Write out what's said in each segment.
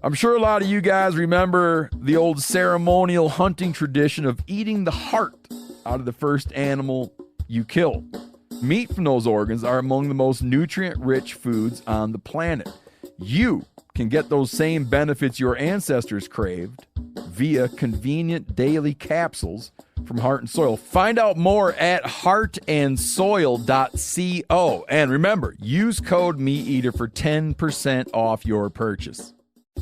I'm sure a lot of you guys remember the old ceremonial hunting tradition of eating the heart out of the first animal you kill. Meat from those organs are among the most nutrient-rich foods on the planet. You can get those same benefits your ancestors craved via convenient daily capsules from Heart and Soil. Find out more at heartandsoil.co. And remember, use code MeatEater for 10% off your purchase.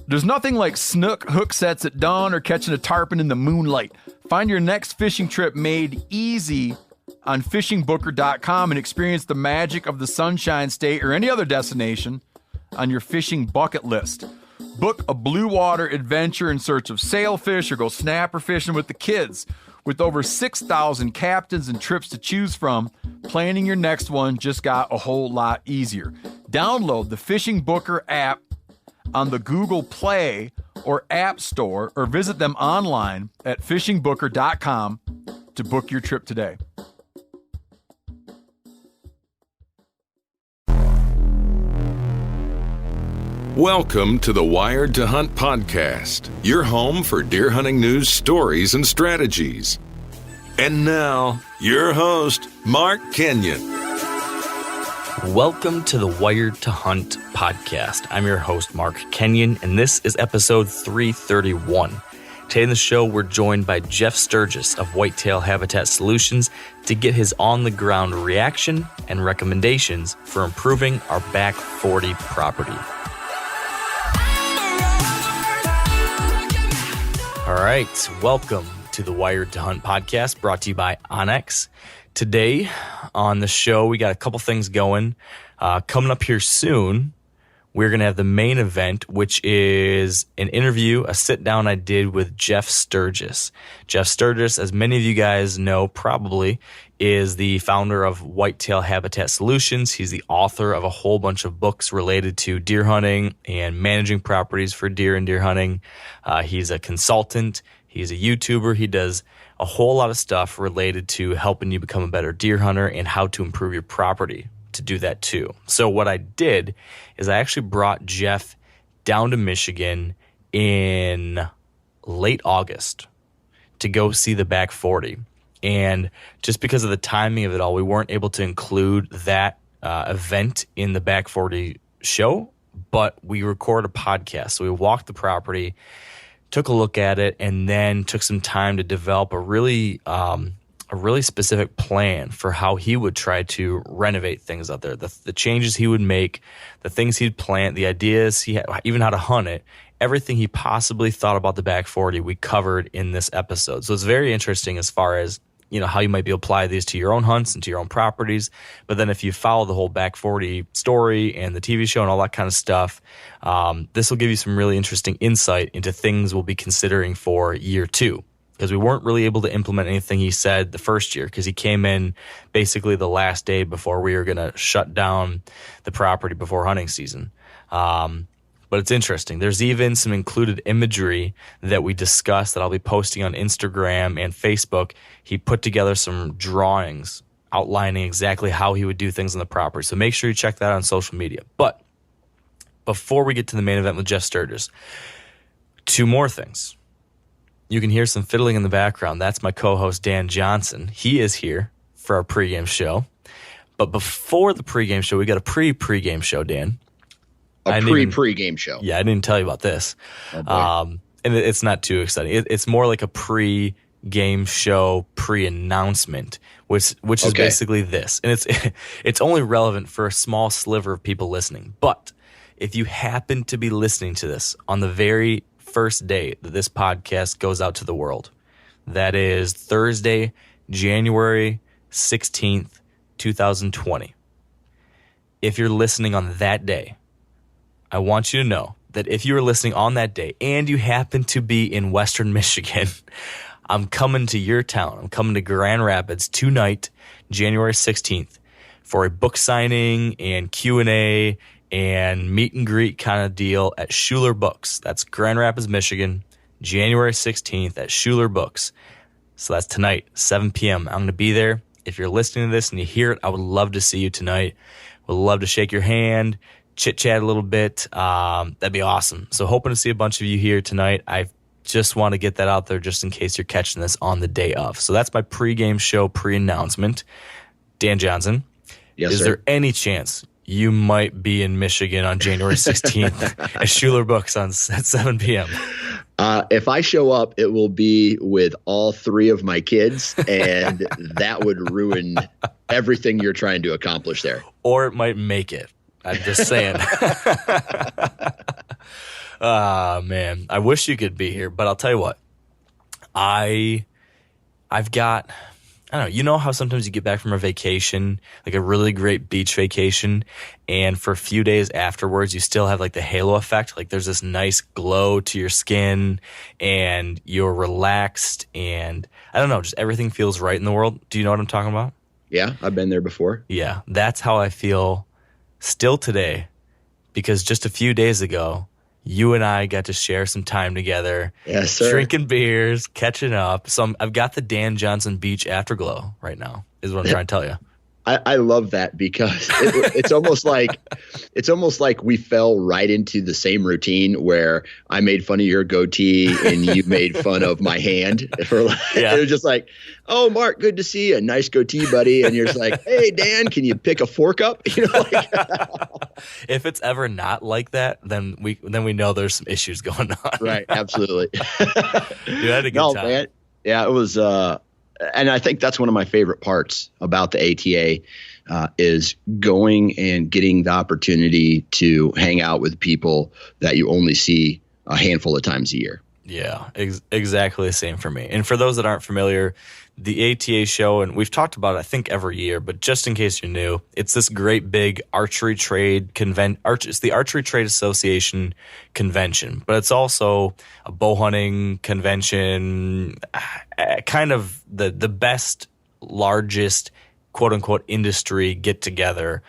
There's nothing like snook hook sets at dawn or catching a tarpon in the moonlight. Find your next fishing trip made easy on fishingbooker.com and experience the magic of the Sunshine State or any other destination on your fishing bucket list. Book a blue water adventure in search of sailfish or go snapper fishing with the kids. With over 6,000 captains and trips to choose from, planning your next one just got a whole lot easier. Download the Fishing Booker app on the Google Play or App Store or visit them online at fishingbooker.com to book your trip today. Welcome to the Wired to Hunt podcast, your home for deer hunting news, stories, and strategies. And now, your host, Mark Kenyon. Welcome to the Wired to Hunt podcast. I'm your host, Mark Kenyon, and this is episode 331. Today in the show, we're joined by Jeff Sturgis of Whitetail Habitat Solutions to get his on-the-ground reaction and recommendations for improving our back 40 property. All right, welcome to the Wired to Hunt podcast brought to you by Onyx. Today on the show, we got a couple things going. Coming up here soon, we're going to have the main event, which is an interview, a sit-down I did with Jeff Sturgis. Jeff Sturgis, as many of you guys know probably, is the founder of Whitetail Habitat Solutions. He's the author of a whole bunch of books related to deer hunting and managing properties for deer and deer hunting. He's a consultant. He's a YouTuber. He does a whole lot of stuff related to helping you become a better deer hunter and how to improve your property to do that too. So what I did is I actually brought Jeff down to Michigan in late August to go see the back 40. And just because of the timing of it all, we weren't able to include that event in the back 40 show, but we recorded a podcast. So we walked the property, took a look at it, and then took some time to develop a really specific plan for how he would try to renovate things out there, the changes he would make, the things he'd plant, the ideas he had, even how to hunt it. Everything he possibly thought about the back 40 we covered in this episode. So it's very interesting as far as, you know, how you might be able to apply these to your own hunts and to your own properties. But then if you follow the whole back 40 story and the TV show and all that kind of stuff, this will give you some really interesting insight into things we'll be considering for year 2. Because we weren't really able to implement anything he said the first year because he came in basically the last day before we were going to shut down the property before hunting season. But it's interesting. There's even some included imagery that we discussed that I'll be posting on Instagram and Facebook. He put together some drawings outlining exactly how he would do things on the property. So make sure you check that out on social media. But before we get to the main event with Jeff Sturgis, 2 more things. You can hear some fiddling in the background. That's my co-host, Dan Johnson. He is here for our pregame show. But before the pregame show, we got a pre-pregame show, Dan. A pre-pregame show. Yeah, I didn't tell you about this. Oh, and it's not too exciting. It's more like a pre-game show, pre-announcement, which is basically this. And it's only relevant for a small sliver of people listening. But if you happen to be listening to this on the very first day that this podcast goes out to the world, that is Thursday, January 16th, 2020. If you're listening on that day, I want you to know that if you were listening on that day and you happen to be in Western Michigan, I'm coming to your town. I'm coming to Grand Rapids tonight, January 16th, for a book signing and Q&A and meet and greet kind of deal at Schuler Books. That's Grand Rapids, Michigan, January 16th at Schuler Books. So that's tonight, 7 p.m. I'm going to be there. If you're listening to this and you hear it, I would love to see you tonight. Would love to shake your hand, chit-chat a little bit. That'd be awesome. So hoping to see a bunch of you here tonight. I just want to get that out there just in case you're catching this on the day of. So that's my pregame show pre-announcement. Dan Johnson, Yes, is sir. there any chance you might be in Michigan on January 16th at Schuler Books at 7 p.m.? If I show up, it will be with all 3 of my kids, and that would ruin everything you're trying to accomplish there. Or it might make it. I'm just saying. Man, I wish you could be here, but I'll tell you what. I've got, I don't know, you know how sometimes you get back from a vacation, like a really great beach vacation, and for a few days afterwards, you still have like the halo effect. Like there's this nice glow to your skin and you're relaxed and I don't know, just everything feels right in the world. Do you know what I'm talking about? Yeah, I've been there before. Yeah, that's how I feel still today, because just a few days ago, you and I got to share some time together. Yes, sir. Drinking beers, catching up. So I've got the Dan Johnson Beach afterglow right now, is what I'm trying to tell you. I love that because it's almost like we fell right into the same routine where I made fun of your goatee and you made fun of my hand. Yeah. It was just like, oh, Mark, good to see you. Nice goatee, buddy. And you're just like, hey, Dan, can you pick a fork up? You know, like, if it's ever not like that, then we know there's some issues going on. Right. Absolutely. You had a good time. Man. Yeah, it was. And I think that's one of my favorite parts about the ATA is going and getting the opportunity to hang out with people that you only see a handful of times a year. Yeah, exactly the same for me. And for those that aren't familiar, the ATA show, and we've talked about it, I think, every year, but just in case you're new, it's this great big archery trade it's the Archery Trade Association convention, but it's also a bow hunting convention, kind of the best, largest, quote unquote, industry get together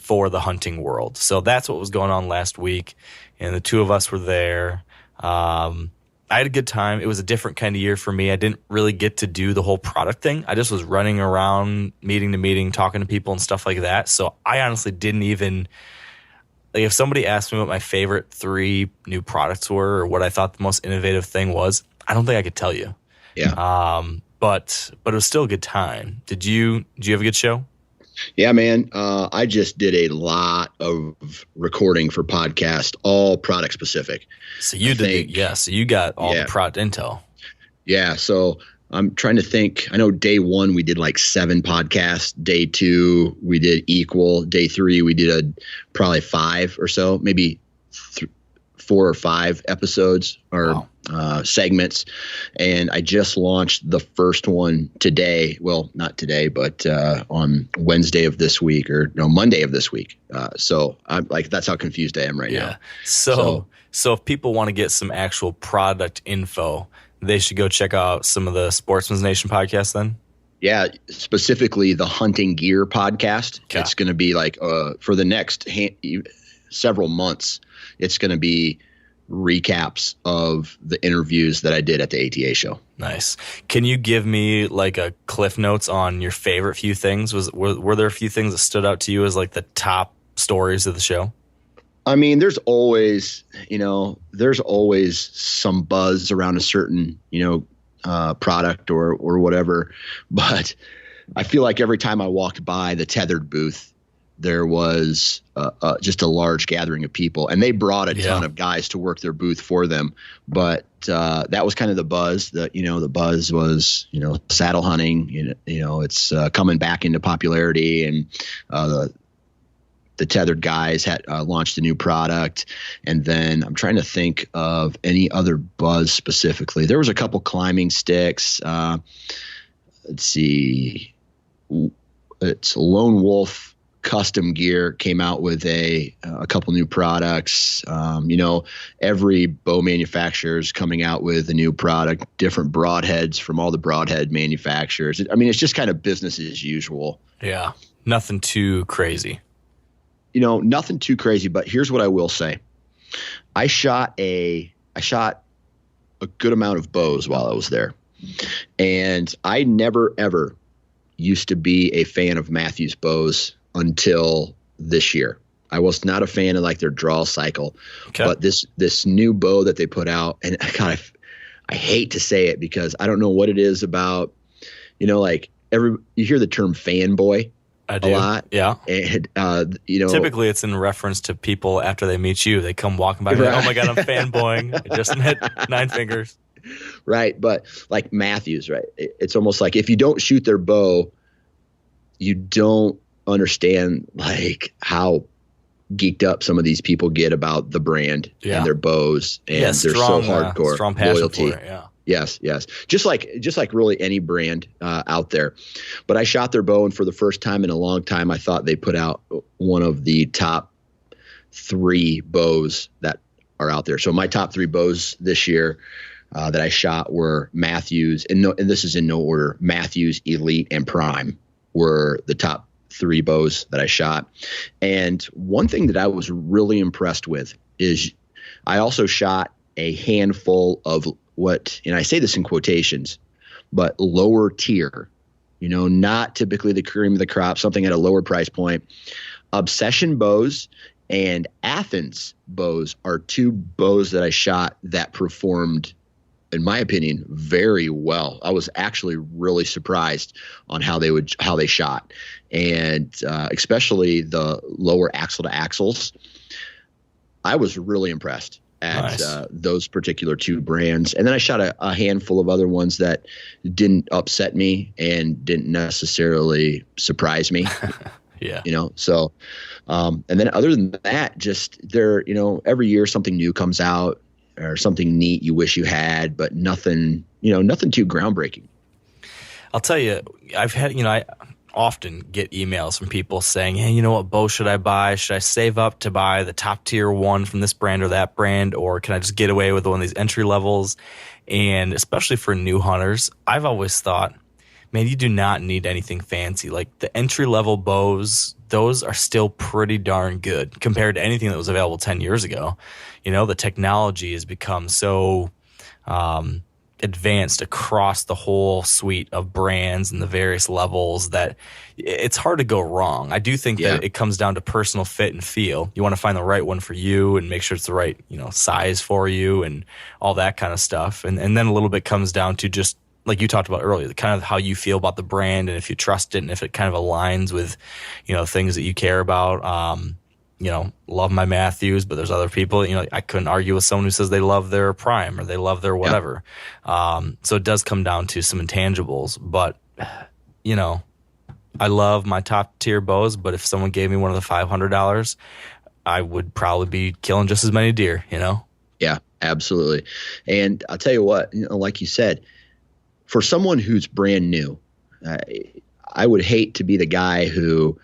for the hunting world. So that's what was going on last week, and the two of us were there. I had a good time. It was a different kind of year for me. I didn't really get to do the whole product thing. I just was running around meeting to meeting, talking to people and stuff like that. So I honestly didn't even, like, if somebody asked me what my favorite 3 new products were or what I thought the most innovative thing was, I don't think I could tell you. Yeah. But it was still a good time. Did you have a good show? Yeah, man. I just did a lot of recording for podcast, all product specific. So you so you got all the product intel. Yeah. So I'm trying to think. I know day 1 we did like 7 podcasts. Day 2 we did equal. Day 3 we did probably 5 or so, maybe 4 or 5 episodes or segments. And I just launched the first one today. Well, not today, but on Wednesday of this week, or no, Monday of this week. So I'm like, that's how confused I am right now. So if people want to get some actual product info, they should go check out some of the Sportsman's Nation podcasts then? Yeah, specifically the Hunting Gear podcast. Okay. It's going to be like for the next several months, it's going to be recaps of the interviews that I did at the ATA show. Nice. Can you give me like a cliff notes on your favorite few things? Were there a few things that stood out to you as like the top stories of the show? I mean, there's always some buzz around a certain, product or whatever. But I feel like every time I walked by the tethered booth, there was just a large gathering of people, and they brought a ton of guys to work their booth for them. But that was kind of the buzz. The buzz was, saddle hunting. It's coming back into popularity, and the tethered guys had launched a new product. And then I'm trying to think of any other buzz specifically. There was a couple climbing sticks. Let's see. It's Lone Wolf Custom Gear came out with a couple new products. Every bow manufacturer is coming out with a new product, different broadheads from all the broadhead manufacturers. It's just kind of business as usual. Yeah. Nothing too crazy. Nothing too crazy, but here's what I will say. I shot a good amount of bows while I was there. And I never, ever used to be a fan of Matthews bows until this year. I was not a fan of like their draw cycle, Okay. but this new bow that they put out, and God, I hate to say it because I don't know what it is about, like you hear the term fanboy I do. a lot. Yeah. And, Typically it's in reference to people after they meet you. They come walking by, Right. oh my God, I'm fanboying. I just hit 9 fingers. Right. But like Matthews, right. It's almost like if you don't shoot their bow, you don't understand like how geeked up some of these people get about the brand and their bows, and they're strong, so hardcore strong passion loyalty. for it, yeah. Yes. Just like really any brand out there. But I shot their bow, and for the first time in a long time, I thought they put out one of the top 3 bows that are out there. So my top 3 bows this year that I shot were Matthews, and this is in no order. Matthews, Elite, and Prime were the top 3 bows that I shot. And one thing that I was really impressed with is I also shot a handful of and I say this in quotations, but lower tier, not typically the cream of the crop, something at a lower price point. Obsession bows and Athens bows are 2 bows that I shot that performed, in my opinion, very well. I was actually really surprised on how they shot, and especially the lower axle to axles. I was really impressed at those particular 2 brands. And then I shot a handful of other ones that didn't upset me and didn't necessarily surprise me. Yeah. So, and then other than that, just there, every year something new comes out or something neat you wish you had, but nothing too groundbreaking. I'll tell you, I've had, I often get emails from people saying, hey, what bow should I buy? Should I save up to buy the top tier one from this brand or that brand? Or can I just get away with one of these entry levels? And especially for new hunters, I've always thought, man, you do not need anything fancy. Like the entry level bows, those are still pretty darn good compared to anything that was available 10 years ago. The technology has become so advanced across the whole suite of brands and the various levels that it's hard to go wrong. I do think that it comes down to personal fit and feel. You want to find the right one for you and make sure it's the right, size for you and all that kind of stuff. And then a little bit comes down to just like you talked about earlier, kind of how you feel about the brand and if you trust it and if it kind of aligns with, things that you care about. Love my Matthews, but there's other people, I couldn't argue with someone who says they love their Prime or they love their whatever. So it does come down to some intangibles, but I love my top tier bows, but if someone gave me one of the $500, I would probably be killing just as many deer, Yeah, absolutely. And I'll tell you what, like you said, for someone who's brand new, I would hate to be the guy who,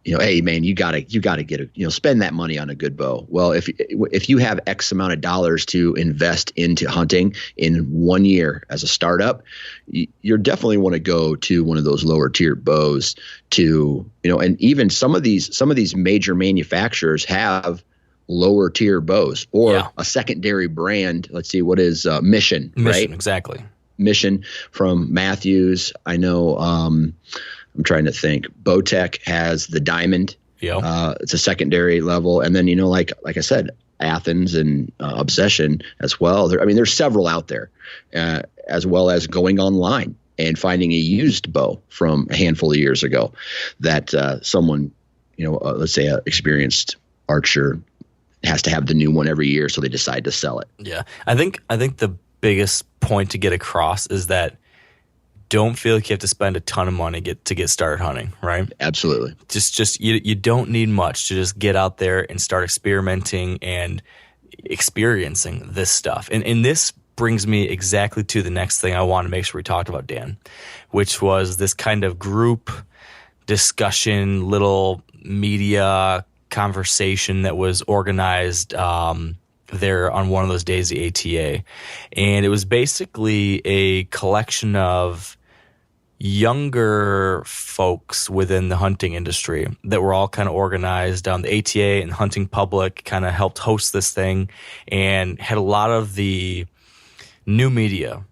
hey man, you gotta get spend that money on a good bow. Well, if you have X amount of dollars to invest into hunting in 1 year as a startup, you're definitely want to go to one of those lower tier bows and even some of these major manufacturers have lower tier bows or a secondary brand. Let's see, what is Mission, right? Exactly. Mission from Matthews. I know, I'm trying to think. Bowtech has the Diamond. It's a secondary level. And then, like I said, Athens and Obsession as well. There's several out there, as well as going online and finding a used bow from a handful of years ago that someone, let's say an experienced archer has to have the new one every year. So they decide to sell it. Yeah. I think the biggest point to get across is that don't feel like you have to spend a ton of money to get started hunting, right? Absolutely. Just you don't need much to just get out there and start experimenting and experiencing this stuff. And this brings me exactly to the next thing I want to make sure we talked about, Dan, which was this kind of group discussion, little media conversation that was organized there on one of those days, the ATA. And it was basically a collection of younger folks within the hunting industry that were all kind of organized. The ATA and the hunting public kind of helped host this thing and had a lot of the new media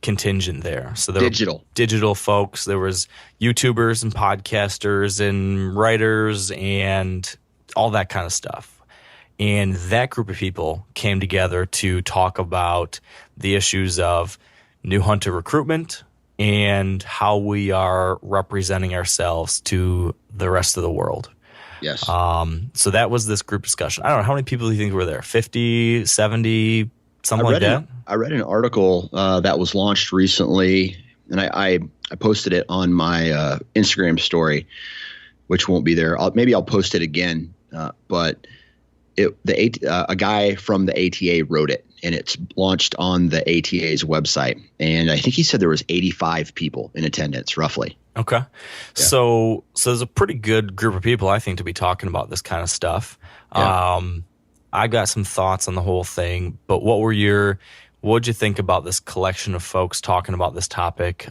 contingent there. So there were digital folks. There was YouTubers and podcasters and writers and all that kind of stuff. And that group of people came together to talk about the issues of new hunter recruitment and how we are representing ourselves to the rest of the world. Yes. So that was this group discussion. I don't know, how many people do you think were there? 50, 70, something like that? I read an article that was launched recently, and I posted it on my Instagram story, which won't be there. Maybe I'll post it again. But a guy from the ATA wrote it, and it's launched on the ATA's website. And I think he said there was 85 people in attendance, roughly. Okay. Yeah. So there's a pretty good group of people, I think, to be talking about this kind of stuff. Yeah. I got some thoughts on the whole thing, but what'd you think about this collection of folks talking about this topic?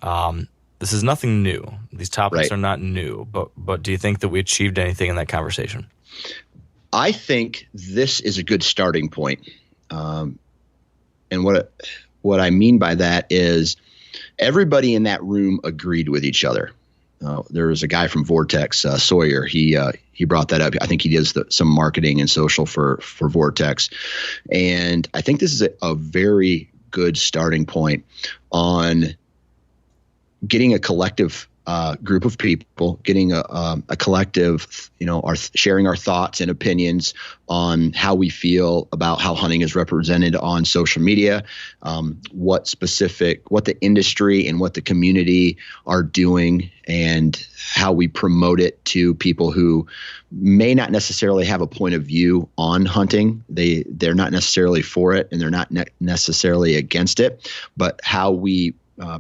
This is nothing new. These topics are not new, but do you think that we achieved anything in that conversation? I think this is a good starting point. And what I mean by that is everybody in that room agreed with each other. There was a guy from Vortex, Sawyer. He brought that up. I think he does some marketing and social for Vortex. And I think this is a very good starting point on getting a collective group of people, getting a collective, sharing our thoughts and opinions on how we feel about how hunting is represented on social media, what the industry and what the community are doing, and how we promote it to people who may not necessarily have a point of view on hunting. They're not necessarily for it, and they're not necessarily against it, but how we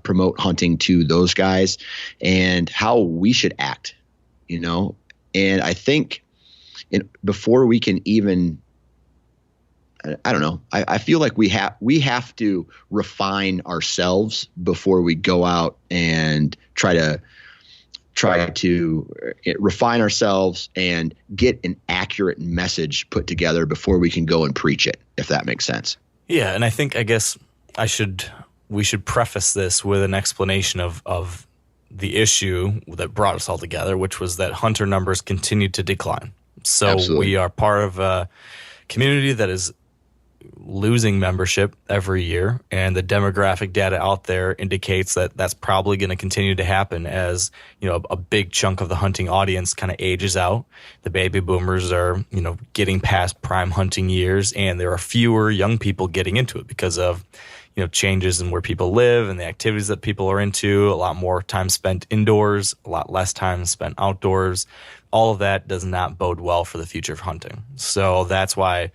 promote hunting to those guys and how we should act, and I think before we can even, I don't know, I feel like we have to refine ourselves before we go out and try to refine ourselves and get an accurate message put together before we can go and preach it, if that makes sense. Yeah. And I guess we should preface this with an explanation of the issue that brought us all together, which was that hunter numbers continue to decline. So Absolutely. We are part of a community that is losing membership every year, and the demographic data out there indicates that that's probably going to continue to happen as, a big chunk of the hunting audience kind of ages out. The baby boomers are, getting past prime hunting years, and there are fewer young people getting into it because of changes in where people live and the activities that people are into, a lot more time spent indoors, a lot less time spent outdoors. All of that does not bode well for the future of hunting. So that's why,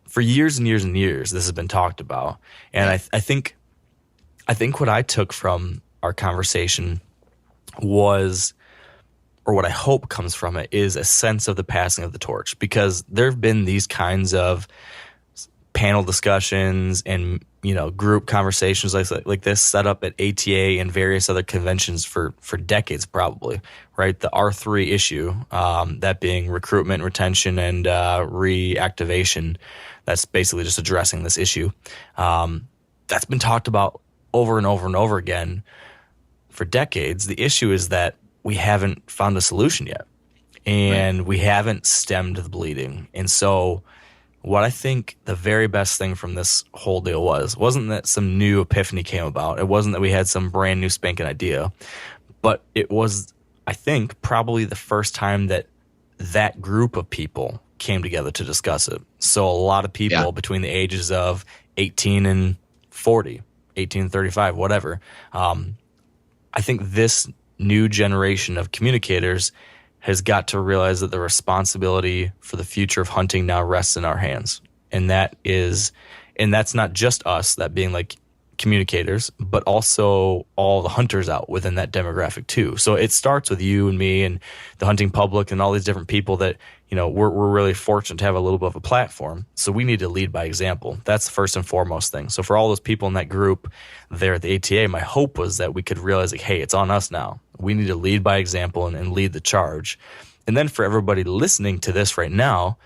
for years and years and years, this has been talked about. And I think what I took from our conversation was, or what I hope comes from it, is a sense of the passing of the torch, because there have been these kinds of panel discussions and group conversations like this set up at ATA and various other conventions for decades, probably, right? The R3 issue, that being recruitment, retention, and reactivation, that's basically just addressing this issue. That's been talked about over and over and over again for decades. The issue is that we haven't found a solution yet, and we haven't stemmed the bleeding. And so what I think the very best thing from this whole deal wasn't that some new epiphany came about. It wasn't that we had some brand new spanking idea, but it was, I think, probably the first time that group of people came together to discuss it. So a lot of people between the ages of 18 and 40, 18 and 35, whatever. I think this new generation of communicators has got to realize that the responsibility for the future of hunting now rests in our hands. And that's not just us, that being like communicators, but also all the hunters out within that demographic too. So it starts with you and me and the hunting public and all these different people that, we're really fortunate to have a little bit of a platform. So we need to lead by example. That's the first and foremost thing. So for all those people in that group there at the ATA, my hope was that we could realize, hey, it's on us now. We need to lead by example and lead the charge. And then for everybody listening to this right now,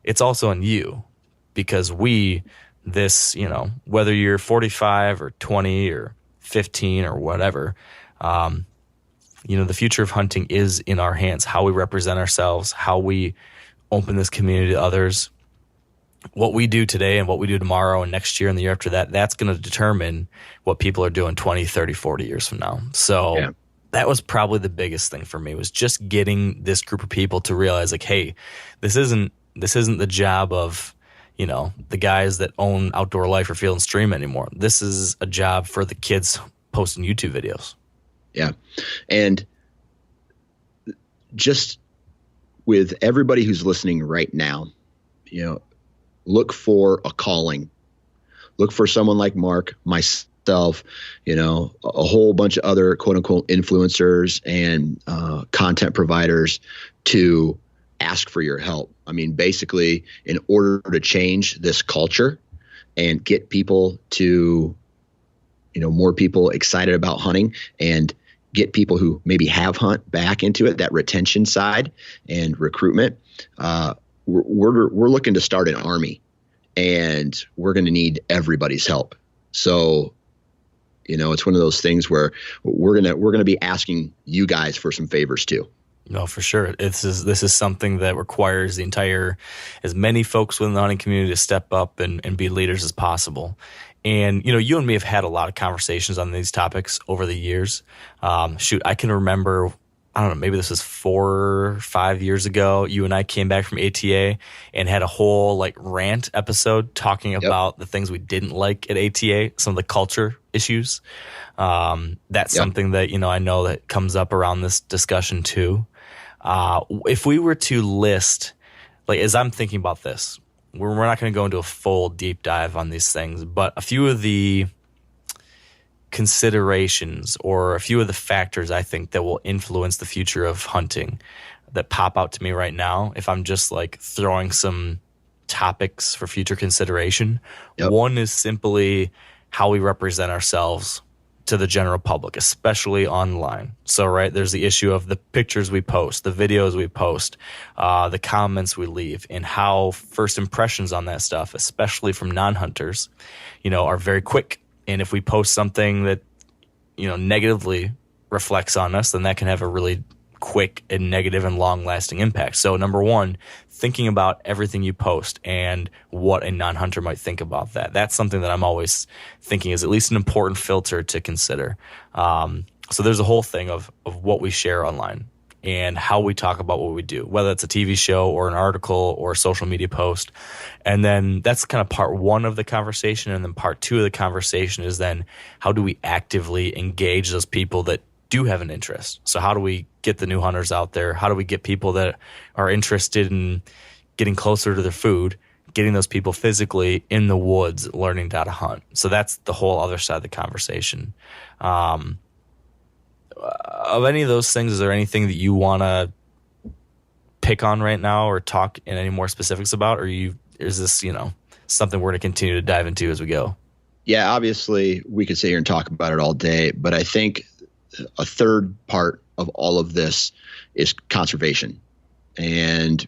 it's also on you, because whether you're 45 or 20 or 15 or whatever, the future of hunting is in our hands. How we represent ourselves, how we open this community to others. What we do today and what we do tomorrow and next year and the year after that, that's going to determine what people are doing 20, 30, 40 years from now. So that was probably the biggest thing for me, was just getting this group of people to realize, like, hey, this isn't the job of, you know, the guys that own Outdoor Life or Field and Stream anymore. This is a job for the kids posting YouTube videos. Yeah. And just with everybody who's listening right now, you know, look for a calling. Look for someone like Mark, myself, you know, a whole bunch of other quote unquote influencers and content providers to ask for your help. I mean, basically, in order to change this culture and get people to, you know, more people excited about hunting and get people who maybe have hunt back into it, that retention side and recruitment, we're looking to start an army, and we're going to need everybody's help. So, you know, it's one of those things where we're going to be asking you guys for some favors too. No, for sure. This is something that requires as many folks within the hunting community to step up and be leaders as possible. And, you know, you and me have had a lot of conversations on these topics over the years. I can remember, I don't know, maybe this was 4 or 5 years ago, you and I came back from ATA and had a whole like rant episode talking about the things we didn't like at ATA, some of the culture issues. That's something that, you know, I know that comes up around this discussion too. If we were to list, like, as I'm thinking about this, we're not going to go into a full deep dive on these things, but a few of the considerations or a few of the factors I think that will influence the future of hunting that pop out to me right now, if I'm just like throwing some topics for future consideration. One is simply how we represent ourselves to the general public, especially online. So, right, there's the issue of the pictures we post, the videos we post, the comments we leave, and how first impressions on that stuff, especially from non-hunters, you know, are very quick. And if we post something that, you know, negatively reflects on us, then that can have a really quick and negative and long-lasting impact. So, number one, thinking about everything you post and what a non-hunter might think about that. That's something that I'm always thinking is at least an important filter to consider. So there's a whole thing of what we share online and how we talk about what we do, whether it's a TV show or an article or a social media post. And then that's kind of part one of the conversation. And then part two of the conversation is then how do we actively engage those people that do have an interest? So how do we get the new hunters out there? How do we get people that are interested in getting closer to their food, getting those people physically in the woods, learning how to hunt? So that's the whole other side of the conversation. Of any of those things, is there anything that you want to pick on right now or talk in any more specifics about? Or is this, you know, something we're going to continue to dive into as we go? Yeah, obviously we could sit here and talk about it all day, but I think a third part of all of this is conservation. And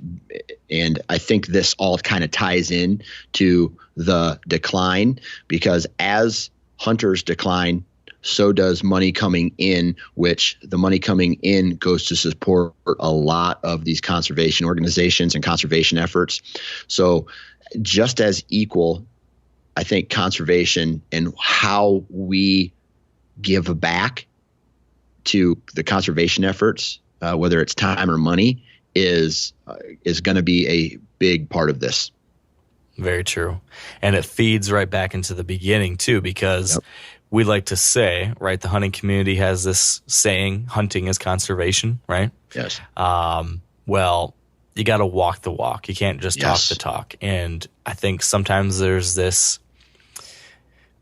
I think this all kind of ties in to the decline, because as hunters decline, so does money coming in, which the money coming in goes to support a lot of these conservation organizations and conservation efforts. So just as equal, I think conservation and how we give back to the conservation efforts, whether it's time or money, is going to be a big part of this. Very true. And it feeds right back into the beginning too, because we like to say, right, the hunting community has this saying, hunting is conservation, right? Yes. Well, you got to walk the walk. You can't just talk the talk. And I think sometimes there's this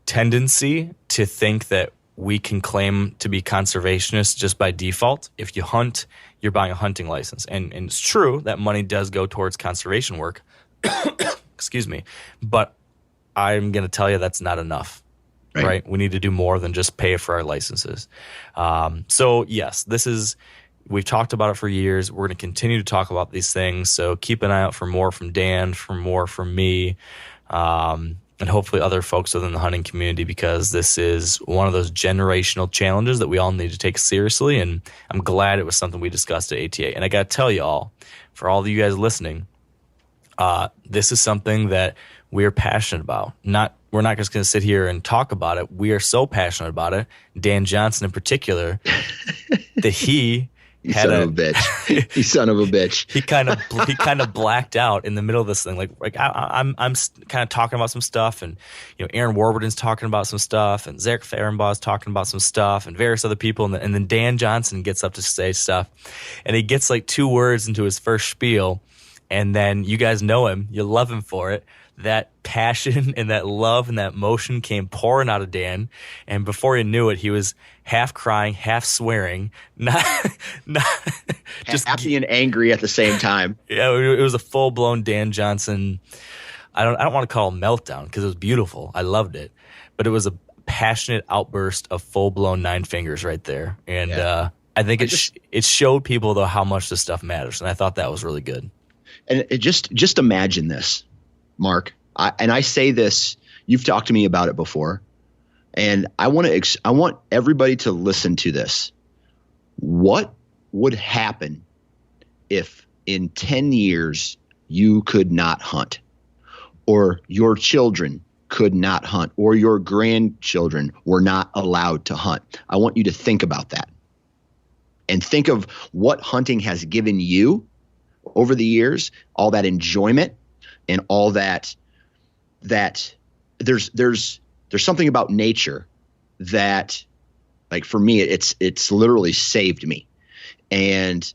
tendency to think that we can claim to be conservationists just by default. If you hunt, you're buying a hunting license. And it's true that money does go towards conservation work. Excuse me. But I'm going to tell you that's not enough, right? We need to do more than just pay for our licenses. So, yes, we've talked about it for years. We're going to continue to talk about these things. So keep an eye out for more from Dan, for more from me, and hopefully other folks within the hunting community, because this is one of those generational challenges that we all need to take seriously. And I'm glad it was something we discussed at ATA. And I got to tell you all, for all of you guys listening, This is something that we're passionate about. We're not just going to sit here and talk about it. We are so passionate about it, Dan Johnson in particular, that he You son of a bitch. You son of a bitch. He kind of blacked out in the middle of this thing. Like I'm kind of talking about some stuff, and Aaron Warburton's talking about some stuff, and Zarek Fehrenbaugh's talking about some stuff, and various other people, and then Dan Johnson gets up to say stuff, and he gets like 2 words into his first spiel, and then you guys know him, you love him for it. That passion and that love and that emotion came pouring out of Dan, and before he knew it, he was half crying, half swearing, not just happy and angry at the same time. Yeah, it was a full blown Dan Johnson. I don't want to call it a meltdown because it was beautiful. I loved it, but it was a passionate outburst of full blown 9 fingers right there, and I think it showed people though how much this stuff matters, and I thought that was really good. And just imagine this, Mark. I say this. You've talked to me about it before, and I want everybody to listen to this. What would happen if in 10 years you could not hunt, or your children could not hunt, or your grandchildren were not allowed to hunt? I want you to think about that, and think of what hunting has given you over the years, all that enjoyment and all that there's something about nature that, like, for me, it's literally saved me. And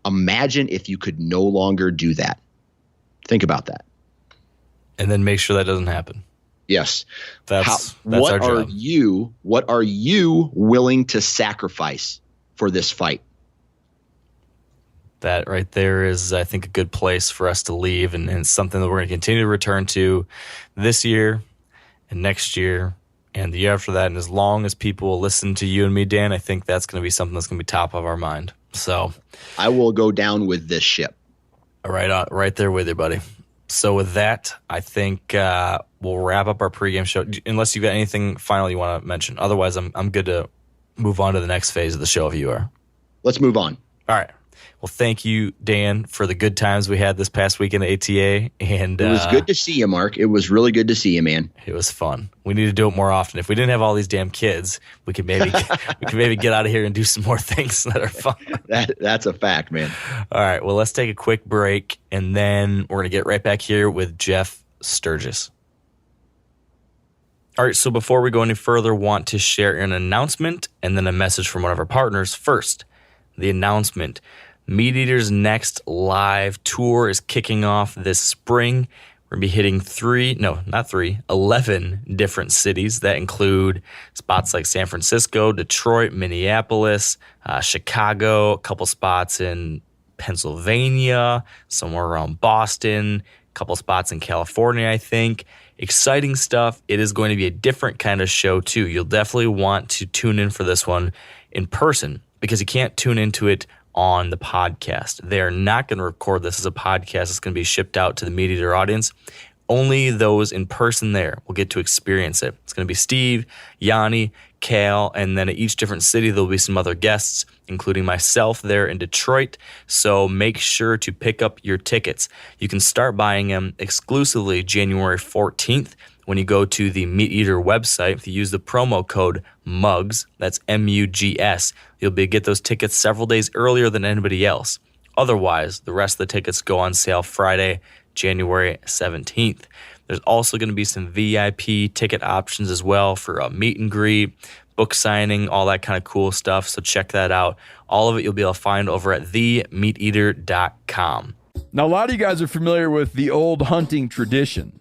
imagine if you could no longer do that. Think about that. And then make sure that doesn't happen. Yes. That's our job. What are you willing to sacrifice for this fight? That right there is, I think, a good place for us to leave, and it's something that we're going to continue to return to this year and next year and the year after that. And as long as people will listen to you and me, Dan, I think that's going to be something that's going to be top of our mind. So I will go down with this ship. Right there with you, buddy. So with that, I think we'll wrap up our pregame show, unless you've got anything final you want to mention. Otherwise, I'm good to move on to the next phase of the show if you are. Let's move on. All right. Well, thank you, Dan, for the good times we had this past weekend at ATA. And it was good to see you, Mark. It was really good to see you, man. It was fun. We need to do it more often. If we didn't have all these damn kids, we could maybe get out of here and do some more things that are fun. That's a fact, man. All right. Well, let's take a quick break, and then we're going to get right back here with Jeff Sturgis. All right. So before we go any further, want to share an announcement and then a message from one of our partners. First, the announcement. Meat Eater's next live tour is kicking off this spring. We're going to be hitting 11 different cities that include spots like San Francisco, Detroit, Minneapolis, Chicago, a couple spots in Pennsylvania, somewhere around Boston, a couple spots in California, I think. Exciting stuff. It is going to be a different kind of show, too. You'll definitely want to tune in for this one in person, because you can't tune into it on the podcast. They're not going to record this as a podcast. It's going to be shipped out to the Meat Eater audience. Only those in person there will get to experience it. It's going to be Steve, Yanni, Cal, and then at each different city, there'll be some other guests, including myself there in Detroit. So make sure to pick up your tickets. You can start buying them exclusively January 14th. When you go to the Meat Eater website, if you use the promo code MUGS, that's MUGS, you'll be able to get those tickets several days earlier than anybody else. Otherwise, the rest of the tickets go on sale Friday, January 17th. There's also going to be some VIP ticket options as well for a meet and greet, book signing, all that kind of cool stuff. So check that out. All of it you'll be able to find over at themeateater.com. Now, a lot of you guys are familiar with the old hunting tradition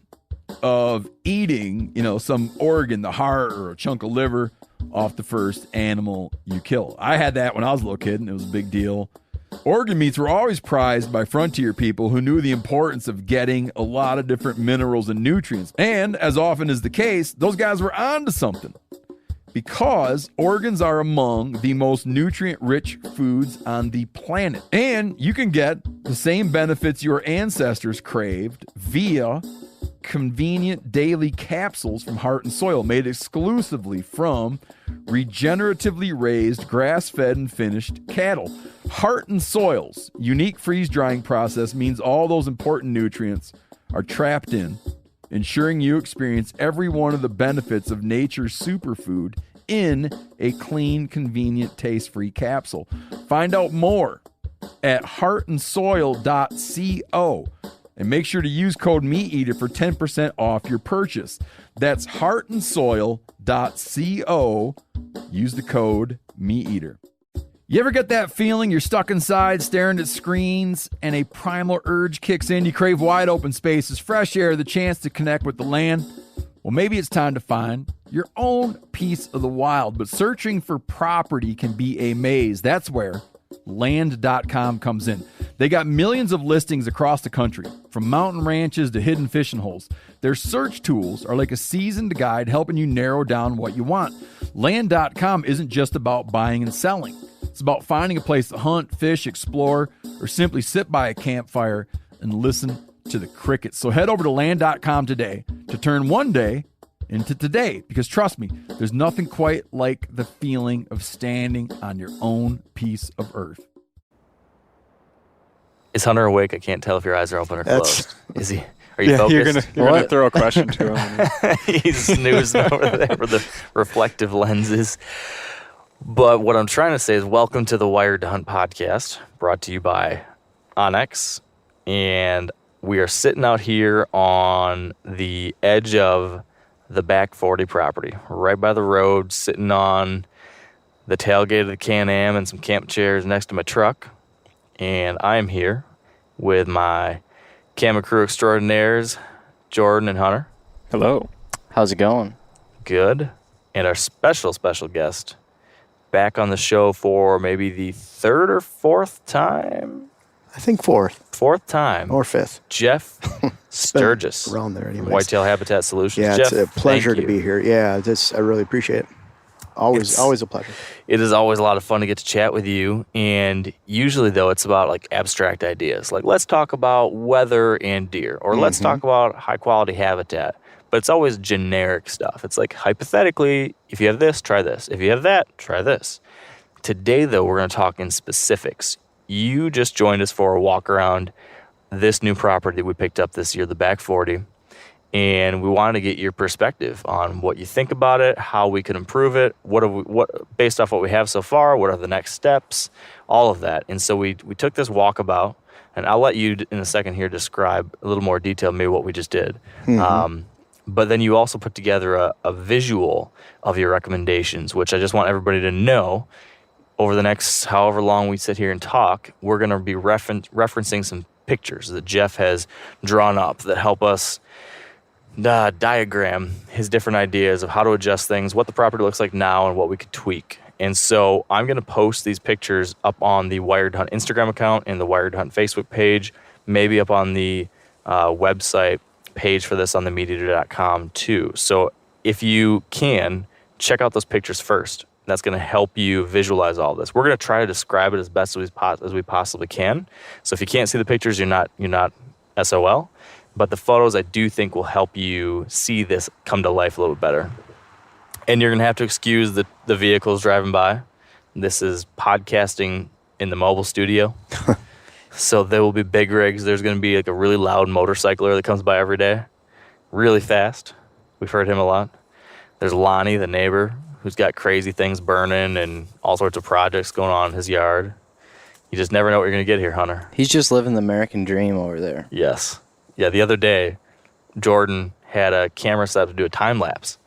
of eating, some organ, the heart or a chunk of liver off the first animal you kill. I had that when I was a little kid, and it was a big deal. Organ meats were always prized by frontier people who knew the importance of getting a lot of different minerals and nutrients. And as often is the case, those guys were onto something, because organs are among the most nutrient-rich foods on the planet. And you can get the same benefits your ancestors craved via convenient daily capsules from Heart and Soil made exclusively from regeneratively raised, grass-fed, and finished cattle. Heart and Soil's unique freeze-drying process means all those important nutrients are trapped in, ensuring you experience every one of the benefits of nature's superfood in a clean, convenient, taste-free capsule. Find out more at heartandsoil.co and make sure to use code MeatEater for 10% off your purchase. That's heartandsoil.co. Use the code MeatEater. You ever get that feeling you're stuck inside staring at screens and a primal urge kicks in? You crave wide open spaces, fresh air, the chance to connect with the land. Well, maybe it's time to find your own piece of the wild, but searching for property can be a maze. That's where land.com comes in. They got millions of listings across the country, from mountain ranches to hidden fishing holes. Their search tools are like a seasoned guide helping you narrow down what you want. Land.com isn't just about buying and selling. It's about finding a place to hunt, fish, explore, or simply sit by a campfire and listen to the crickets. So head over to land.com today to turn one day into today, because trust me, there's nothing quite like the feeling of standing on your own piece of earth. Is Hunter awake? I can't tell if your eyes are open or closed. Is he? Are you focused? You're gonna throw a question to him. He's snoozing over there with the reflective lenses. But what I'm trying to say is welcome to the Wired to Hunt podcast, brought to you by Onyx. And we are sitting out here on the edge of the back 40 property, right by the road, sitting on the tailgate of the Can-Am and some camp chairs next to my truck. And I am here with my camera crew extraordinaires, Jordan and Hunter. Hello. How's it going? Good. And our special guest, back on the show for maybe the third or fourth time? I think fourth. Fourth time. Or fifth. Jeff Sturgis. Around there anyways. Whitetail Habitat Solutions. Yeah, Jeff, it's a pleasure thank to be here. Yeah, I really appreciate it. Always a pleasure. It is always a lot of fun to get to chat with you. And usually, though, it's about like abstract ideas. Like, let's talk about weather and deer, or let's talk about high quality habitat. But it's always generic stuff. It's like, hypothetically, if you have this, try this. If you have that, try this. Today, though, we're going to talk in specifics. You just joined us for a walk around this new property we picked up this year, the back 40. And we wanted to get your perspective on what you think about it, how we could improve it, what based off what we have so far, what are the next steps, all of that. And so we took this walkabout, and I'll let you in a second here describe a little more detail maybe what we just did. But then you also put together a visual of your recommendations, which I just want everybody to know. Over the next however long we sit here and talk, we're going to be referencing some pictures that Jeff has drawn up that help us diagram his different ideas of how to adjust things, what the property looks like now, and what we could tweak. And so I'm going to post these pictures up on the Wired Hunt Instagram account and the Wired Hunt Facebook page, maybe up on the website page for this on the MeatEater.com too. So if you can, check out those pictures first. That's going to help you visualize all this. We're going to try to describe it as best as we possibly can. So if you can't see the pictures, you're not SOL. But the photos, I do think, will help you see this come to life a little bit better. And you're going to have to excuse the vehicles driving by. This is podcasting in the mobile studio. So there will be big rigs. There's going to be like a really loud motorcycler that comes by every day, really fast. We've heard him a lot. There's Lonnie, the neighbor, who's got crazy things burning and all sorts of projects going on in his yard. You just never know what you're going to get here, Hunter. He's just living the American dream over there. Yes. Yeah, the other day, Jordan had a camera set up to do a time lapse.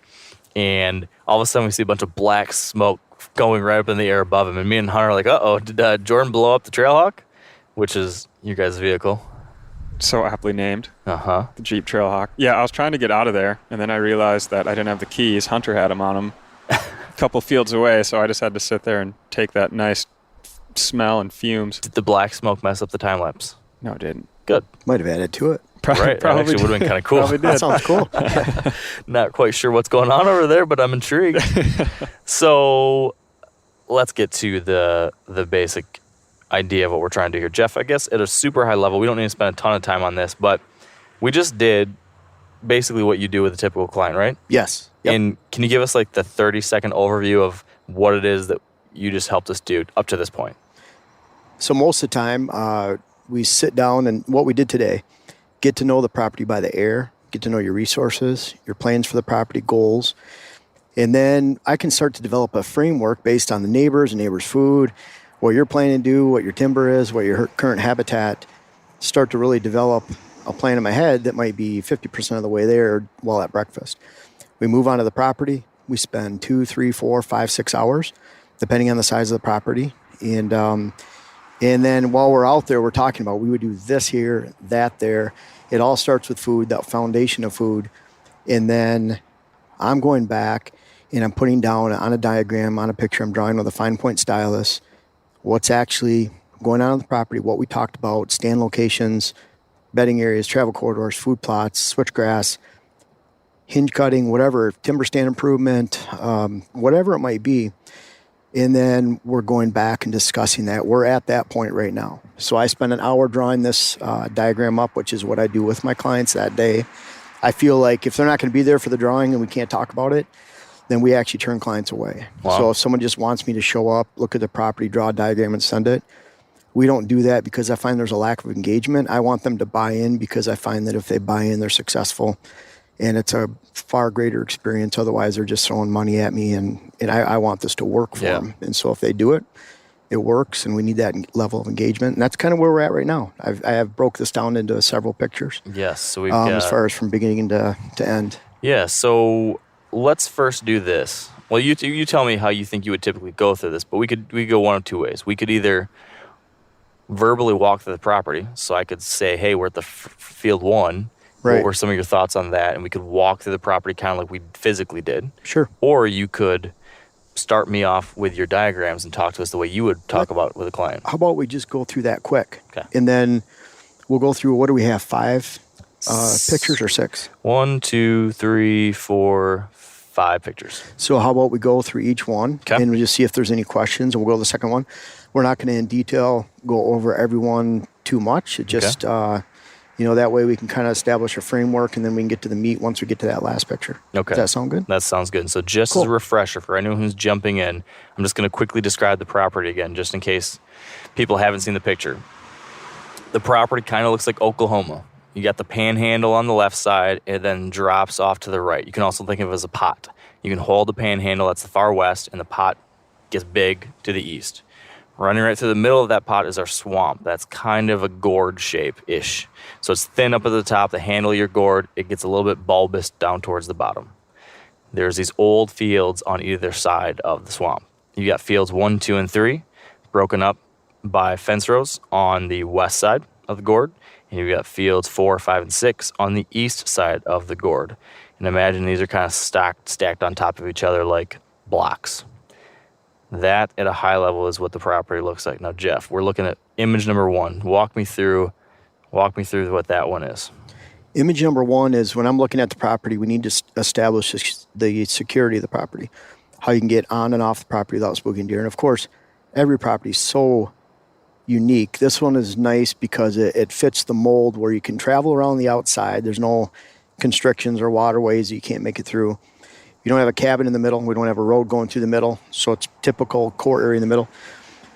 And all of a sudden, we see a bunch of black smoke going right up in the air above him. And me and Hunter are like, uh-oh, did Jordan blow up the Trailhawk? Which is your guys' vehicle. So aptly named. Uh-huh. The Jeep Trailhawk. Yeah, I was trying to get out of there, and then I realized that I didn't have the keys. Hunter had them on him a couple fields away, so I just had to sit there and take that nice smell and fumes. Did the black smoke mess up the time lapse? No, it didn't. Good. Might have added to it. Right, probably actually would have been kind of cool. Probably did. That sounds cool. Not quite sure what's going on over there, but I'm intrigued. So let's get to the basic idea of what we're trying to do here. Jeff, I guess at a super high level, we don't need to spend a ton of time on this, but we just did basically what you do with a typical client, right? Yes. Yep. And can you give us like the 30-second overview of what it is that you just helped us do up to this point? So most of the time, we sit down and what we did today, get to know the property by the air, get to know your resources, your plans for the property, goals. And then I can start to develop a framework based on the neighbors food, what you're planning to do, what your timber is, what your current habitat, start to really develop a plan in my head that might be 50% of the way there while at breakfast. We move on to the property. We spend 2, 3, 4, 5, 6 hours, depending on the size of the property. And then while we're out there, we're talking about, we would do this here, that there. It all starts with food, that foundation of food. And then I'm going back and I'm putting down on a diagram, on a picture, I'm drawing with a fine point stylus, what's actually going on the property, what we talked about, stand locations, bedding areas, travel corridors, food plots, switchgrass, hinge cutting, whatever, timber stand improvement, whatever it might be. And then we're going back and discussing that. We're at that point right now. So I spent an hour drawing this diagram up, which is what I do with my clients that day. I feel like if they're not going to be there for the drawing and we can't talk about it, then we actually turn clients away. Wow. So if someone just wants me to show up, look at the property, draw a diagram and send it, we don't do that because I find there's a lack of engagement. I want them to buy in because I find that if they buy in, they're successful. And it's a far greater experience. Otherwise, they're just throwing money at me, and I want this to work for them. And so if they do it, it works, and we need that level of engagement. And that's kind of where we're at right now. I have broke this down into several pictures. Yes. So we've got, as far as from beginning to end. Yeah. So let's first do this. Well, you tell me how you think you would typically go through this, but we could go one of two ways. We could either verbally walk through the property, so I could say, hey, we're at the field 1. Right. What were some of your thoughts on that? And we could walk through the property kind of like we physically did. Sure. Or you could start me off with your diagrams and talk to us the way you would talk about it with a client. How about we just go through that quick? Okay. And then we'll go through, what do we have, 5 pictures or 6? 1, 2, 3, 4, 5 pictures. So how about we go through each one, and we just see if there's any questions, and we'll go to the second one. We're not going to in detail go over everyone too much. It just, that way we can kind of establish a framework, and then we can get to the meat once we get to that last picture. Okay. Does that sound good? That sounds good. So just as a refresher for anyone who's jumping in, I'm just going to quickly describe the property again, just in case people haven't seen the picture. The property kind of looks like Oklahoma. You got the panhandle on the left side, and then drops off to the right. You can also think of it as a pot. You can hold the panhandle, that's the far west, and the pot gets big to the east. Running right through the middle of that pot is our swamp. That's kind of a gourd shape-ish. So it's thin up at the top, the handle of your gourd. It gets a little bit bulbous down towards the bottom. There's these old fields on either side of the swamp. You got fields 1, 2, and 3, broken up by fence rows on the west side of the gourd. And you've got fields 4, 5, and 6 on the east side of the gourd. And imagine these are kind of stacked on top of each other like blocks. That, at a high level, is what the property looks like. Now, Jeff, we're looking at image number 1. Walk me through what that one is. Image number 1 is when I'm looking at the property, we need to establish the security of the property, how you can get on and off the property without spooking deer. And, of course, every property is so unique. This one is nice because it fits the mold where you can travel around the outside. There's no constrictions or waterways that you can't make it through. You don't have a cabin in the middle. We don't have a road going through the middle. So it's typical core area in the middle.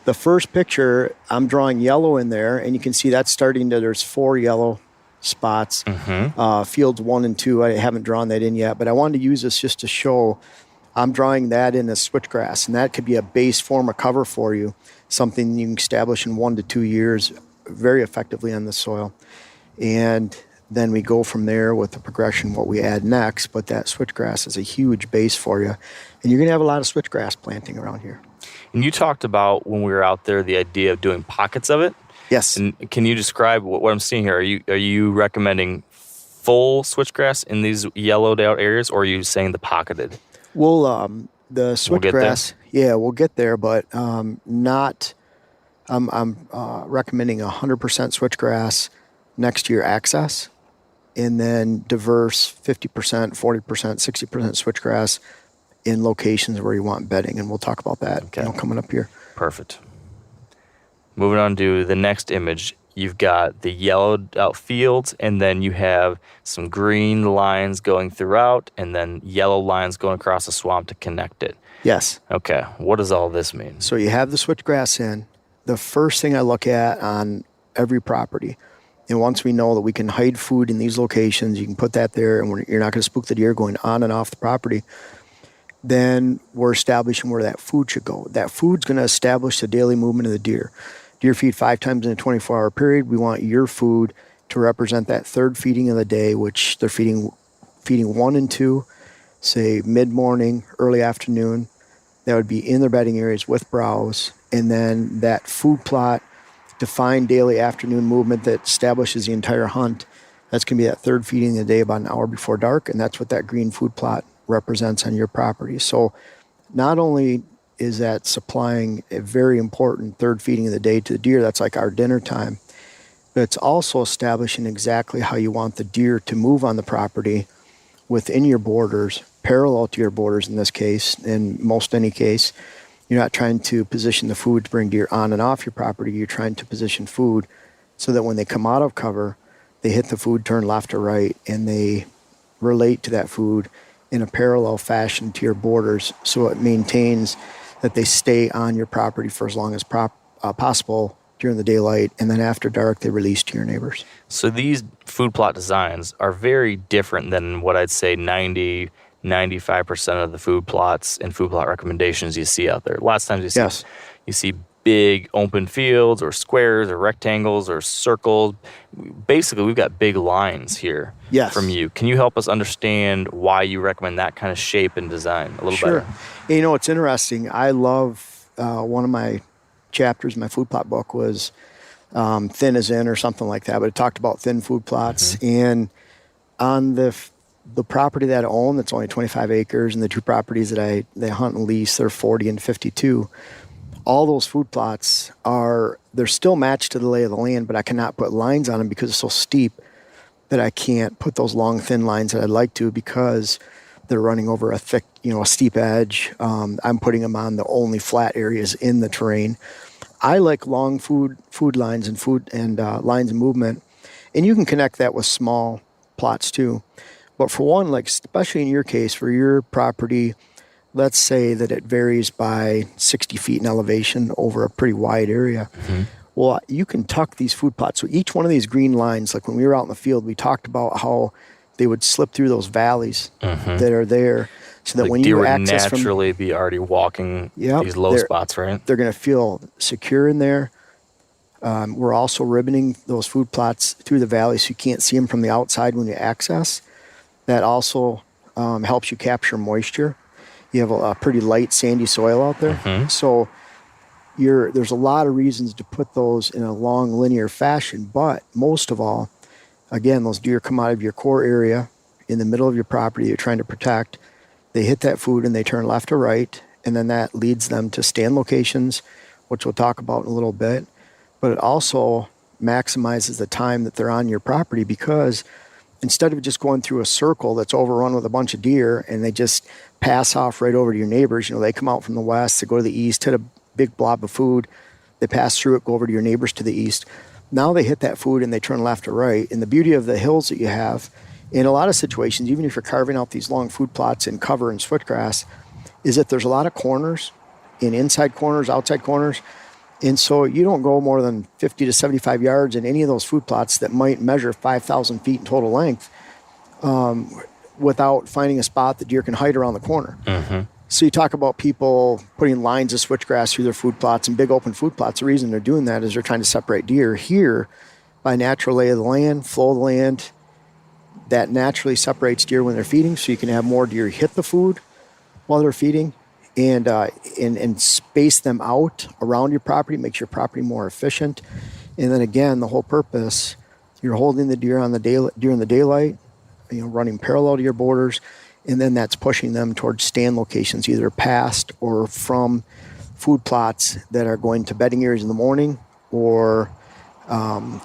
The first picture, I'm drawing yellow in there, and you can see that's there's 4 yellow spots. Fields 1 and 2, I haven't drawn that in yet, but I wanted to use this just to show I'm drawing that in as switchgrass, and that could be a base form of cover for you, something you can establish in 1 to 2 years very effectively on the soil. And then we go from there with the progression, what we add next, but that switchgrass is a huge base for you. And you're going to have a lot of switchgrass planting around here. And you talked about, when we were out there, the idea of doing pockets of it. Yes. And can you describe what I'm seeing here? Are you recommending full switchgrass in these yellowed out areas, or are you saying the pocketed? Well, the switchgrass, we'll get there, but not. I'm recommending 100% switchgrass next to your access, and then diverse 50%, 40%, 60% switchgrass in locations where you want bedding, and we'll talk about that coming up here. Perfect. Moving on to the next image. you've got the yellowed out fields, and then you have some green lines going throughout, and then yellow lines going across the swamp to connect it. Yes. Okay, what does all this mean? So you have the switchgrass in. The first thing I look at on every property, and once we know that we can hide food in these locations, you can put that there, and you're not going to spook the deer going on and off the property, then we're establishing where that food should go. That food's going to establish the daily movement of the deer. Deer feed 5 times in a 24-hour period. We want your food to represent that third feeding of the day, which they're feeding 1 and 2, say mid-morning, early afternoon. That would be in their bedding areas with browse. And then that food plot, defined daily afternoon movement that establishes the entire hunt, that's going to be that third feeding of the day about an hour before dark, and that's what that green food plot represents on your property. So not only is that supplying a very important third feeding of the day to the deer, that's like our dinner time, but it's also establishing exactly how you want the deer to move on the property within your borders, parallel to your borders in this case. In most any case, you're not trying to position the food to bring deer on and off your property. You're trying to position food so that when they come out of cover, they hit the food, turn left or right, and they relate to that food in a parallel fashion to your borders, so it maintains that they stay on your property for as long as possible during the daylight, and then after dark they release to your neighbors. So these food plot designs are very different than what I'd say 95% of the food plots and food plot recommendations you see out there. Lots of times you see big open fields or squares or rectangles or circles. Basically, we've got big lines here from you. Can you help us understand why you recommend that kind of shape and design a little better? You know, it's interesting. I love one of my chapters in my food plot book was thin as in or something like that, but it talked about thin food plots. Mm-hmm. And on the property that I own, that's only 25 acres, and the 2 properties that I hunt and lease, they're 40 and 52. All those food plots they're still matched to the lay of the land, but I cannot put lines on them because it's so steep that I can't put those long, thin lines that I'd like to because they're running over a thick, a steep edge. I'm putting them on the only flat areas in the terrain. I like long food lines and lines of movement, and you can connect that with small plots too. But for one, like especially in your case, for your property, let's say that it varies by 60 feet in elevation over a pretty wide area. Mm-hmm. Well, you can tuck these food plots. So each one of these green lines, like when we were out in the field, we talked about how they would slip through those valleys that are there, so that like when deer you access access naturally be already walking these low spots, right? They're going to feel secure in there. We're also ribboning those food plots through the valley so you can't see them from the outside when you access. That also helps you capture moisture. You have a pretty light, sandy soil out there. Mm-hmm. So there's a lot of reasons to put those in a long, linear fashion. But most of all, again, those deer come out of your core area in the middle of your property you're trying to protect. They hit that food and they turn left or right. And then that leads them to stand locations, which we'll talk about in a little bit. But it also maximizes the time that they're on your property, because instead of just going through a circle that's overrun with a bunch of deer and they just pass off right over to your neighbors, they come out from the west, they go to the east, hit a big blob of food, they pass through it, go over to your neighbors to the east. Now they hit that food and they turn left or right. And the beauty of the hills that you have, in a lot of situations, even if you're carving out these long food plots in cover and switchgrass, is that there's a lot of corners, in inside corners, outside corners. And so you don't go more than 50 to 75 yards in any of those food plots that might measure 5,000 feet in total length without finding a spot that deer can hide around the corner. Mm-hmm. So you talk about people putting lines of switchgrass through their food plots and big open food plots. The reason they're doing that is they're trying to separate deer. Here, by natural lay of the land, flow of the land, that naturally separates deer when they're feeding, so you can have more deer hit the food while they're feeding. And space them out around your property, makes your property more efficient. And then again, the whole purpose, you're holding the deer during the daylight, running parallel to your borders, and then that's pushing them towards stand locations, either past or from food plots that are going to bedding areas in the morning, or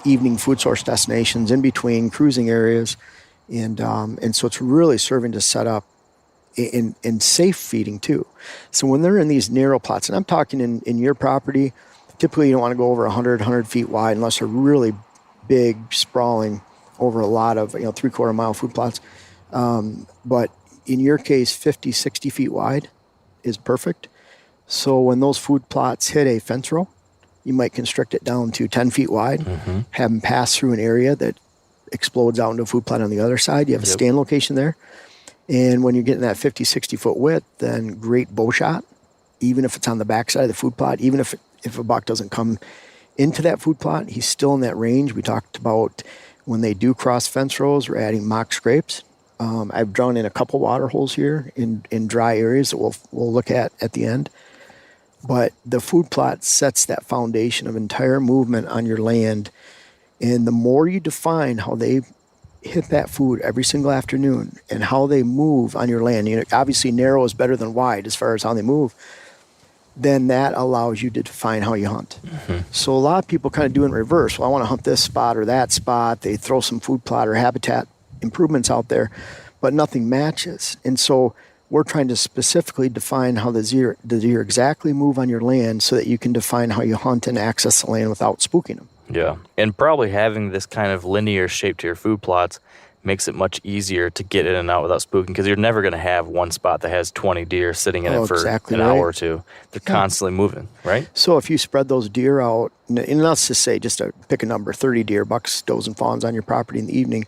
evening food source destinations in between cruising areas. And so it's really serving to set up in safe feeding too. So when they're in these narrow plots, and I'm talking in your property, Typically, you don't want to go over 100 feet wide unless they're really big, sprawling over a lot of 3/4 mile food plots. But in your case, 50, 60 feet wide is perfect. So when those food plots hit a fence row, you might constrict it down to 10 feet wide, have them pass through an area that explodes out into a food plot on the other side. You have a stand location there. And when you're getting that 50, 60 foot width, then great bow shot, even if it's on the backside of the food plot, even if a buck doesn't come into that food plot, he's still in that range. We talked about when they do cross fence rows, we're adding mock scrapes. I've drawn in a couple water holes here in dry areas that we'll look at the end. But the food plot sets that foundation of entire movement on your land. And the more you define how they hit that food every single afternoon and how they move on your land, obviously narrow is better than wide as far as how they move, then that allows you to define how you hunt. So a lot of people kind of do in reverse. Well, I want to hunt this spot or that spot. They throw some food plot or habitat improvements out there, but nothing matches. And so we're trying to specifically define how the deer exactly move on your land so that you can define how you hunt and access the land without spooking them. Yeah, and probably having this kind of linear shape to your food plots makes it much easier to get in and out without spooking, because you're never going to have one spot that has 20 deer sitting in it for an hour or two. They're constantly moving, right? So if you spread those deer out, and let's just say, just to pick a number, 30 deer, bucks, does, and fawns on your property in the evening,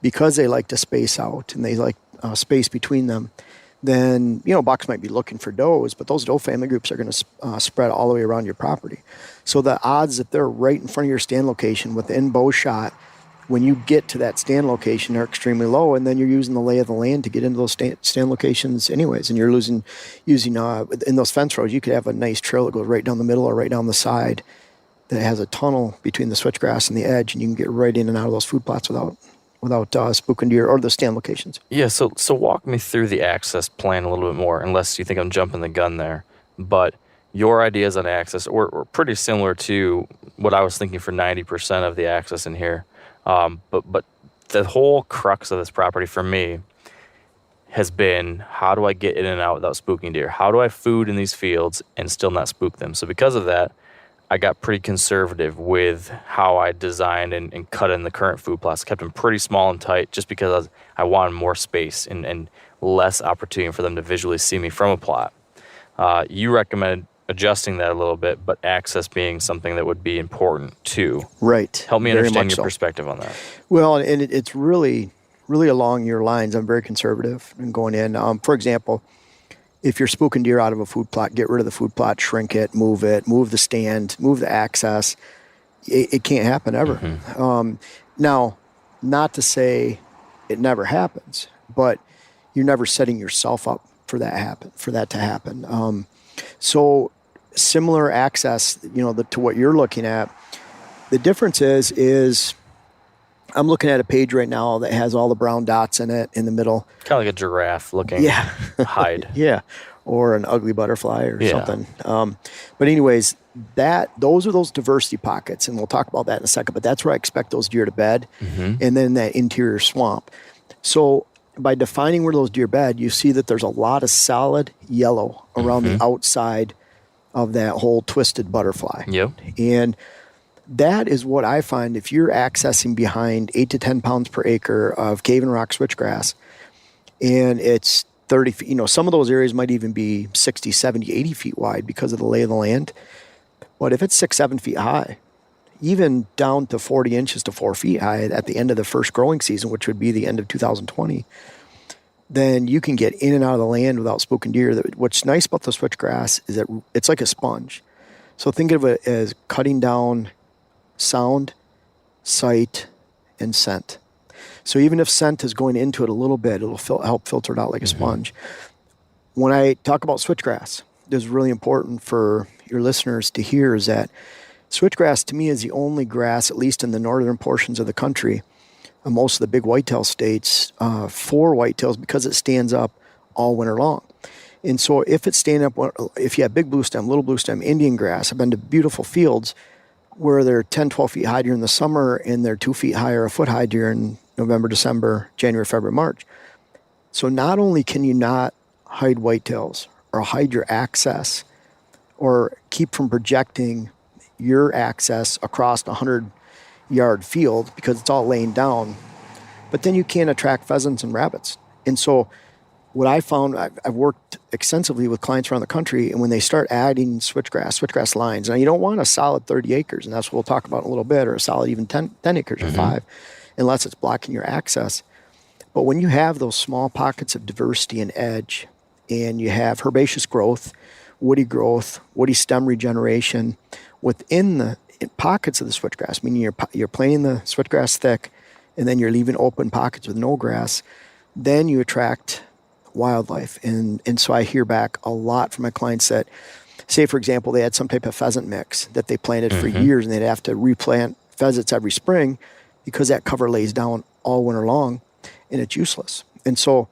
because they like to space out and they like space between them, then bucks might be looking for does, but those doe family groups are going to spread all the way around your property. So the odds that they're right in front of your stand location within bow shot when you get to that stand location are extremely low, and then you're using the lay of the land to get into those stand locations anyways, and you're using in those fence rows, you could have a nice trail that goes right down the middle or right down the side that has a tunnel between the switchgrass and the edge, and you can get right in and out of those food plots without spooking deer or the stand locations. Yeah, so walk me through the access plan a little bit more, unless you think I'm jumping the gun there. But your ideas on access were pretty similar to what I was thinking for 90% of the access in here. But the whole crux of this property for me has been, how do I get in and out without spooking deer? How do I food in these fields and still not spook them? So because of that, I got pretty conservative with how I designed and cut in the current food plots. Kept them pretty small and tight just because I wanted more space and less opportunity for them to visually see me from a plot. You recommended adjusting that a little bit, but access being something that would be important too. Right. Help me understand your perspective on that. Well, and it's really, really along your lines. I'm very conservative in going in. For example, if you're spooking deer out of a food plot, get rid of the food plot, shrink it, move the stand, move the access. It can't happen ever. Now, not to say it never happens, but you're never setting yourself up for that to happen. So similar access, to what you're looking at. The difference is I'm looking at a page right now that has all the brown dots in it in the middle. Kind of like a giraffe looking hide. Yeah, or an ugly butterfly or something. But anyways, those are those diversity pockets, and we'll talk about that in a second, but that's where I expect those deer to bed, and then that interior swamp. So by defining where those deer bed, you see that there's a lot of solid yellow around the outside of that whole twisted butterfly. Yep. And that is what I find if you're accessing behind 8 to 10 pounds per acre of cave and rock switchgrass, and it's 30 feet, some of those areas might even be 60, 70, 80 feet wide because of the lay of the land. But if it's 6, 7 feet high, even down to 40 inches to 4 feet high at the end of the first growing season, which would be the end of 2020, then you can get in and out of the land without spooking deer. What's nice about the switchgrass is that it's like a sponge. So think of it as cutting down sound, sight, and scent. So even if scent is going into it a little bit, it'll help filter it out like a sponge. When I talk about switchgrass, it's really important for your listeners to hear is that switchgrass to me is the only grass, at least in the northern portions of the country, most of the big whitetail states, for whitetails because it stands up all winter long. And so if it's standing up, if you have big blue stem, little blue stem, Indian grass, I've been to beautiful fields where they're 10, 12 feet high during the summer and they're 2 feet high or a foot high during November, December, January, February, March. So not only can you not hide whitetails or hide your access or keep from projecting your access across a 100-yard field because it's all laying down. But then you can't attract pheasants and rabbits. And so what I found, I've worked extensively with clients around the country, and when they start adding switchgrass lines, now you don't want a solid 30 acres, and that's what we'll talk about in a little bit, or a solid even 10 acres or 5, unless it's blocking your access. But when you have those small pockets of diversity and edge, and you have herbaceous growth, woody stem regeneration within the pockets of the switchgrass, meaning you're planting the switchgrass thick, and then you're leaving open pockets with no grass, then you attract wildlife. And so I hear back a lot from my clients that, say, for example, they had some type of pheasant mix that they planted for years, and they'd have to replant pheasants every spring because that cover lays down all winter long, and it's useless. And so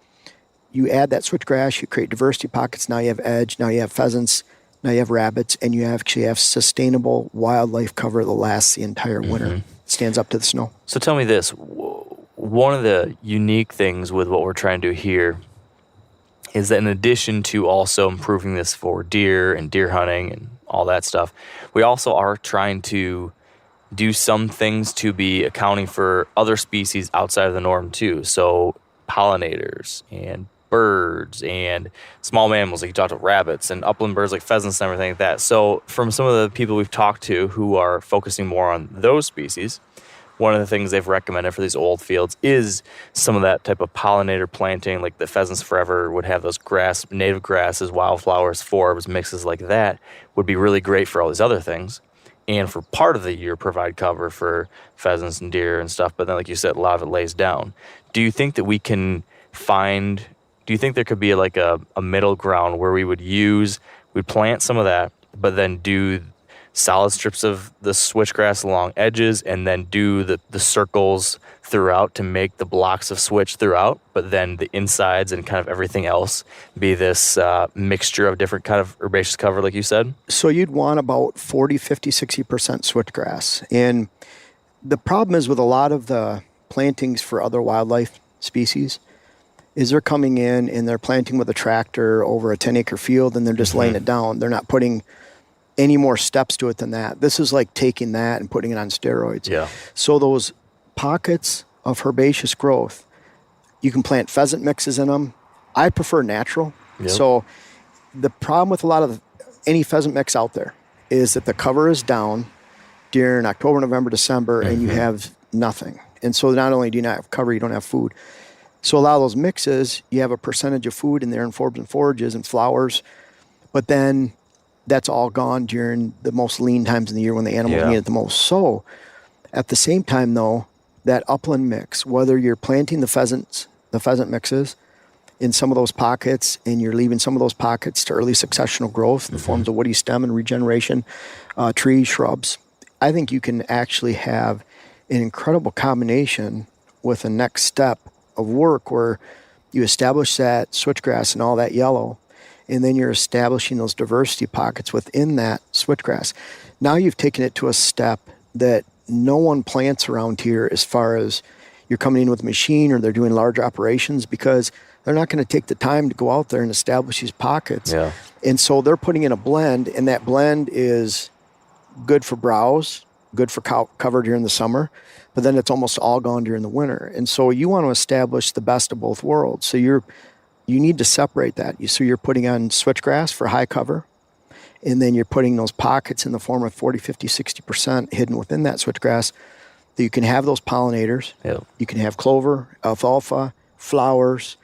you add that switchgrass, you create diversity pockets, now you have edge, now you have pheasants, now you have rabbits, and you actually have sustainable wildlife cover that lasts the entire winter. It stands up to the snow. So tell me this. One of the unique things with what we're trying to do here is that in addition to also improving this for deer and deer hunting and all that stuff, we also are trying to do some things to be accounting for other species outside of the norm too. So pollinators and birds and small mammals, like you talked about rabbits and upland birds like pheasants and everything like that. So from some of the people we've talked to who are focusing more on those species, one of the things they've recommended for these old fields is some of that type of pollinator planting, like the Pheasants Forever would have those native grasses, wildflowers, forbs, mixes like that, would be really great for all these other things. And for part of the year, provide cover for pheasants and deer and stuff. But then, like you said, a lot of it lays down. Do you think that we can do you think there could be like a middle ground where we'd plant some of that, but then do solid strips of the switchgrass along edges and then do the circles throughout to make the blocks of switch throughout, but then the insides and kind of everything else be this mixture of different kind of herbaceous cover, like you said? So you'd want about 40, 50, 60% switchgrass. And the problem is with a lot of the plantings for other wildlife species is they're coming in and they're planting with a tractor over a 10-acre field and they're just laying it down. They're not putting any more steps to it than that. This is like taking that and putting it on steroids. Yeah. So those pockets of herbaceous growth, you can plant pheasant mixes in them. I prefer natural. Yep. So the problem with a lot of any pheasant mix out there is that the cover is down during October, November, December, and you have nothing. And so not only do you not have cover, you don't have food. So a lot of those mixes, you have a percentage of food in there in forbs and forages and flowers, but then that's all gone during the most lean times in the year when the animals need it the most. So at the same time, though, that upland mix, whether you're planting the pheasant mixes in some of those pockets and you're leaving some of those pockets to early successional growth, the forms of woody stem and regeneration, trees, shrubs, I think you can actually have an incredible combination with a next step of work where you establish that switchgrass and all that yellow, and then you're establishing those diversity pockets within that switchgrass. Now you've taken it to a step that no one plants around here as far as you're coming in with a machine or they're doing large operations because they're not going to take the time to go out there and establish these pockets. Yeah. And so they're putting in a blend, and that blend is good for browse, good for cover during the summer, but then it's almost all gone during the winter. And so you want to establish the best of both worlds. So you need to separate that. So you're putting on switchgrass for high cover, and then you're putting those pockets in the form of 40, 50, 60% hidden within that switchgrass that you can have those pollinators. Yep. You can have clover, alfalfa, flowers,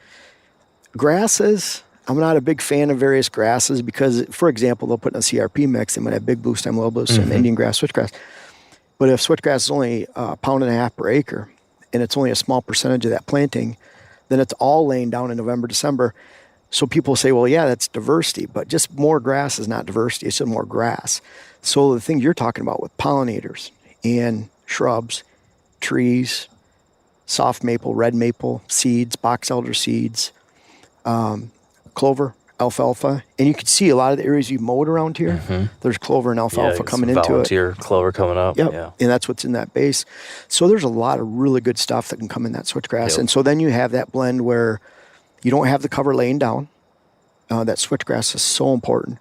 grasses. I'm not a big fan of various grasses because, for example, they'll put in a CRP mix. They might have big blue stem, little blue stem, Indian grass, switchgrass. But if switchgrass is only 1.5 pounds per acre, and it's only a small percentage of that planting, then it's all laying down in November, December. So people say, well, yeah, that's diversity, but just more grass is not diversity. It's just more grass. So the things you're talking about with pollinators and shrubs, trees, soft maple, red maple, seeds, box elder seeds, clover, alfalfa, and you can see a lot of the areas you mowed around here, there's clover and alfalfa coming into it. Volunteer clover coming up. Yep. Yeah. And that's what's in that base. So there's a lot of really good stuff that can come in that switchgrass. Yep. And so then you have that blend where you don't have the cover laying down. That switchgrass is so important.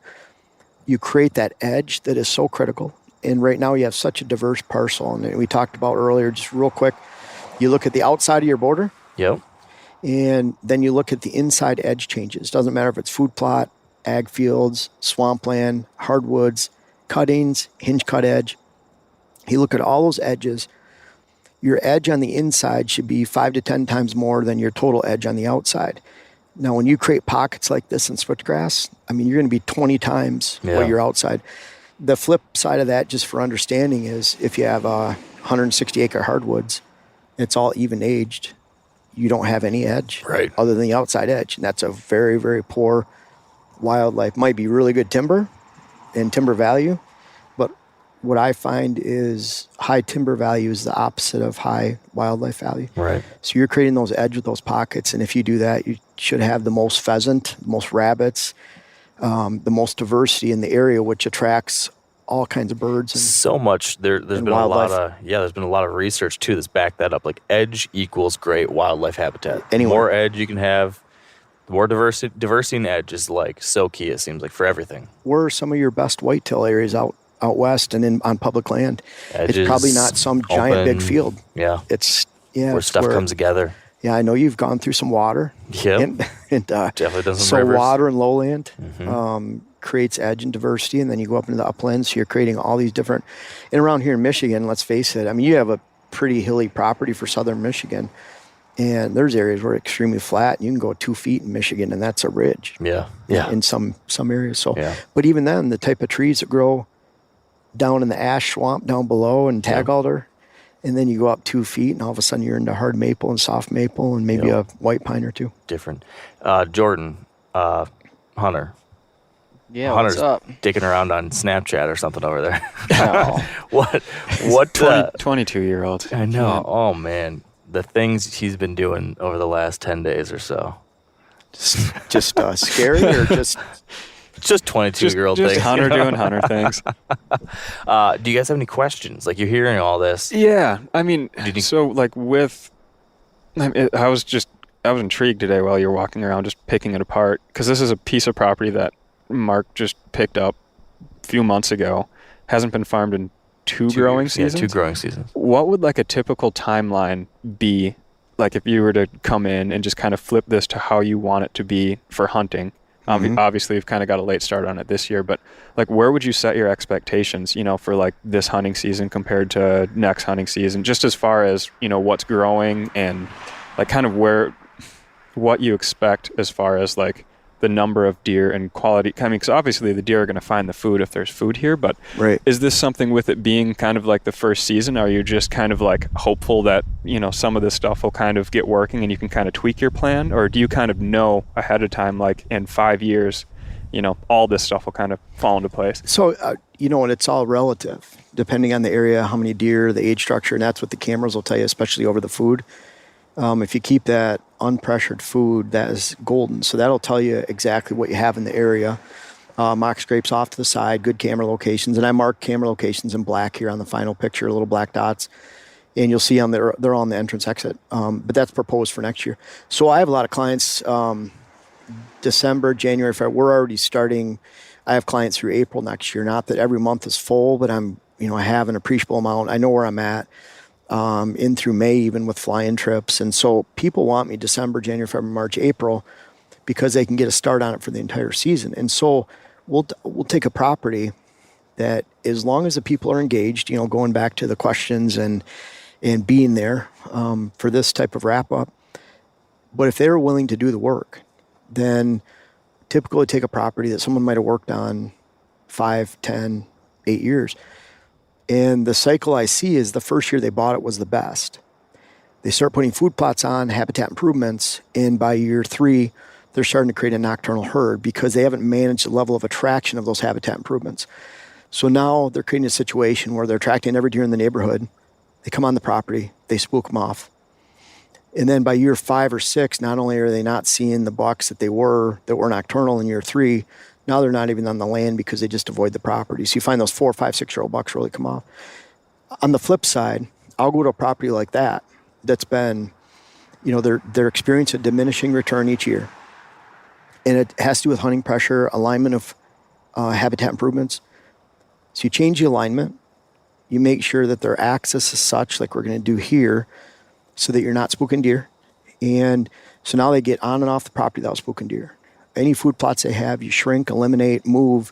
you create that edge that is so critical. And right now you have such a diverse parcel. And we talked about earlier, just real quick, you look at the outside of your border. Yep. And then you look at the inside edge changes. Doesn't matter if it's food plot, ag fields, swampland, hardwoods, cuttings, hinge cut edge. You look at all those edges. Your edge on the inside should be 5 to 10 times more than your total edge on the outside. Now, when you create pockets like this in switchgrass, I mean, you're going to be 20 times what you're outside. The flip side of that, just for understanding, is if you have 160 acre hardwoods, it's all even aged, you don't have any edge other than the outside edge. And that's a very, very poor wildlife. Might be really good timber and timber value, but what I find is high timber value is the opposite of high wildlife value. Right. So you're creating those edge with those pockets, and if you do that, you should have the most pheasant, the most rabbits, the most diversity in the area, which attracts all kinds of birds. And so much. There's been wildlife. there's been a lot of research too that's backed that up. Like edge equals great wildlife habitat. Anywhere. The more edge you can have, the more diversity in edge is like so key, it seems like, for everything. Where are some of your best whitetail areas out west and on public land? Edges, it's probably not some giant open, big field. Yeah. It's where stuff comes together. Yeah, I know you've gone through some water. Yep. And definitely done some so rivers. water and lowland creates edge and diversity, and then you go up into the uplands, so you're creating all these different. And around here in Michigan, let's face it, I mean, you have a pretty hilly property for southern Michigan, and there's areas where it's extremely flat, and you can go 2 feet in Michigan, and that's a ridge. Yeah. In some areas. So, but even then, the type of trees that grow down in the ash swamp down below and tag alder, and then you go up 2 feet, and all of a sudden you're into hard maple and soft maple and maybe a white pine or two. Different. Jordan, Hunter. Yeah, Hunter's what's up? dicking around on Snapchat or something over there. No. What 22-year-old. I know. Oh man, the things he's been doing over the last 10 days or so. Just scary or just 22-year-old things. Just Hunter doing Hunter things. Do you guys have any questions? Like, you're hearing all this. Yeah, I mean, so like I was intrigued today while you're walking around just picking it apart, because this is a piece of property that Mark just picked up a few months ago. Hasn't been farmed in two growing seasons. Yeah, 2 growing seasons. What would like a typical timeline be, like if you were to come in and just kind of flip this to how you want it to be for hunting? Obviously, you've kind of got a late start on it this year, but like, where would you set your expectations, for like this hunting season compared to next hunting season, just as far as, what's growing and like kind of what you expect as far as like the number of deer and quality? I mean, because obviously the deer are going to find the food if there's food here, but is this something with it being kind of like the first season? Are you just kind of like hopeful that, some of this stuff will kind of get working and you can kind of tweak your plan? Or do you kind of know ahead of time, like in 5 years, all this stuff will kind of fall into place? So, and it's all relative, depending on the area, how many deer, the age structure, and that's what the cameras will tell you, especially over the food. If you keep that unpressured food, that is golden. So that'll tell you exactly what you have in the area. Mock scrapes off to the side, good camera locations. And I mark camera locations in black here on the final picture, little black dots. And you'll see they're all on the entrance exit. But that's proposed for next year. So I have a lot of clients, December, January, February. We're already starting. I have clients through April next year. Not that every month is full, but I have an appreciable amount. I know where I'm at. In through May, even with fly-in trips. And so people want me December, January, February, March, April, because they can get a start on it for the entire season. And so we'll take a property that, as long as the people are engaged, going back to the questions and being there for this type of wrap-up. But if they're willing to do the work, then typically take a property that someone might have worked on 5, 10, 8 years. And the cycle I see is the first year they bought it was the best. They start putting food plots on, habitat improvements, and by year 3, they're starting to create a nocturnal herd because they haven't managed the level of attraction of those habitat improvements. So now they're creating a situation where they're attracting every deer in the neighborhood. They come on the property, they spook them off. And then by year 5 or 6, not only are they not seeing the bucks that were nocturnal in year 3, now they're not even on the land because they just avoid the property. So you find those 4, 5, 6-year-old bucks really come off. On the flip side, I'll go to a property like that's been, they're experiencing a diminishing return each year. And it has to do with hunting pressure, alignment of habitat improvements. So you change the alignment. You make sure that their axis is such, like we're going to do here, so that you're not spooking deer. And so now they get on and off the property without spooking deer. Any food plots they have, you shrink, eliminate, move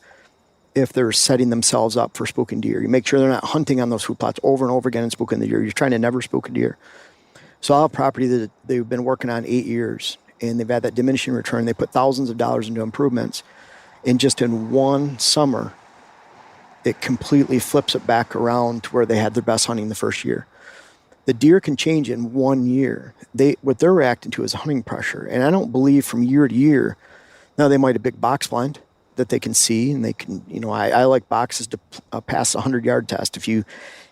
if they're setting themselves up for spooking deer. You make sure they're not hunting on those food plots over and over again and spooking the deer. You're trying to never spook a deer. So I have property that they've been working on 8 years, and they've had that diminishing return. They put thousands of dollars into improvements. And just in one summer, it completely flips it back around to where they had their best hunting the first year. The deer can change in 1 year. What they're reacting to is hunting pressure. And I don't believe from year to year, now they might have big box blind that they can see, and they can, I like boxes to pass a 100-yard test. If you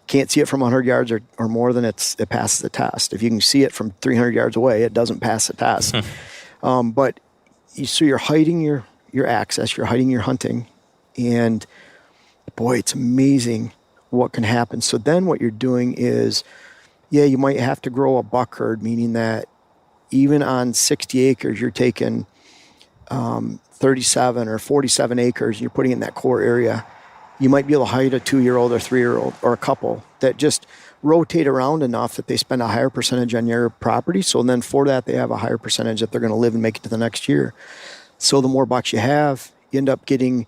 can't see it from 100 yards or more, then it passes the test. If you can see it from 300 yards away, it doesn't pass the test. But so you're hiding your access, you're hiding your hunting, and boy, it's amazing what can happen. So then what you're doing is, you might have to grow a buck herd, meaning that even on 60 acres, you're taking 37 or 47 acres, and you're putting it in that core area. You might be able to hide a 2-year-old or 3-year-old or a couple that just rotate around enough that they spend a higher percentage on your property. So then for that, they have a higher percentage that they're going to live and make it to the next year. So the more bucks you have, you end up getting,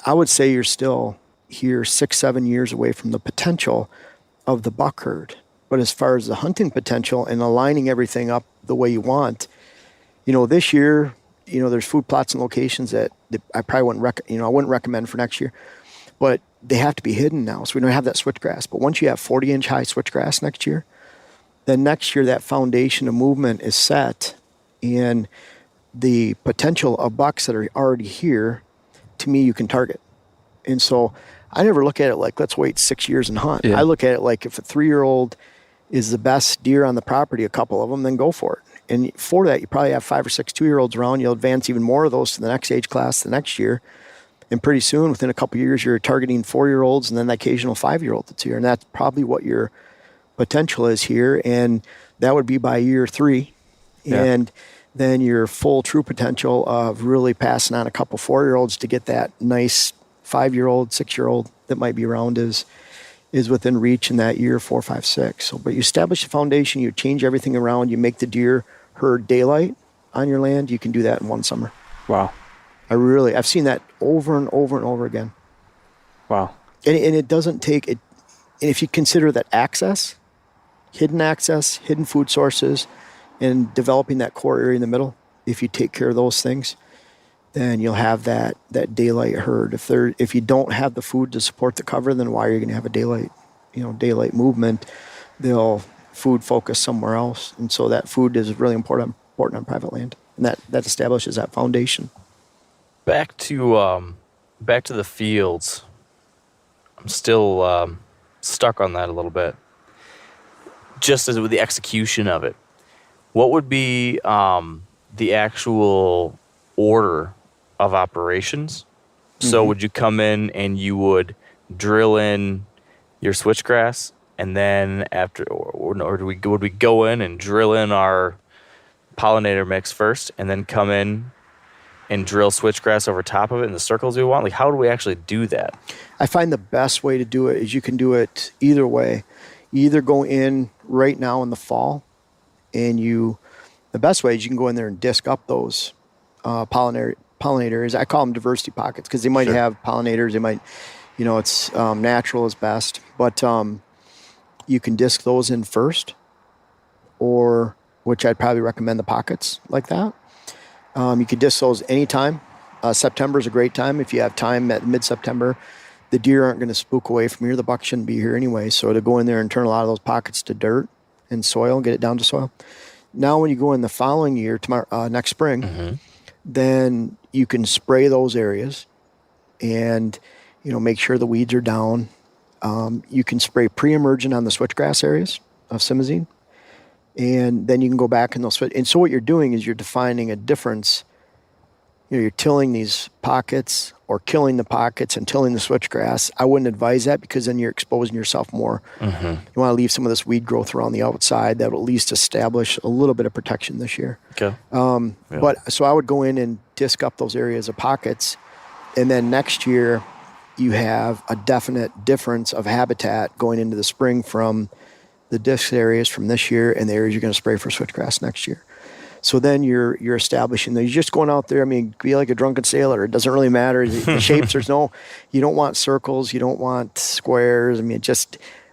I would say you're still here 6-7 years away from the potential of the buck herd. But as far as the hunting potential and aligning everything up the way you want, this year, there's food plots and locations that I probably wouldn't recommend for next year, but they have to be hidden now. So we don't have that switchgrass. But once you have 40-inch high switchgrass next year, then next year that foundation of movement is set, and the potential of bucks that are already here, to me, you can target. And so I never look at it like, let's wait 6 years and hunt. Yeah. I look at it like, if a 3-year-old is the best deer on the property, a couple of them, then go for it. And for that, you probably have 5 or 6 2-year-olds around. You'll advance even more of those to the next age class the next year. And pretty soon, within a couple of years, you're targeting 4-year-olds and then the occasional 5-year-old that's here. And that's probably what your potential is here. And that would be by year 3. Yeah. And then your full true potential of really passing on a couple 4-year-olds to get that nice 5-year-old, 6-year-old that might be around is within reach in that year 4, 5, 6. So, but you establish the foundation, you change everything around, you make the deer herd daylight on your land. You can do that in one summer. Wow. I've seen that over and over and over again. Wow. And it doesn't take it. And if you consider that hidden food sources, and developing that core area in the middle, if you take care of those things, then you'll have that daylight herd. If you don't have the food to support the cover, then why are you going to have a daylight movement? They'll food focus somewhere else. And so that food is really important on private land. And that establishes that foundation. Back to the fields. I'm still stuck on that a little bit. Just as with the execution of it, what would be the actual order of operations? Mm-hmm. So would you come in and you would drill in your switchgrass, and then after, would we go in and drill in our pollinator mix first, and then come in and drill switchgrass over top of it in the circles we want? Like, how do we actually do that? I find the best way to do it is you can do it either way. You either go in right now in the fall, and the best way is you can go in there and disc up those pollinators. I call them diversity pockets because they might have pollinators. They might, it's natural is best, but you can disc those in first, or which I'd probably recommend the pockets like that. You could disc those anytime. September is a great time. If you have time at mid-September, the deer aren't going to spook away from here. The buck shouldn't be here anyway. So to go in there and turn a lot of those pockets to dirt and soil, get it down to soil. Now when you go in the following year, next spring, mm-hmm. then you can spray those areas and, make sure the weeds are down. You can spray pre-emergent on the switchgrass areas of simazine. And then you can go back and they'll switch. And so what you're doing is you're defining a difference. You're tilling these pockets or killing the pockets and tilling the switchgrass. I wouldn't advise that because then you're exposing yourself more. Mm-hmm. You want to leave some of this weed growth around the outside that will at least establish a little bit of protection this year. Okay. But so I would go in and disc up those areas of pockets And then next year, you have a definite difference of habitat going into the spring from the disc areas from this year and the areas you're going to spray for switchgrass next year. So then you're establishing that you're just going out there. I mean, be like a drunken sailor. It doesn't really matter. The shapes, you don't want circles. You don't want squares. I mean,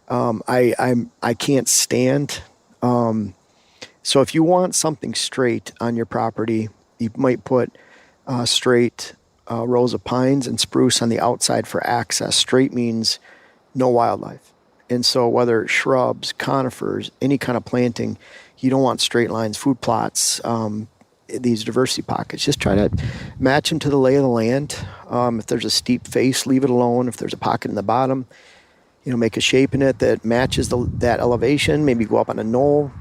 I can't stand. So if you want something straight on your property, you might put straight rows of pines and spruce on the outside for access. Straight means no wildlife. And so whether it's shrubs, conifers, any kind of planting, you don't want straight lines, food plots, these diversity pockets. Just try to match them to the lay of the land. If there's a steep face, leave it alone. If there's a pocket in the bottom, make a shape in it that matches that elevation. Maybe go up on a knoll,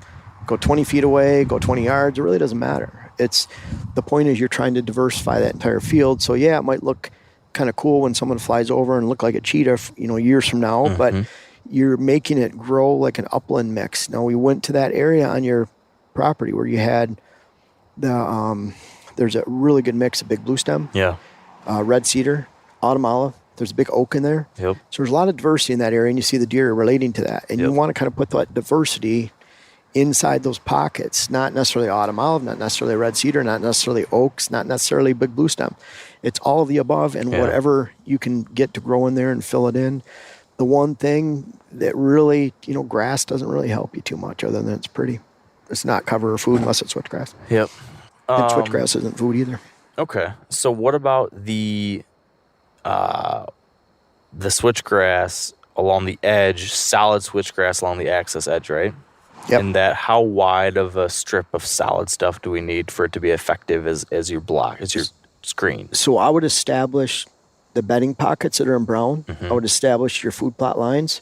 go 20 feet away, go 20 yards. It really doesn't matter. The point is you're trying to diversify that entire field. So yeah, it might look kind of cool when someone flies over and look like a cheetah, years from now, but you're making it grow like an upland mix. Now we went to that area on your property where you had there's a really good mix of big blue stem, red cedar, autumn olive. There's a big oak in there. Yep. So there's a lot of diversity in that area, and you see the deer relating to that. And you want to kind of put that diversity inside those pockets, not necessarily autumn olive, not necessarily red cedar, not necessarily oaks, not necessarily big blue stem. It's all of the above, and whatever you can get to grow in there and fill it in. The one thing that really, grass doesn't really help you too much other than it's pretty. It's not cover or food unless it's switchgrass. Yep. And switchgrass isn't food either. Okay. So what about the switchgrass along the edge, solid switchgrass along the access edge, right? Yep. And how wide of a strip of solid stuff do we need for it to be effective as your block, as your screen? So I would establish the bedding pockets that are in brown. I would establish your food plot lines,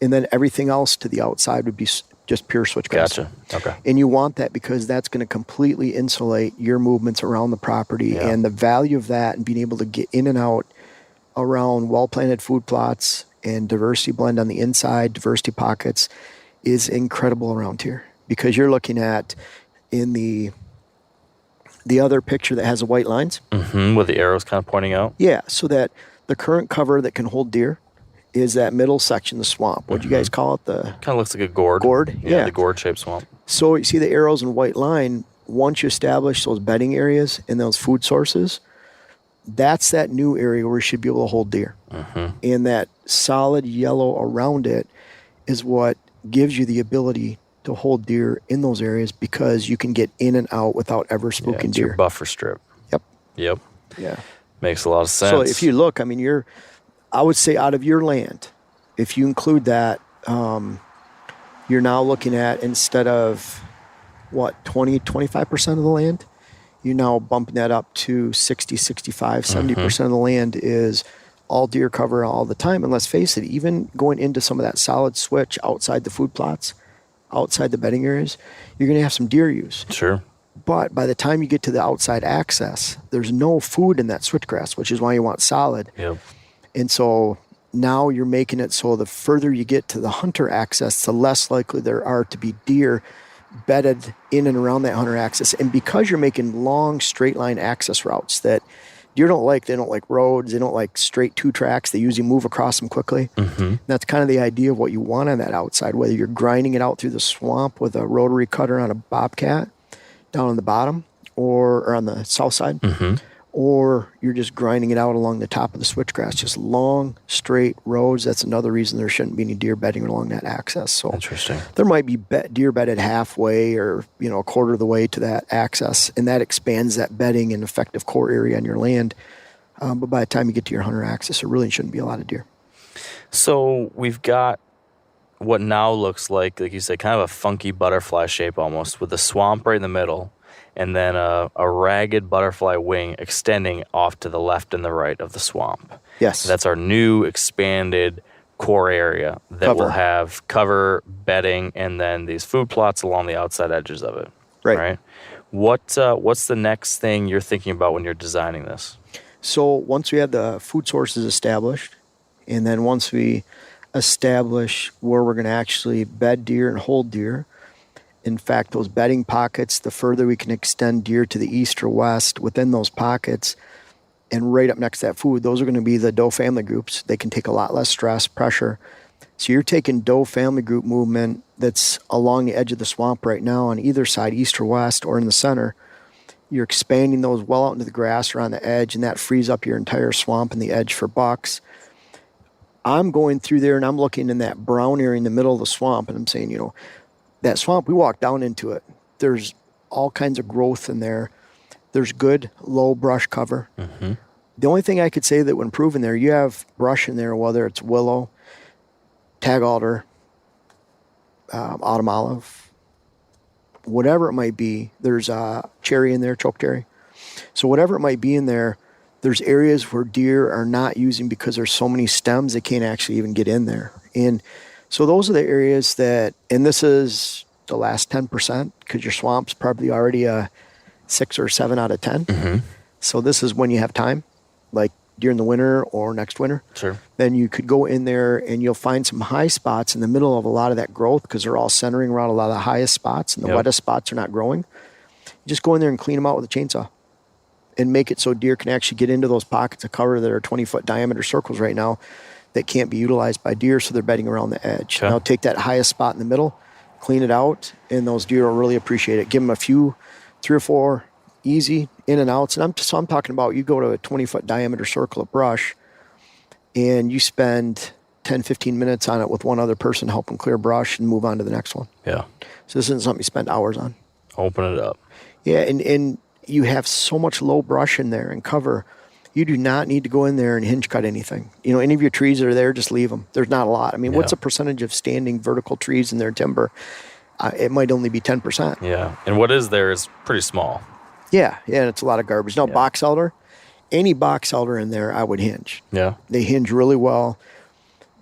and then everything else to the outside would be just pure switchgrass. Gotcha. Okay. And you want that because that's going to completely insulate your movements around the property, and the value of that and being able to get in and out around well-planted food plots and diversity blend on the inside, diversity pockets is incredible around here, because you're looking at in the other picture that has the white lines. With the arrows kind of pointing out. Yeah, so that the current cover that can hold deer is that middle section, the swamp. What do you guys call it? The kind of looks like a gourd. Gourd? Yeah, the gourd-shaped swamp. So you see the arrows in white line. Once you establish those bedding areas and those food sources, that's that new area where you should be able to hold deer. And that solid yellow around it is what gives you the ability to hold deer in those areas, because you can get in and out without ever spooking it's deer. Your buffer strip. Yep. Yeah. Makes a lot of sense. So if you look, I would say out of your land, if you include that, you're now looking at, instead of 25% of the land, you're now bumping that up to 60, 65, 70% of the land is all deer cover all the time. And let's face it, even going into some of that solid switch outside the food plots, outside the bedding areas, you're going to have some deer use. Sure. But by the time you get to the outside access, there's no food in that switchgrass, which is why you want solid. Yep. And so now you're making it so the further you get to the hunter access, the less likely there are to be deer bedded in and around that hunter access. And because you're making long straight line access routes that deer don't like, they don't like roads, they don't like straight two tracks, they usually move across them quickly. That's kind of the idea of what you want on that outside, whether you're grinding it out through the swamp with a rotary cutter on a bobcat down on the bottom or on the south side, or you're just grinding it out along the top of the switchgrass, just long, straight roads. That's another reason there shouldn't be any deer bedding along that access. So interesting. There might be deer bedded halfway or a quarter of the way to that access, and that expands that bedding and effective core area on your land. But by the time you get to your hunter access, there really shouldn't be a lot of deer. So we've got what now looks like you said, kind of a funky butterfly shape almost, with the swamp right in the middle, and then a ragged butterfly wing extending off to the left and the right of the swamp. Yes. That's our new expanded core area that will have cover, bedding, and then these food plots along the outside edges of it. Right? What's the next thing you're thinking about when you're designing this? So once we have the food sources established, and then once we establish where we're going to actually bed deer and hold deer, in fact, those bedding pockets, the further we can extend deer to the east or west within those pockets, and right up next to that food, those are going to be the doe family groups. They can take a lot less stress, pressure. So you're taking doe family group movement that's along the edge of the swamp right now on either side, east or west, or in the center. You're expanding those well out into the grass or on the edge, and that frees up your entire swamp and the edge for bucks. I'm going through there and I'm looking in that brown area in the middle of the swamp, and I'm saying, you know, that swamp, we walk down into it. There's all kinds of growth in there. There's good low brush cover. Mm-hmm. The only thing I could say that would improve in there, you have brush in there, whether it's willow, tag alder, autumn olive, whatever it might be. There's cherry in there, choke cherry. So whatever it might be in there, there's areas where deer are not using because there's so many stems they can't actually even get in there. And so those are the areas that, and this is the last 10% because your swamp's probably already a 6 or 7 out of 10. Mm-hmm. So this is when you have time, like during the winter or next winter. Sure. Then you could go in there and you'll find some high spots in the middle of a lot of that growth because they're all centering around a lot of the highest spots, and the wettest spots are not growing. You just go in there and clean them out with a chainsaw and make it so deer can actually get into those pockets of cover that are 20-foot diameter circles right now that can't be utilized by deer, so they're bedding around the edge. Okay. Now take that highest spot in the middle, clean it out, and those deer will really appreciate it. Give them a few, 3 or 4 easy in and outs. And I'm talking about you go to a 20-foot diameter circle of brush and you spend 10, 15 minutes on it with one other person helping clear brush and move on to the next one. Yeah. So this isn't something you spend hours on. Open it up. Yeah, and you have so much low brush in there and cover. You do not need to go in there and hinge cut anything. You know, any of your trees that are there, just leave them. There's not a lot. I mean, what's the percentage of standing vertical trees in their timber? It might only be 10%. Yeah, and what is there is pretty small. Yeah, and it's a lot of garbage. Now, box elder, any box elder in there, I would hinge. Yeah. They hinge really well.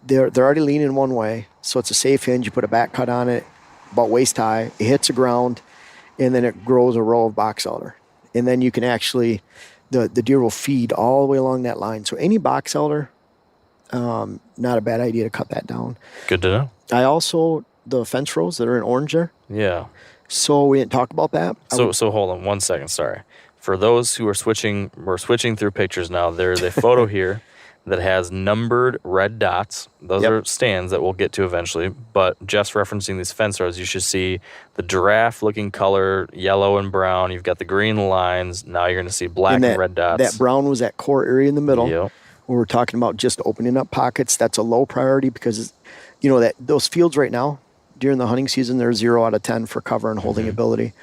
They're already leaning one way, so it's a safe hinge. You put a back cut on it, about waist high. It hits the ground, and then it grows a row of box elder. And then you can actually, the deer will feed all the way along that line. So any box elder, not a bad idea to cut that down. Good to know. I also, the fence rows that are in orange there. Yeah. So we didn't talk about that. So hold on 1 second. Sorry. For those who are we're switching through pictures now. There's a photo here that has numbered red dots. Those are stands that we'll get to eventually. But just referencing these fence rows, you should see the giraffe-looking color, yellow and brown. You've got the green lines. Now you're going to see black and red dots. That brown was that core area in the middle. Yep. Where we're talking about just opening up pockets. That's a low priority because, you know, that those fields right now, during the hunting season, they're 0 out of 10 for cover and holding ability.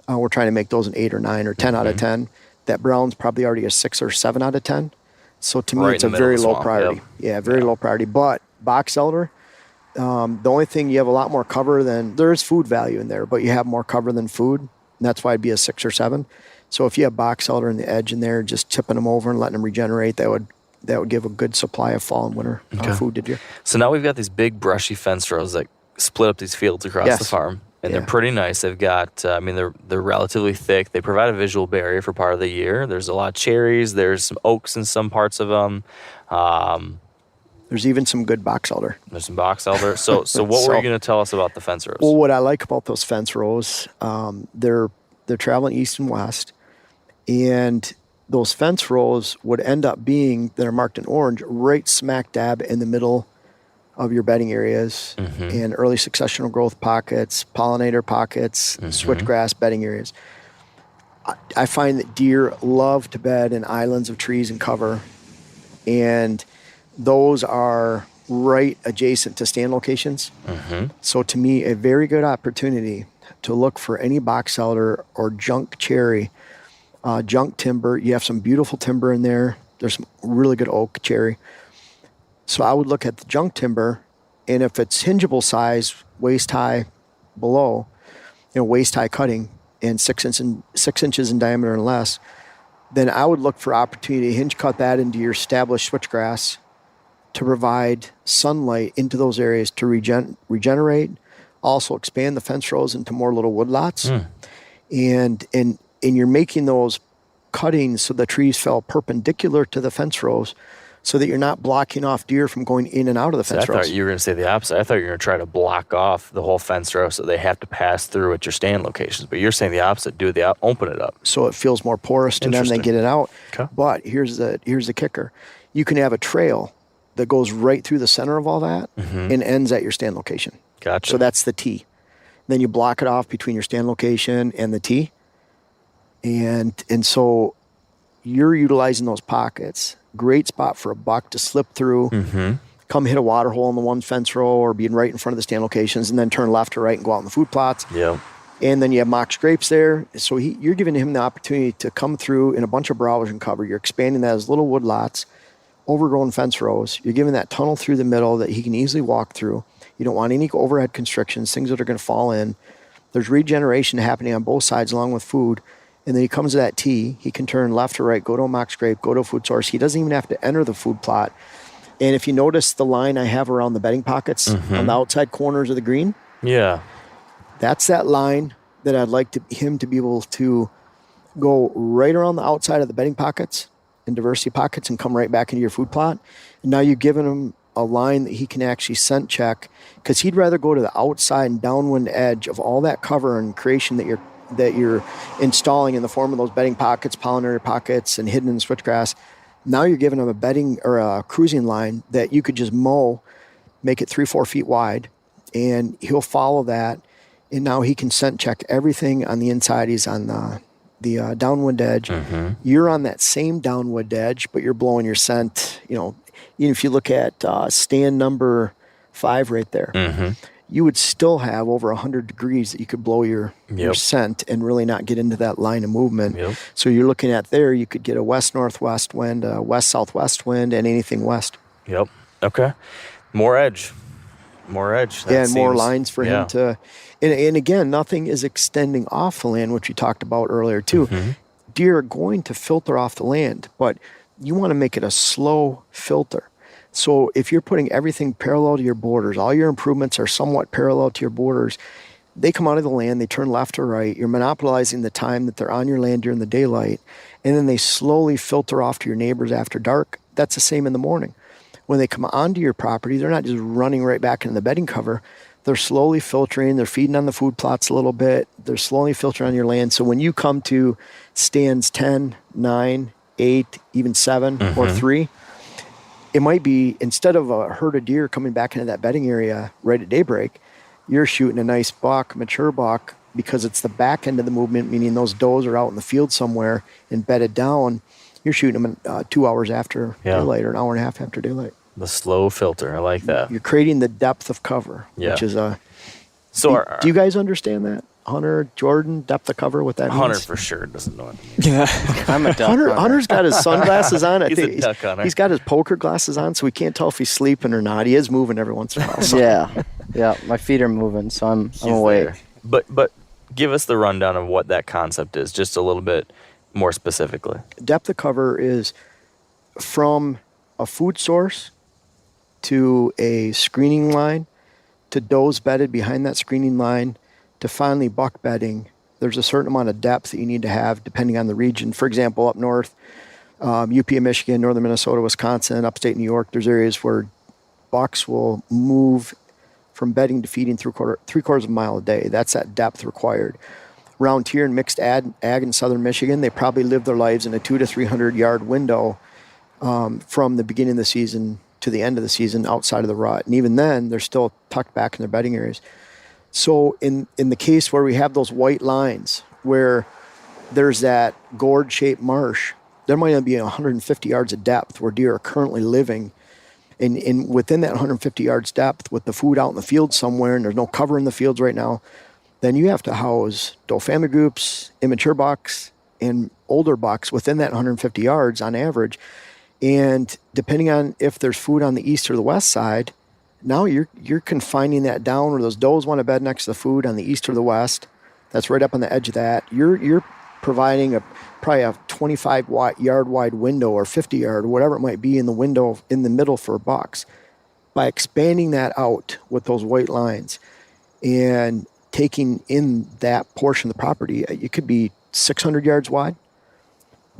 We're trying to make those an 8 or 9 or 10 out of 10. That brown's probably already a 6 or 7 out of 10. So to me, it's a very low priority. Yep. Yeah, very low priority. But box elder, the only thing, you have a lot more cover than, there is food value in there, but you have more cover than food. And that's why it'd be a 6 or 7. So if you have box elder in the edge in there, just tipping them over and letting them regenerate, that would give a good supply of fall and winter food to deer. So now we've got these big brushy fence rows that split up these fields across the farm, and they're pretty nice. They've got, they're relatively thick. They provide a visual barrier for part of the year. There's a lot of cherries. There's some oaks in some parts of them. There's even some good box elder. There's some box elder. So what were you going to tell us about the fence rows? Well, what I like about those fence rows, they're traveling east and west, and those fence rows would end up being, that are marked in orange, right smack dab in the middle of your bedding areas and early successional growth pockets, pollinator pockets, switchgrass bedding areas. I find that deer love to bed in islands of trees and cover, and those are right adjacent to stand locations. So to me, a very good opportunity to look for any box elder or junk cherry, junk timber. You have some beautiful timber in there. There's some really good oak cherry. So I would look at the junk timber, and if it's hingeable size, waist high below, waist high cutting and 6 inches in diameter and less, then I would look for opportunity to hinge cut that into your established switchgrass to provide sunlight into those areas to regenerate, also expand the fence rows into more little woodlots. And you're making those cuttings so the trees fell perpendicular to the fence rows, so that you're not blocking off deer from going in and out of the fence I rows. thought you were going to say the opposite. I thought you were going to try to block off the whole fence row so they have to pass through at your stand locations. But you're saying the opposite. Open it up. So it feels more porous to them. They get it out. Okay. But here's the kicker. You can have a trail that goes right through the center of all that and ends at your stand location. Gotcha. So that's the tee. Then you block it off between your stand location and the tee. And so you're utilizing those pockets. Great spot for a buck to slip through, come hit a water hole in the one fence row or being right in front of the stand locations, and then turn left or right and go out in the food plots. Yeah. And then you have mock scrapes there. So you're giving him the opportunity to come through in a bunch of browsers and cover. You're expanding that as little wood lots, overgrown fence rows. You're giving that tunnel through the middle that he can easily walk through. You don't want any overhead constrictions, things that are going to fall in. There's regeneration happening on both sides along with food. And then he comes to that tee. He can turn left or right, go to a mock scrape, go to a food source. He doesn't even have to enter the food plot. And if you notice the line I have around the bedding pockets on the outside corners of the green, that's that line that I'd like him to be able to go right around the outside of the bedding pockets and diversity pockets and come right back into your food plot. And now you've given him a line that he can actually scent check, because he'd rather go to the outside and downwind edge of all that cover and creation that you're installing in the form of those bedding pockets, pollinator pockets, and hidden in switchgrass. Now you're giving him a bedding or a cruising line that you could just mow, make it 3-4 feet wide, and he'll follow that. And now he can scent check everything on the inside. He's on the downwind edge. You're on that same downwind edge, but you're blowing your scent. Even if you look at stand number 5 right there, you would still have over 100 degrees that you could blow your scent and really not get into that line of movement. So you're looking at there, you could get a west-northwest wind, a west-southwest wind, and anything west. Okay. More edge. That and more lines for him to... And again, nothing is extending off the land, which we talked about earlier too. Deer are going to filter off the land, but you want to make it a slow filter. So if you're putting everything parallel to your borders, all your improvements are somewhat parallel to your borders, they come out of the land, they turn left or right, you're monopolizing the time that they're on your land during the daylight, and then they slowly filter off to your neighbors after dark. That's the same in the morning. When they come onto your property, they're not just running right back into the bedding cover. They're slowly filtering, they're feeding on the food plots a little bit, they're slowly filtering on your land. So when you come to stands 10, 9, 8, even 7 or 3, it might be, instead of a herd of deer coming back into that bedding area right at daybreak, you're shooting a nice buck, mature buck, because it's the back end of the movement, meaning those does are out in the field somewhere and bedded down. You're shooting them 2 hours after daylight or an hour and a half after daylight. The slow filter. I like that. You're creating the depth of cover, which is a... So do you guys understand that? Hunter, Jordan, depth of cover, what that means? Hunter for sure doesn't know what it means. Yeah, I'm a duck hunter. Hunter's got his sunglasses on. He's a duck hunter. He's got his poker glasses on, so we can't tell if he's sleeping or not. He is moving every once in a while. So. Yeah, my feet are moving, so I'm awake. There. But give us the rundown of what that concept is, just a little bit more specifically. Depth of cover is from a food source to a screening line to does bedded behind that screening line to finally buck bedding. There's a certain amount of depth that you need to have depending on the region. For example, up north, UP of Michigan, northern Minnesota, Wisconsin, upstate New York, there's areas where bucks will move from bedding to feeding three-quarters of a mile a day. That's that depth required. Around here in mixed ag in southern Michigan, they probably live their lives in a 200 to 300 yard window from the beginning of the season to the end of the season outside of the rut. And even then, they're still tucked back in their bedding areas. So in the case where we have those white lines, where there's that gourd-shaped marsh, there might only be 150 yards of depth where deer are currently living. And within that 150 yards depth, with the food out in the field somewhere, and there's no cover in the fields right now, then you have to house doe family groups, immature bucks, and older bucks within that 150 yards on average. And depending on if there's food on the east or the west side, now you're confining that down where those does want to bed next to the food on the east or the west. That's right up on the edge of that. You're providing probably a 25 yard wide window or 50 yard, or whatever it might be in the window in the middle for bucks. By expanding that out with those white lines and taking in that portion of the property, it could be 600 yards wide.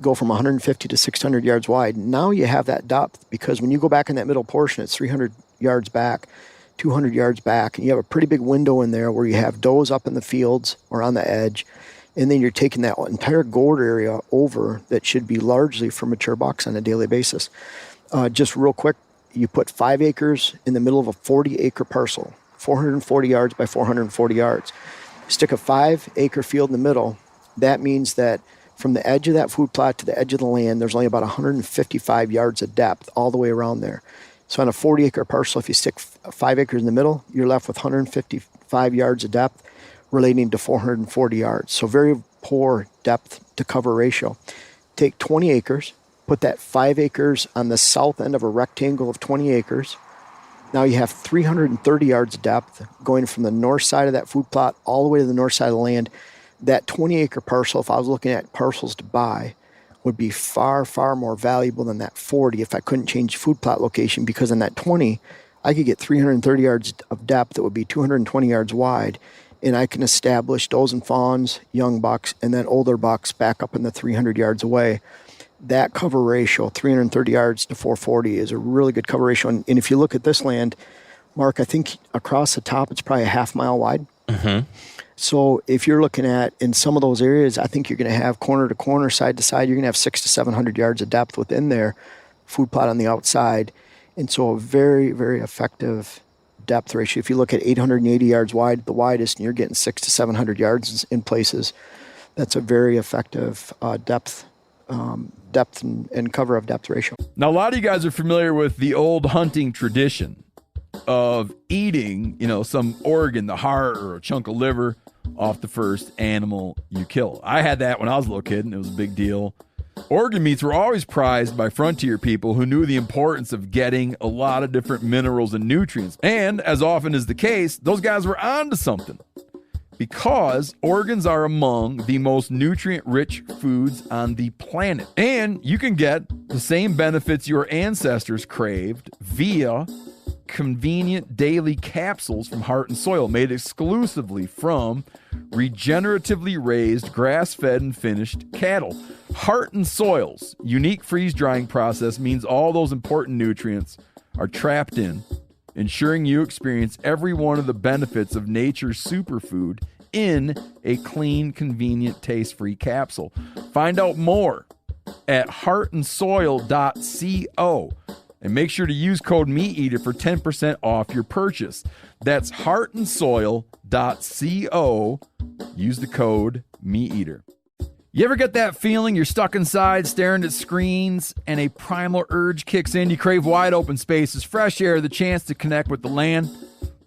go from 150 to 600 yards wide. Now you have that depth, because when you go back in that middle portion, it's 300 yards back, 200 yards back, and you have a pretty big window in there where you have does up in the fields or on the edge, and then you're taking that entire gourd area over that should be largely for mature bucks on a daily basis. Just real quick, you put 5 acres in the middle of a 40-acre parcel, 440 yards by 440 yards. Stick a 5-acre field in the middle. That means that from the edge of that food plot to the edge of the land, there's only about 155 yards of depth all the way around there. So on a 40-acre parcel, if you stick 5 acres in the middle, you're left with 155 yards of depth relating to 440 yards. So very poor depth to cover ratio. Take 20 acres, put that 5 acres on the south end of a rectangle of 20 acres. Now you have 330 yards of depth going from the north side of that food plot all the way to the north side of the land. That 20-acre parcel, if I was looking at parcels to buy, would be far, far more valuable than that 40 if I couldn't change food plot location, because in that 20, I could get 330 yards of depth that would be 220 yards wide, and I can establish does and fawns, young bucks, and then older bucks back up in the 300 yards away. That cover ratio, 330 yards to 440, is a really good cover ratio. And if you look at this land, Mark, I think across the top, it's probably a half mile wide. Mm-hmm. So if you're looking at, in some of those areas, I think you're going to have corner to corner, side to side, you're going to have 600 to 700 yards of depth within there, food plot on the outside. And so a very, very effective depth ratio. If you look at 880 yards wide, the widest, and you're getting 600 to 700 yards in places, that's a very effective depth and cover of depth ratio. Now, a lot of you guys are familiar with the old hunting tradition of eating, some organ, the heart or a chunk of liver, off the first animal you kill. I had that when I was a little kid, and it was a big deal. Organ meats were always prized by frontier people who knew the importance of getting a lot of different minerals and nutrients. And as often is the case, those guys were onto something, because organs are among the most nutrient-rich foods on the planet. And you can get the same benefits your ancestors craved via convenient daily capsules from Heart and Soil, made exclusively from regeneratively raised, grass-fed, and finished cattle. Heart and Soil's unique freeze-drying process means all those important nutrients are trapped in, ensuring you experience every one of the benefits of nature's superfood in a clean, convenient, taste-free capsule. Find out more at heartandsoil.co. And make sure to use code MeatEater for 10% off your purchase. That's heartandsoil.co. Use the code MeatEater. You ever get that feeling you're stuck inside staring at screens and a primal urge kicks in? You crave wide open spaces, fresh air, the chance to connect with the land?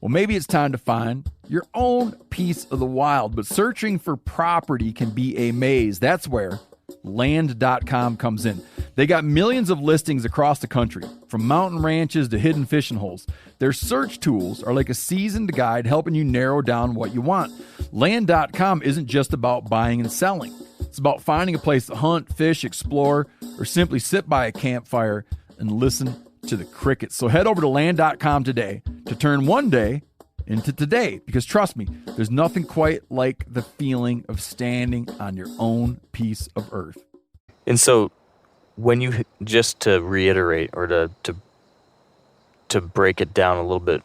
Well, maybe it's time to find your own piece of the wild. But searching for property can be a maze. That's where Land.com comes in. They got millions of listings across the country, from mountain ranches to hidden fishing holes. Their search tools are like a seasoned guide helping you narrow down what you want. Land.com isn't just about buying and selling. It's about finding a place to hunt, fish, explore, or simply sit by a campfire and listen to the crickets. So head over to Land.com today to turn one day into today, because trust me, there's nothing quite like the feeling of standing on your own piece of earth. And so when you, just to reiterate or to break it down a little bit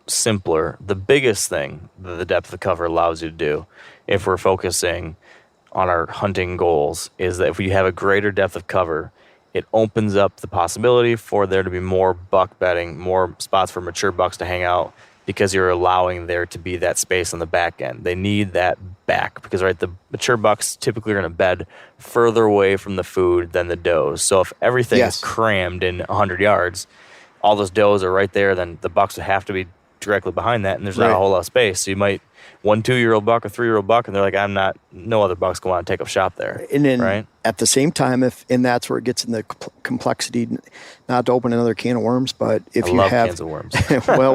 simpler, the biggest thing that the depth of cover allows you to do, if we're focusing on our hunting goals, is that if we have a greater depth of cover, it opens up the possibility for there to be more buck bedding, more spots for mature bucks to hang out, because you're allowing there to be that space on the back end. They need that back because, right, the mature bucks typically are going to bed further away from the food than the does. So if everything is crammed in 100 yards, all those does are right there, then the bucks would have to be directly behind that, and there's not a whole lot of space. So you might, 1 2-year-old buck or 3-year-old buck, and they're like, no other bucks go on and take up shop there. And then right? At the same time, and that's where it gets in the complexity, not to open another can of worms, but if I you love have cans of worms. well,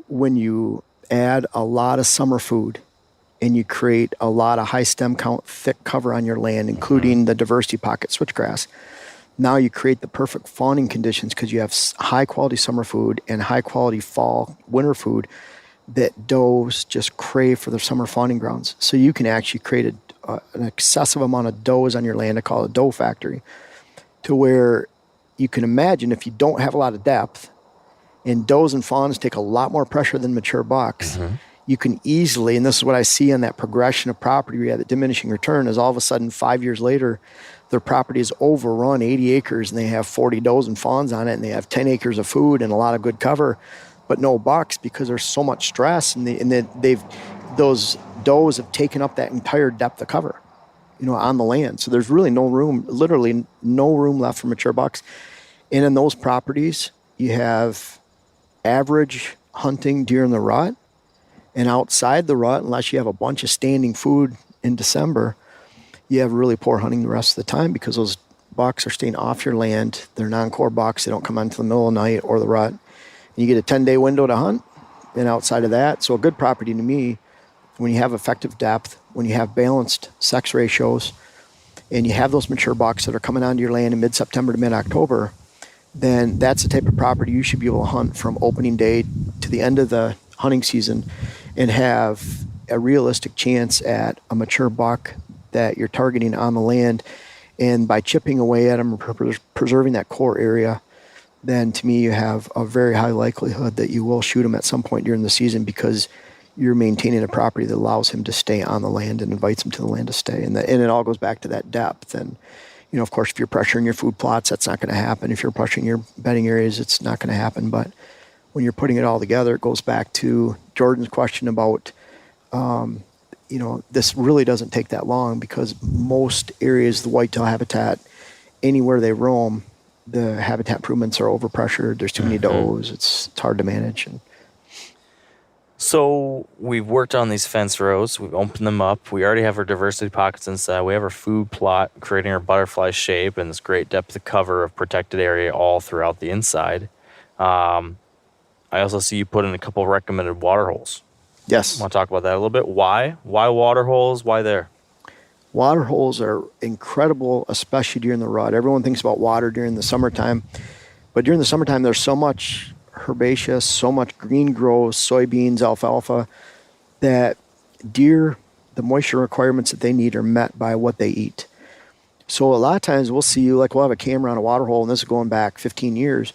when you add a lot of summer food and you create a lot of high stem count, thick cover on your land, including the diversity pocket switchgrass, now you create the perfect fawning conditions because you have high quality summer food and high quality fall, winter food that does just crave for their summer fawning grounds. So you can actually create an excessive amount of does on your land. I call it a doe factory, to where you can imagine if you don't have a lot of depth, and does and fawns take a lot more pressure than mature bucks, you can easily, and this is what I see on that progression of property, where you have the diminishing return, is all of a sudden 5 years later, their property is overrun 80 acres and they have 40 does and fawns on it, and they have 10 acres of food and a lot of good cover, but no bucks, because there's so much stress, and those does have taken up that entire depth of cover, on the land. So there's really no room, literally no room left for mature bucks. And in those properties, you have average hunting during the rut, and outside the rut, unless you have a bunch of standing food in December, you have really poor hunting the rest of the time, because those bucks are staying off your land. They're non-core bucks. They don't come on until the middle of the night or the rut. And you get a 10-day window to hunt, and outside of that, so a good property to me, when you have effective depth, when you have balanced sex ratios, and you have those mature bucks that are coming onto your land in mid-September to mid-October, then that's the type of property you should be able to hunt from opening day to the end of the hunting season and have a realistic chance at a mature buck that you're targeting on the land. And by chipping away at them, preserving that core area, then to me you have a very high likelihood that you will shoot him at some point during the season, because you're maintaining a property that allows him to stay on the land and invites him to the land to stay. And it all goes back to that depth. And, of course, if you're pressuring your food plots, that's not going to happen. If you're pressuring your bedding areas, it's not going to happen. But when you're putting it all together, it goes back to Jordan's question about, this really doesn't take that long, because most areas, the whitetail habitat, anywhere they roam, the habitat improvements are overpressured. There's too many does. It's hard to manage. And so we've worked on these fence rows. We've opened them up. We already have our diversity pockets inside. We have our food plot, creating our butterfly shape and this great depth of cover of protected area all throughout the inside. I also see you put in a couple of recommended water holes. yes. Want to talk about that a little bit? Why? Why water holes? Why there? Water holes are incredible, especially during the rut. Everyone thinks about water during the summertime, but during the summertime, there's so much herbaceous, so much green growth, soybeans, alfalfa, that deer, the moisture requirements that they need are met by what they eat. So a lot of times we'll see, we'll have a camera on a water hole, and this is going back 15 years,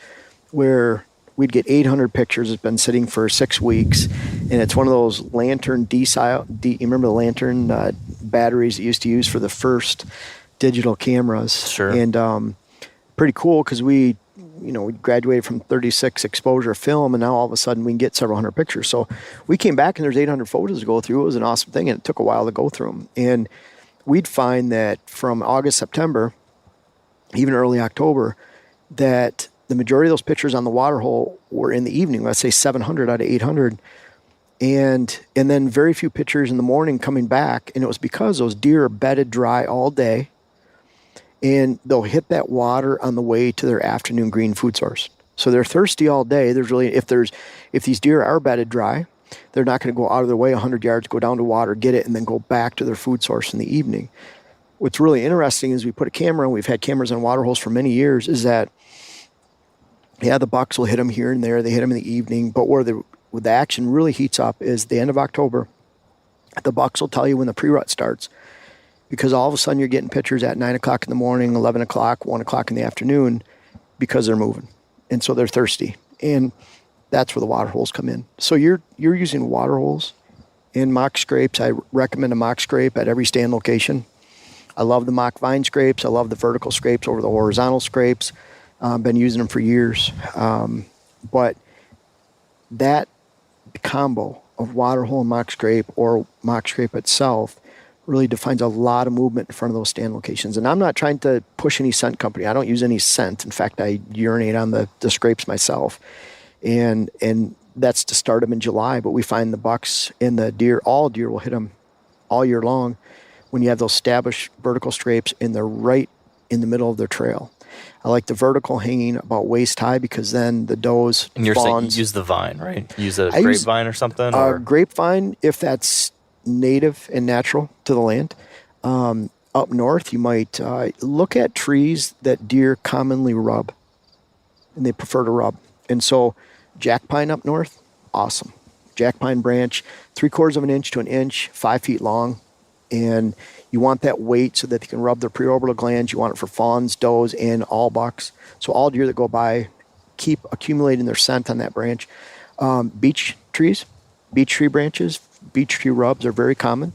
where we'd get 800 pictures. It's been sitting for 6 weeks, and it's one of those lantern you remember the lantern batteries that you used to use for the first digital cameras? Sure. And pretty cool, because we graduated from 36 exposure film, and now all of a sudden we can get several hundred pictures. So we came back and there's 800 photos to go through. It was an awesome thing, and it took a while to go through them. And we'd find that from August, September, even early October, that the majority of those pictures on the water hole were in the evening, let's say 700 out of 800. And then very few pictures in the morning coming back. And it was because those deer are bedded dry all day, and they'll hit that water on the way to their afternoon green food source. So they're thirsty all day. If these deer are bedded dry, they're not going to go out of their way 100 yards, go down to water, get it, and then go back to their food source in the evening. What's really interesting is we put a camera, and we've had cameras on water holes for many years, is that, the bucks will hit them here and there. They hit them in the evening. But where the action really heats up is the end of October. The bucks will tell you when the pre-rut starts, because all of a sudden you're getting pictures at 9 o'clock in the morning, 11 o'clock, 1 o'clock in the afternoon, because they're moving. And so they're thirsty. And that's where the water holes come in. So you're using water holes and mock scrapes. I recommend a mock scrape at every stand location. I love the mock vine scrapes. I love the vertical scrapes over the horizontal scrapes. Been using them for years. But that combo of water hole and mock scrape, or mock scrape itself, really defines a lot of movement in front of those stand locations. And I'm not trying to push any scent company. I don't use any scent. In fact, I urinate on the scrapes myself. And that's to start them in July. But we find the bucks and the deer, all deer will hit them all year long when you have those established vertical scrapes and they're right in the middle of their trail. I like the vertical hanging about waist high, because then the does, And you're saying use the vine, right? Use a grapevine or something? Or? Grapevine, if that's native and natural to the land. Up north, you might look at trees that deer commonly rub, and they prefer to rub. And so jack pine up north, awesome. jack pine branch, 3/4 of an inch to an inch, 5 feet long. And you want that weight so that they can rub their preorbital glands. You want it for fawns, does, and all bucks. So all deer that go by keep accumulating their scent on that branch. Beech trees, beech tree branches, beech tree rubs are very common.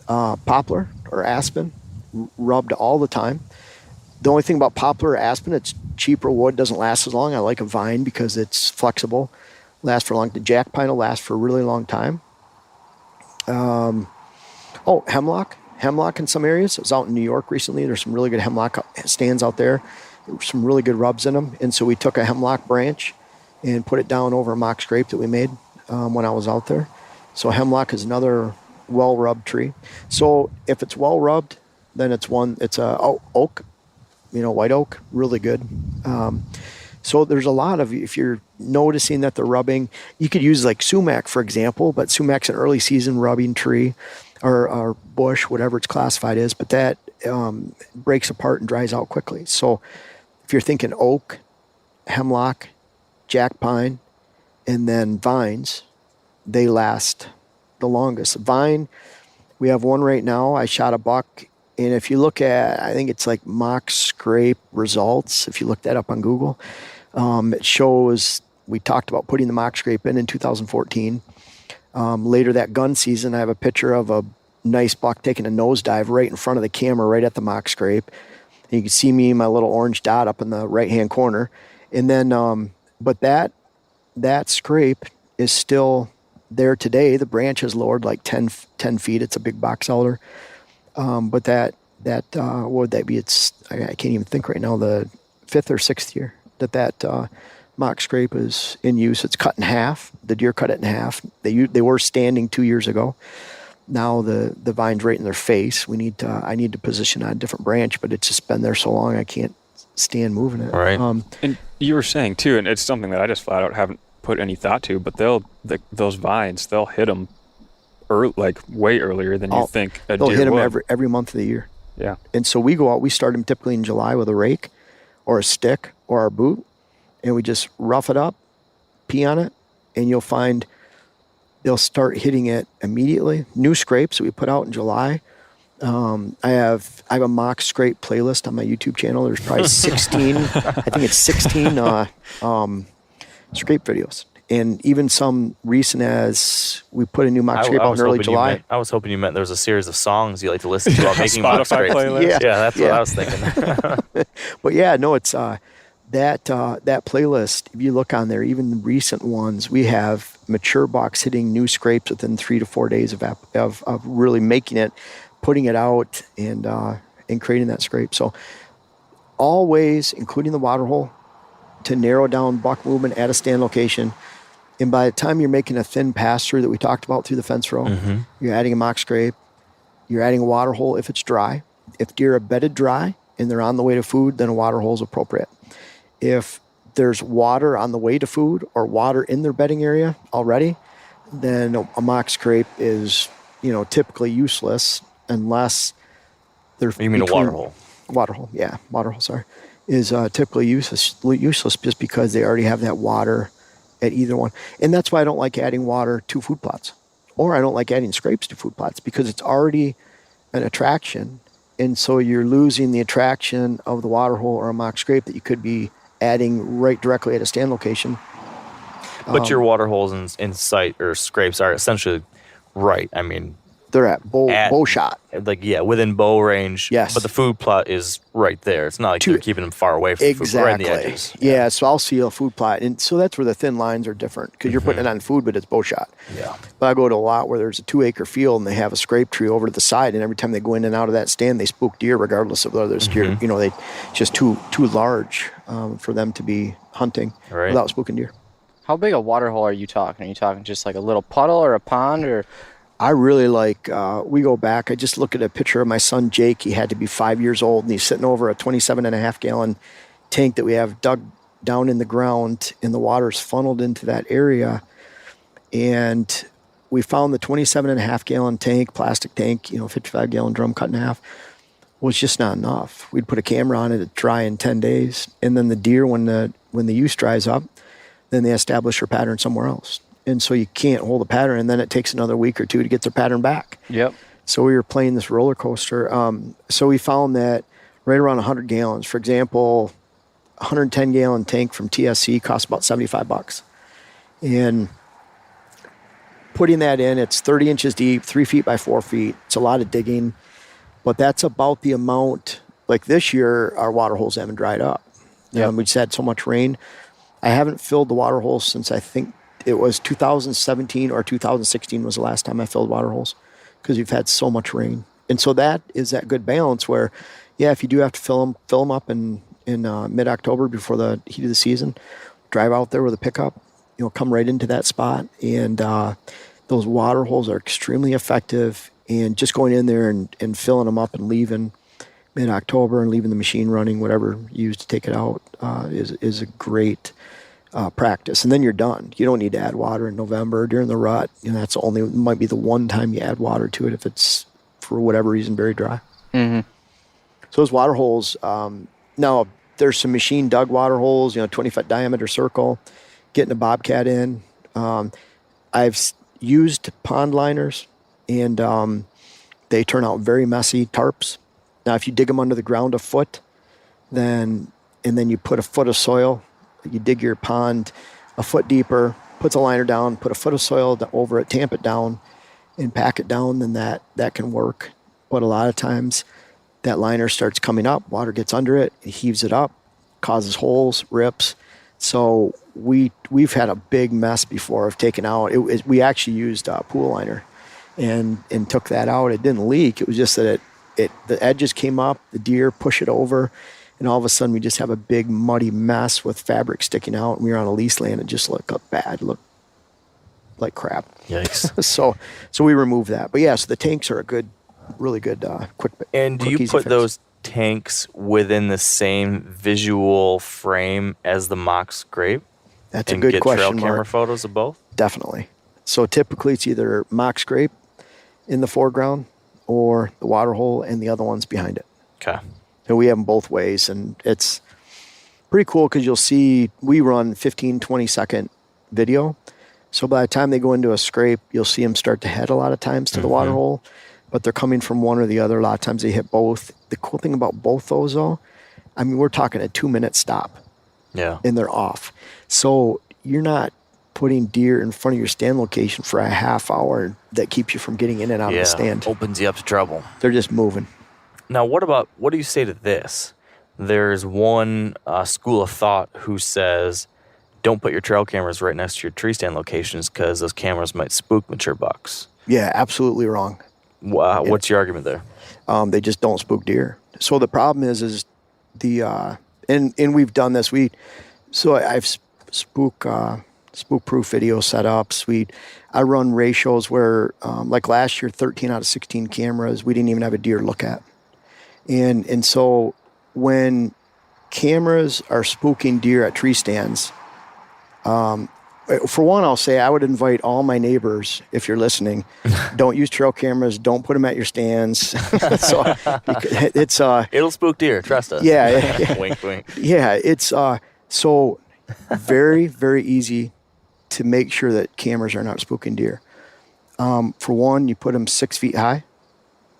Poplar or aspen, rubbed all the time. The only thing about poplar or aspen, it's cheaper wood, doesn't last as long. I like a vine because it's flexible, lasts for long. The jack pine will last for a really long time. Hemlock in some areas. I was out in New York recently. There's some really good hemlock stands out there. Some really good rubs in them. And so we took a hemlock branch and put it down over a mock scrape that we made when I was out there. So hemlock is another well-rubbed tree. So if it's well-rubbed, then it's oak, white oak, really good. So there's a lot of, if you're noticing that they're rubbing, you could use like sumac, for example, but sumac's an early season rubbing tree or bush, whatever it's classified as, but that breaks apart and dries out quickly. So if you're thinking oak, hemlock, jack pine, and then vines, they last the longest. Vine, we have one right now. I shot a buck, and if you look at, I think it's like mock scrape results, if you look that up on Google, it shows, we talked about putting the mock scrape in 2014. Later that gun season, I have a picture of a nice buck taking a nosedive right in front of the camera, right at the mock scrape. And you can see me, my little orange dot up in the right-hand corner. And then, but that scrape is still there today. The branch is lowered like 10 feet. It's a big box elder. But that what would that be? It's, I can't even think right now, the 5th or 6th year that mock scrape is in use. It's cut in half. The deer cut it in half. They were standing 2 years ago. Now the vine's right in their face. I need to position on a different branch, but it's just been there so long I can't stand moving it. Right. And you were saying too, and it's something that I just flat out haven't put any thought to, but those vines, they'll hit them way earlier than you think a deer would. They'll hit them every month of the year. Yeah. And so we go out, we start them typically in July with a rake or a stick or our boot, and we just rough it up, pee on it, and you'll find they'll start hitting it immediately. New scrapes that we put out in July. I have a mock scrape playlist on my YouTube channel. There's probably 16, I think it's 16 scrape videos. And even some recent as we put a new mock scrape out in early July. I was hoping you meant there was a series of songs you like to listen to while making mock scrapes. Playlist. Yeah, that's what I was thinking. But yeah, no, it's that playlist. If you look on there, even the recent ones, we have mature bucks hitting new scrapes within 3 to 4 days of really making it, putting it out, and creating that scrape. So all ways, including the water hole, to narrow down buck movement at a stand location. And by the time you're making a thin pass through that we talked about through the fence row, you're adding a mock scrape, you're adding a water hole if it's dry. If deer are bedded dry and they're on the way to food, then a water hole is appropriate. If there's water on the way to food or water in their bedding area already, then a mock scrape is, typically useless unless they're. You mean a water hole? Water hole, yeah, water hole. Sorry, is typically useless just because they already have that water at either one, and that's why I don't like adding water to food plots, or I don't like adding scrapes to food plots because it's already an attraction, and so you're losing the attraction of the water hole or a mock scrape that you could be adding right directly at a stand location. But your water holes in sight or scrapes are essentially right. I mean, they're at bow shot. Within bow range. Yes. But the food plot is right there. It's not like you're keeping them far away from the food, right in the edges. Yeah, so I'll see a food plot. And so that's where the thin lines are different because you're putting it on food, but it's bow shot. Yeah. But I go to a lot where there's a 2-acre field and they have a scrape tree over to the side, and every time they go in and out of that stand, they spook deer regardless of whether there's deer. It's just too large for them to be hunting without spooking deer. How big a water hole are you talking? Are you talking just like a little puddle or a pond or? I really like, we go back, I just look at a picture of my son Jake. He had to be 5 years old, and he's sitting over a 27.5-gallon tank that we have dug down in the ground, and the water's funneled into that area. And we found the 27.5-gallon tank, plastic tank, 55-gallon drum cut in half, was just not enough. We'd put a camera on it, it'd dry in 10 days. And then the deer, when the use dries up, then they establish their pattern somewhere else. And so you can't hold a pattern, and then it takes another week or two to get their pattern back. Yep. So we were playing this roller coaster. So we found that right around 100 gallons, for example, 110-gallon tank from TSC costs about $75. And putting that in, it's 30 inches deep, 3 feet by 4 feet. It's a lot of digging, but that's about the amount. Like this year, our water holes haven't dried up. Yep. We just had so much rain. I haven't filled the water holes since I think it was 2017 or 2016 was the last time I filled water holes, because we've had so much rain. And so that is that good balance where, yeah, if you do have to fill them up in mid-October before the heat of the season, drive out there with a pickup, come right into that spot. And those water holes are extremely effective. And just going in there and filling them up and leaving mid-October and leaving the machine running, whatever you use to take it out, is a great practice. And then you're done. You don't need to add water in November during the rut. That's might be the one time you add water to it if it's, for whatever reason, very dry. Mm-hmm. So those water holes, now there's some machine dug water holes, 20-foot diameter circle, getting a bobcat in. I've used pond liners, and they turn out very messy tarps. Now, if you dig them under the ground a foot, and then you put a foot of soil, you dig your pond a foot deeper, put the liner down, put a foot of soil over it, tamp it down, and pack it down, then that can work. But a lot of times that liner starts coming up, water gets under it, it heaves it up, causes holes, rips. So we've had a big mess before of taking out. We actually used a pool liner and took that out. It didn't leak. It was just that the edges came up, the deer push it over, and all of a sudden we just have a big muddy mess with fabric sticking out. And we were on a lease land. It just looked bad, looked like crap. Yikes. So we removed that. But yeah, so the tanks are a really good quick. And do you put those tanks within the same visual frame as the mock scrape? That's a good question, And get trail camera Mark. photos of both? Definitely. So typically it's either mock scrape in the foreground or the water hole and the other one's behind it. Okay. So we have them both ways, and it's pretty cool because you'll see we run 15, 20-second video. So by the time they go into a scrape, you'll see them start to head a lot of times to the water hole, but they're coming from one or the other. A lot of times they hit both. The cool thing about both those, though, I mean, we're talking a 2-minute stop. Yeah. And they're off. So you're not putting deer in front of your stand location for a half hour that keeps you from getting in and out of the stand. Opens you up to trouble. They're just moving. Now, what do you say to this? There's one school of thought who says, don't put your trail cameras right next to your tree stand locations because those cameras might spook mature bucks. Yeah, absolutely wrong. What's your argument there? They just don't spook deer. So the problem is the and we've done this. I've spook-proof video setups. I run ratios where, like last year, 13 out of 16 cameras, we didn't even have a deer look at. And so when cameras are spooking deer at tree stands, for one, I'll say I would invite all my neighbors, if you're listening, don't use trail cameras, don't put them at your stands. It'll spook deer, trust us. Yeah. Wink, wink. Yeah, it's so very, very easy to make sure that cameras are not spooking deer. For one, you put them 6 feet high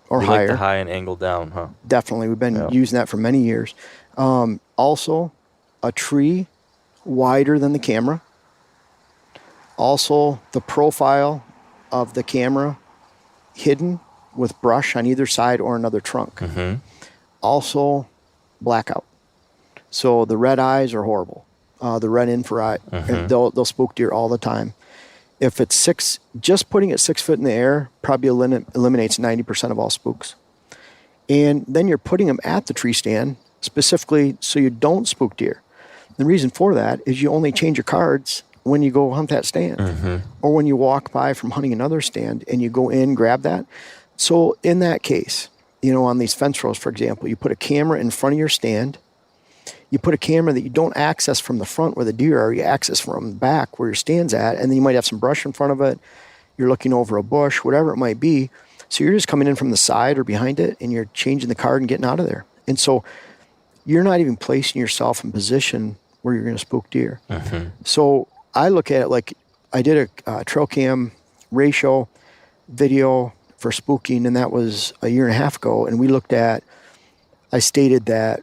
or higher. Like the high and angle down, huh? Definitely. We've been using that for many years. Also, a tree wider than the camera. Also, the profile of the camera hidden with brush on either side or another trunk. Mm-hmm. Also, blackout. So the red eyes are horrible. The red infrared, they'll spook deer all the time. If it's just putting it 6 foot in the air probably eliminates 90% of all spooks. And then you're putting them at the tree stand specifically so you don't spook deer. The reason for that is you only change your cards when you go hunt that stand or when you walk by from hunting another stand and you go in, grab that. So in that case, on these fence rows, for example, you put a camera in front of your stand. You put a camera that you don't access from the front where the deer are, you access from the back where your stand's at, and then you might have some brush in front of it. You're looking over a bush, whatever it might be. So you're just coming in from the side or behind it, and you're changing the card and getting out of there. And so you're not even placing yourself in position where you're going to spook deer. So I look at it like I did a trail cam ratio video for spooking, and that was a year and a half ago. And I stated that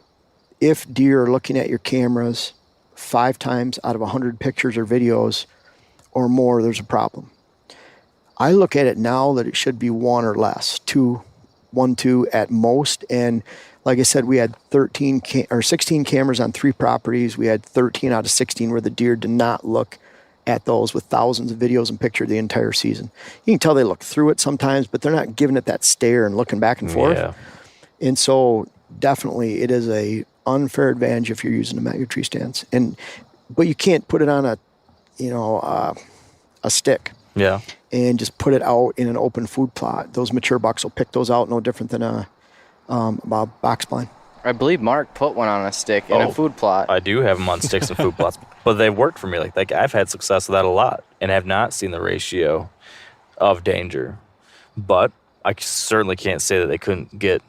if deer are looking at your cameras 5 times out of 100 pictures or videos or more, there's a problem. I look at it now that it should be 1 or less, 2 at most. And like I said, we had 16 cameras on 3 properties. We had 13 out of 16 where the deer did not look at those, with thousands of videos and pictures the entire season. You can tell they look through it sometimes, but they're not giving it that stare and looking back and forth. Yeah. And so definitely it is a unfair advantage if you're using them at your tree stands. But you can't put it on a stick. Yeah. And just put it out in an open food plot. Those mature bucks will pick those out no different than a box blind. I believe Mark put one on a stick in a food plot. I do have them on sticks and food plots, but they've worked for me. Like I've had success with that a lot and have not seen the ratio of danger. But I certainly can't say that they couldn't get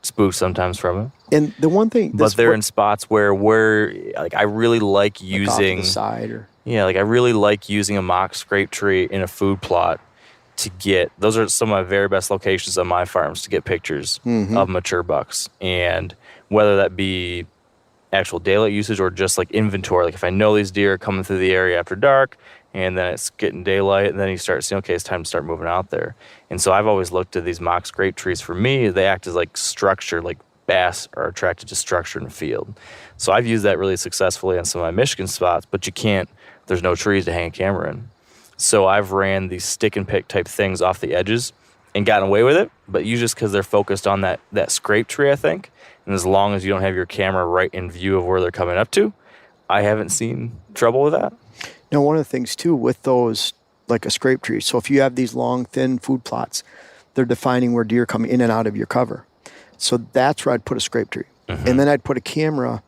spooked sometimes from it. And the one thing, but they're in spots where I really like using off to the side or I really like using a mock scrape tree in a food plot to get, those are some of my very best locations on my farms to get pictures of mature bucks. And whether that be actual daylight usage or just like inventory, like if I know these deer are coming through the area after dark and then it's getting daylight and then you start seeing, okay, it's time to start moving out there. And so I've always looked at these mock scrape trees. For me, they act as like structure, like bass are attracted to structure in the field. So I've used that really successfully on some of my Michigan spots, but there's no trees to hang a camera in. So I've ran these stick and pick type things off the edges and gotten away with it, but usually just because they're focused on that scrape tree, I think. And as long as you don't have your camera right in view of where they're coming up to, I haven't seen trouble with that. Now, one of the things too with those, like a scrape tree, so if you have these long, thin food plots, they're defining where deer come in and out of your cover. So that's where I'd put a scrape tree. And then I'd put a camera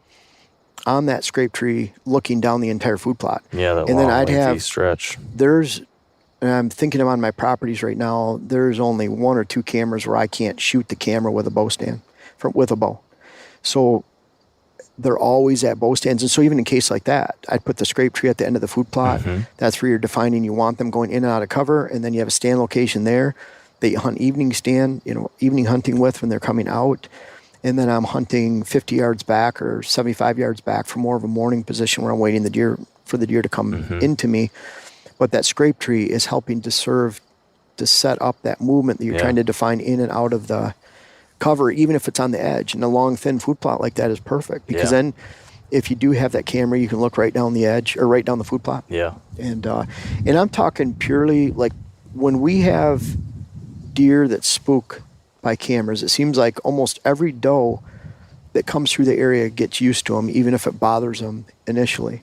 on that scrape tree looking down the entire food plot. Yeah, that and long, then I'd lengthy have stretch. And I'm thinking of on my properties right now, there's only 1 or 2 cameras where I can't shoot the camera with a bow stand, with a bow. So they're always at bow stands. And so even in case like that, I'd put the scrape tree at the end of the food plot. That's where you're defining you want them going in and out of cover. And then you have a stand location there that you hunt evening hunting with when they're coming out. And then I'm hunting 50 yards back or 75 yards back for more of a morning position where I'm waiting for the deer to come into me. But that scrape tree is helping to serve to set up that movement that you're trying to define in and out of the cover, even if it's on the edge. And a long, thin food plot like that is perfect because then if you do have that camera, you can look right down the edge or right down the food plot. Yeah. And I'm talking purely like when we have deer that spook by cameras, it seems like almost every doe that comes through the area gets used to them, even if it bothers them initially.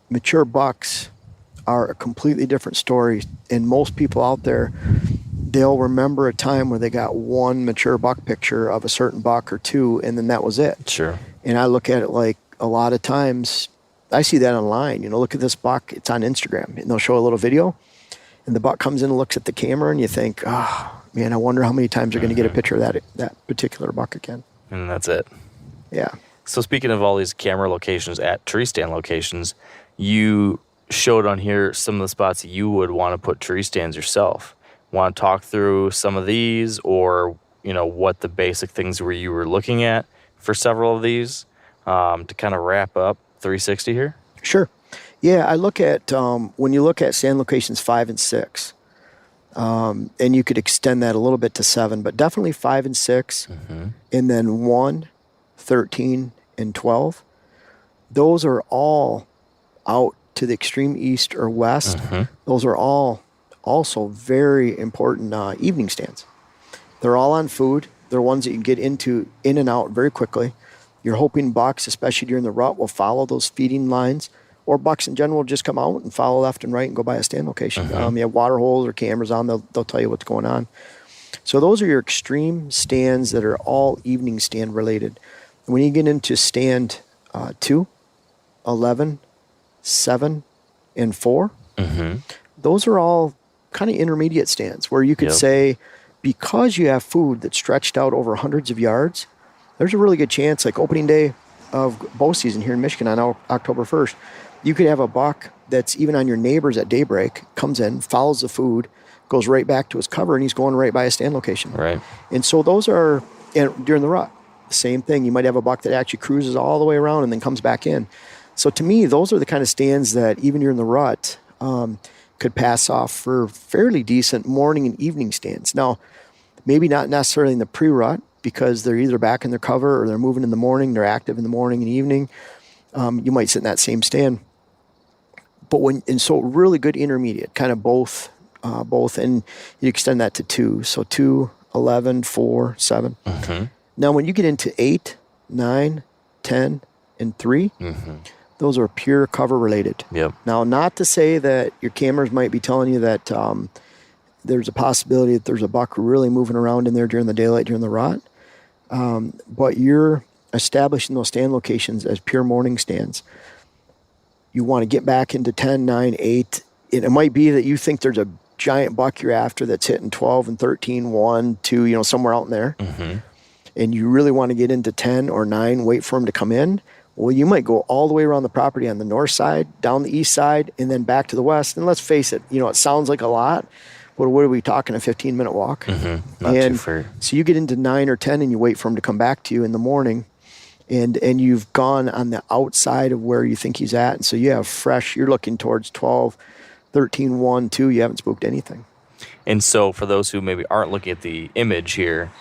Mature bucks are a completely different story, and most people out there, they'll remember a time where they got 1 mature buck picture of a certain buck or 2, and then that was it. Sure. And I look at it like a lot of times, I see that online. Look at this buck, it's on Instagram, and they'll show a little video, and the buck comes in and looks at the camera, and you think, oh, man, I wonder how many times they're going to get a picture of that particular buck again. And that's it. Yeah. So speaking of all these camera locations at tree stand locations, you showed on here some of the spots that you would want to put tree stands yourself. Want to talk through some of these or, what the basic things were you were looking at for several of these to kind of wrap up 360 here? Sure. Yeah, I look at, when you look at stand locations 5 and 6, and you could extend that a little bit to 7, but definitely 5 and 6, and then 1, 13, and 12. Those are all out to the extreme east or west. Those are all also very important evening stands. They're all on food. They're ones that you can get in and out very quickly. You're hoping bucks, especially during the rut, will follow those feeding lines, or bucks in general will just come out and follow left and right and go by a stand location. You have water holes or cameras on, they'll tell you what's going on. So those are your extreme stands that are all evening stand related. When you get into stand 2, 11, 7, and 4, those are all kind of intermediate stands where you could say, because you have food that's stretched out over hundreds of yards, there's a really good chance, like opening day of bow season here in Michigan on October 1st, You could have a buck that's even on your neighbors at daybreak, comes in, follows the food, goes right back to his cover, and he's going right by a stand location. Right. And so those are, and during the rut, same thing. You might have a buck that actually cruises all the way around and then comes back in. So to me, those are the kind of stands that even during the rut could pass off for fairly decent morning and evening stands. Now, maybe not necessarily in the pre-rut because they're either back in their cover or they're moving in the morning, they're active in the morning and evening. You might sit in that same stand. But so really good intermediate, kind of both, and you extend that to 2. So 2, 11, 4, 7. Mm-hmm. Now, when you get into 8, 9, 10, and 3, those are pure cover related. Yep. Now, not to say that your cameras might be telling you that there's a possibility that there's a buck really moving around in there during the daylight, during the rut, but you're establishing those stand locations as pure morning stands. You want to get back into 10, 9, 8. It might be that you think there's a giant buck you're after that's hitting 12 and 13, 1, 2, somewhere out in there. Mm-hmm. And you really want to get into 10 or 9, wait for him to come in. Well, you might go all the way around the property on the north side, down the east side, and then back to the west. And let's face it, it sounds like a lot, but what are we talking, a 15-minute walk? Mm-hmm. Not too far. So you get into 9 or 10 and you wait for him to come back to you in the morning. And you've gone on the outside of where you think he's at. And so you have fresh, you're looking towards 12, 13, 1, 2. You haven't spooked anything. And so for those who maybe aren't looking at the image here,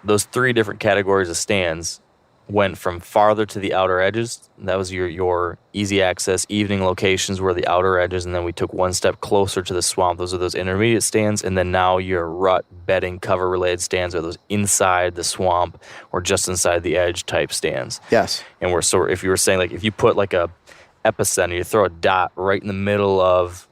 those 3 different categories of stands went from farther to the outer edges. That was your easy access evening locations were the outer edges, and then we took one step closer to the swamp. Those are those intermediate stands, and then now your rut, bedding, cover related stands are those inside the swamp or just inside the edge type stands. Yes. And if you were saying, like, if you put like a epicenter, you throw a dot right in the middle of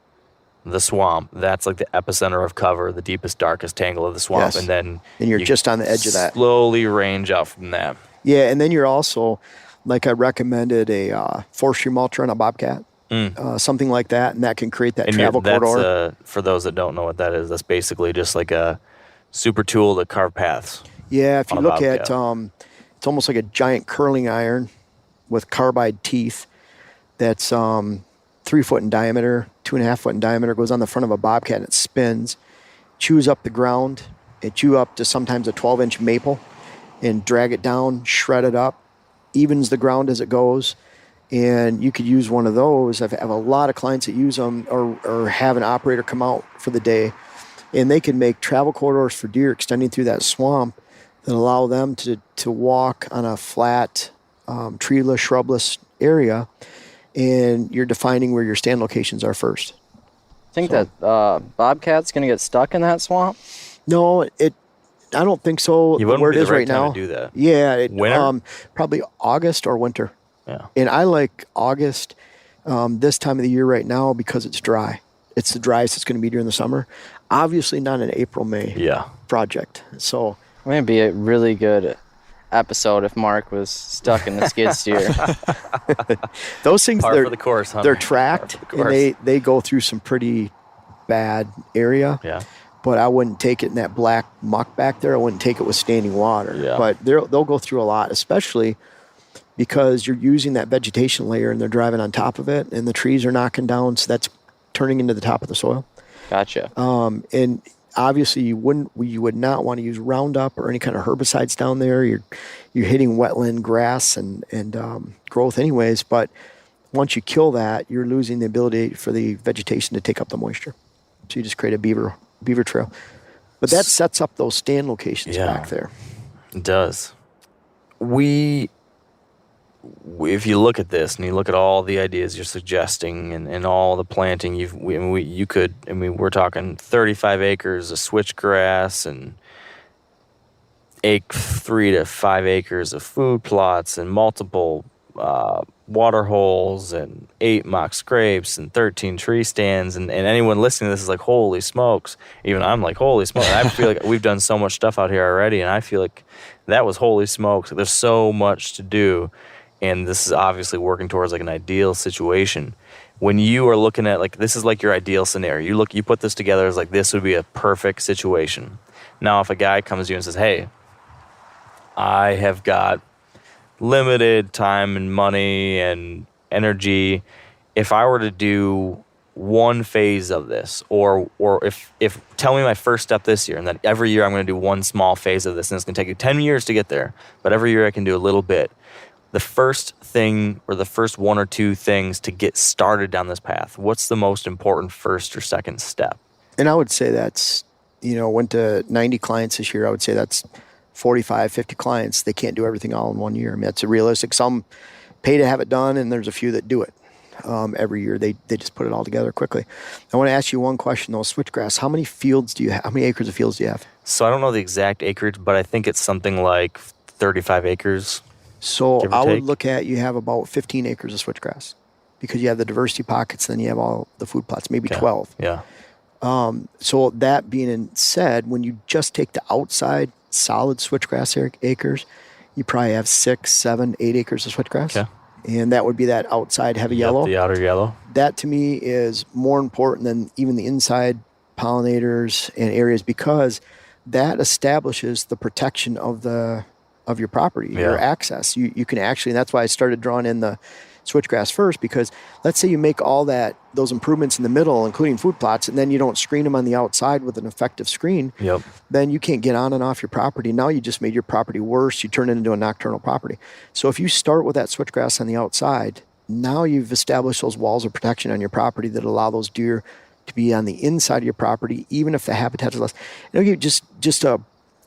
the swamp, that's like the epicenter of cover, the deepest, darkest tangle of the swamp. Yes. And then you're just on the edge of that. Slowly range out from that. Yeah, and then you're also, like I recommended, a forestry mulcher on a bobcat, something like that, and that can create that travel corridor. For those that don't know what that is, that's basically just like a super tool to carve paths. Yeah, if you look at, it's almost like a giant curling iron with carbide teeth that's 3 foot in diameter, 2.5 foot in diameter, goes on the front of a bobcat and it spins, chews up the ground, it chew up to sometimes a 12-inch maple, and drag it down, shred it up, evens the ground as it goes. And you could use one of those. I have a lot of clients that use them or have an operator come out for the day. And they can make travel corridors for deer extending through that swamp that allow them to walk on a flat, treeless, shrubbless area. And you're defining where your stand locations are first. Think that bobcat's going to get stuck in that swamp? No, I don't think so. You wouldn't where be it the is right right time now. to do that. Yeah, Winter? Probably August or winter. Yeah. And I like August this time of the year right now because it's dry. It's the driest it's going to be during the summer. Obviously not an April, May project. So it would be a really good episode if Mark was stuck in the skid steer. Those things, Par for the course, Hunter. They're tracked and they go through some pretty bad area. Yeah. But I wouldn't take it in that black muck back there. I wouldn't take it with standing water. Yeah. But they'll go through a lot, especially because you're using that vegetation layer and they're driving on top of it and the trees are knocking down. So that's turning into the top of the soil. Gotcha. And obviously you would not want to use Roundup or any kind of herbicides down there. You're hitting wetland grass and growth anyways. But once you kill that, you're losing the ability for the vegetation to take up the moisture. So you just create a beaver trail. But that sets up those stand locations back there. It does. If you look at this and you look at all the ideas you're suggesting and all the planting we're talking 35 acres of switchgrass and 3 to 5 acres of food plots and multiple water holes and 8 mock scrapes and 13 tree stands and anyone listening to this is like, holy smokes. Even I'm like, holy smokes. I feel like we've done so much stuff out here already and I feel like that was holy smokes. There's so much to do and this is obviously working towards like an ideal situation. When you are looking at like, this is like your ideal scenario. You put this together as like, this would be a perfect situation. Now, if a guy comes to you and says, hey, I have got limited time and money and energy. If I were to do one phase of this, or if tell me my first step this year, and then every year I'm going to do one small phase of this, and it's going to take you 10 years to get there, but every year I can do a little bit. The first thing, or the first one or two things to get started down this path, what's the most important first or second step? And I would say that's, went to 90 clients this year. I would say that's 45, 50 clients. They can't do everything all in 1 year. I mean, that's realistic. Some pay to have it done, and there's a few that do it. Every year they just put it all together quickly. I want to ask you one question though. Switchgrass, how many fields do you have? How many acres of fields do you have? So I don't know the exact acreage, but I think it's something like 35 acres. So I would look at, you have about 15 acres of switchgrass, because you have the diversity pockets, then you have all the food plots, maybe 12. Yeah. So that being said, when you just take the outside solid switchgrass acres, you probably have 6, 7, 8 acres of switchgrass. Okay. And that would be that outside heavy yellow. The outer yellow. That to me is more important than even the inside pollinators and areas, because that establishes the protection of your property, your access. You can actually, and that's why I started drawing in the switchgrass first, because let's say you make all those improvements in the middle, including food plots, and then you don't screen them on the outside with an effective screen, then you can't get on and off your property. Now you just made your property worse. You turn it into a nocturnal property. So if you start with that switchgrass on the outside, now you've established those walls of protection on your property that allow those deer to be on the inside of your property, even if the habitat is less. You just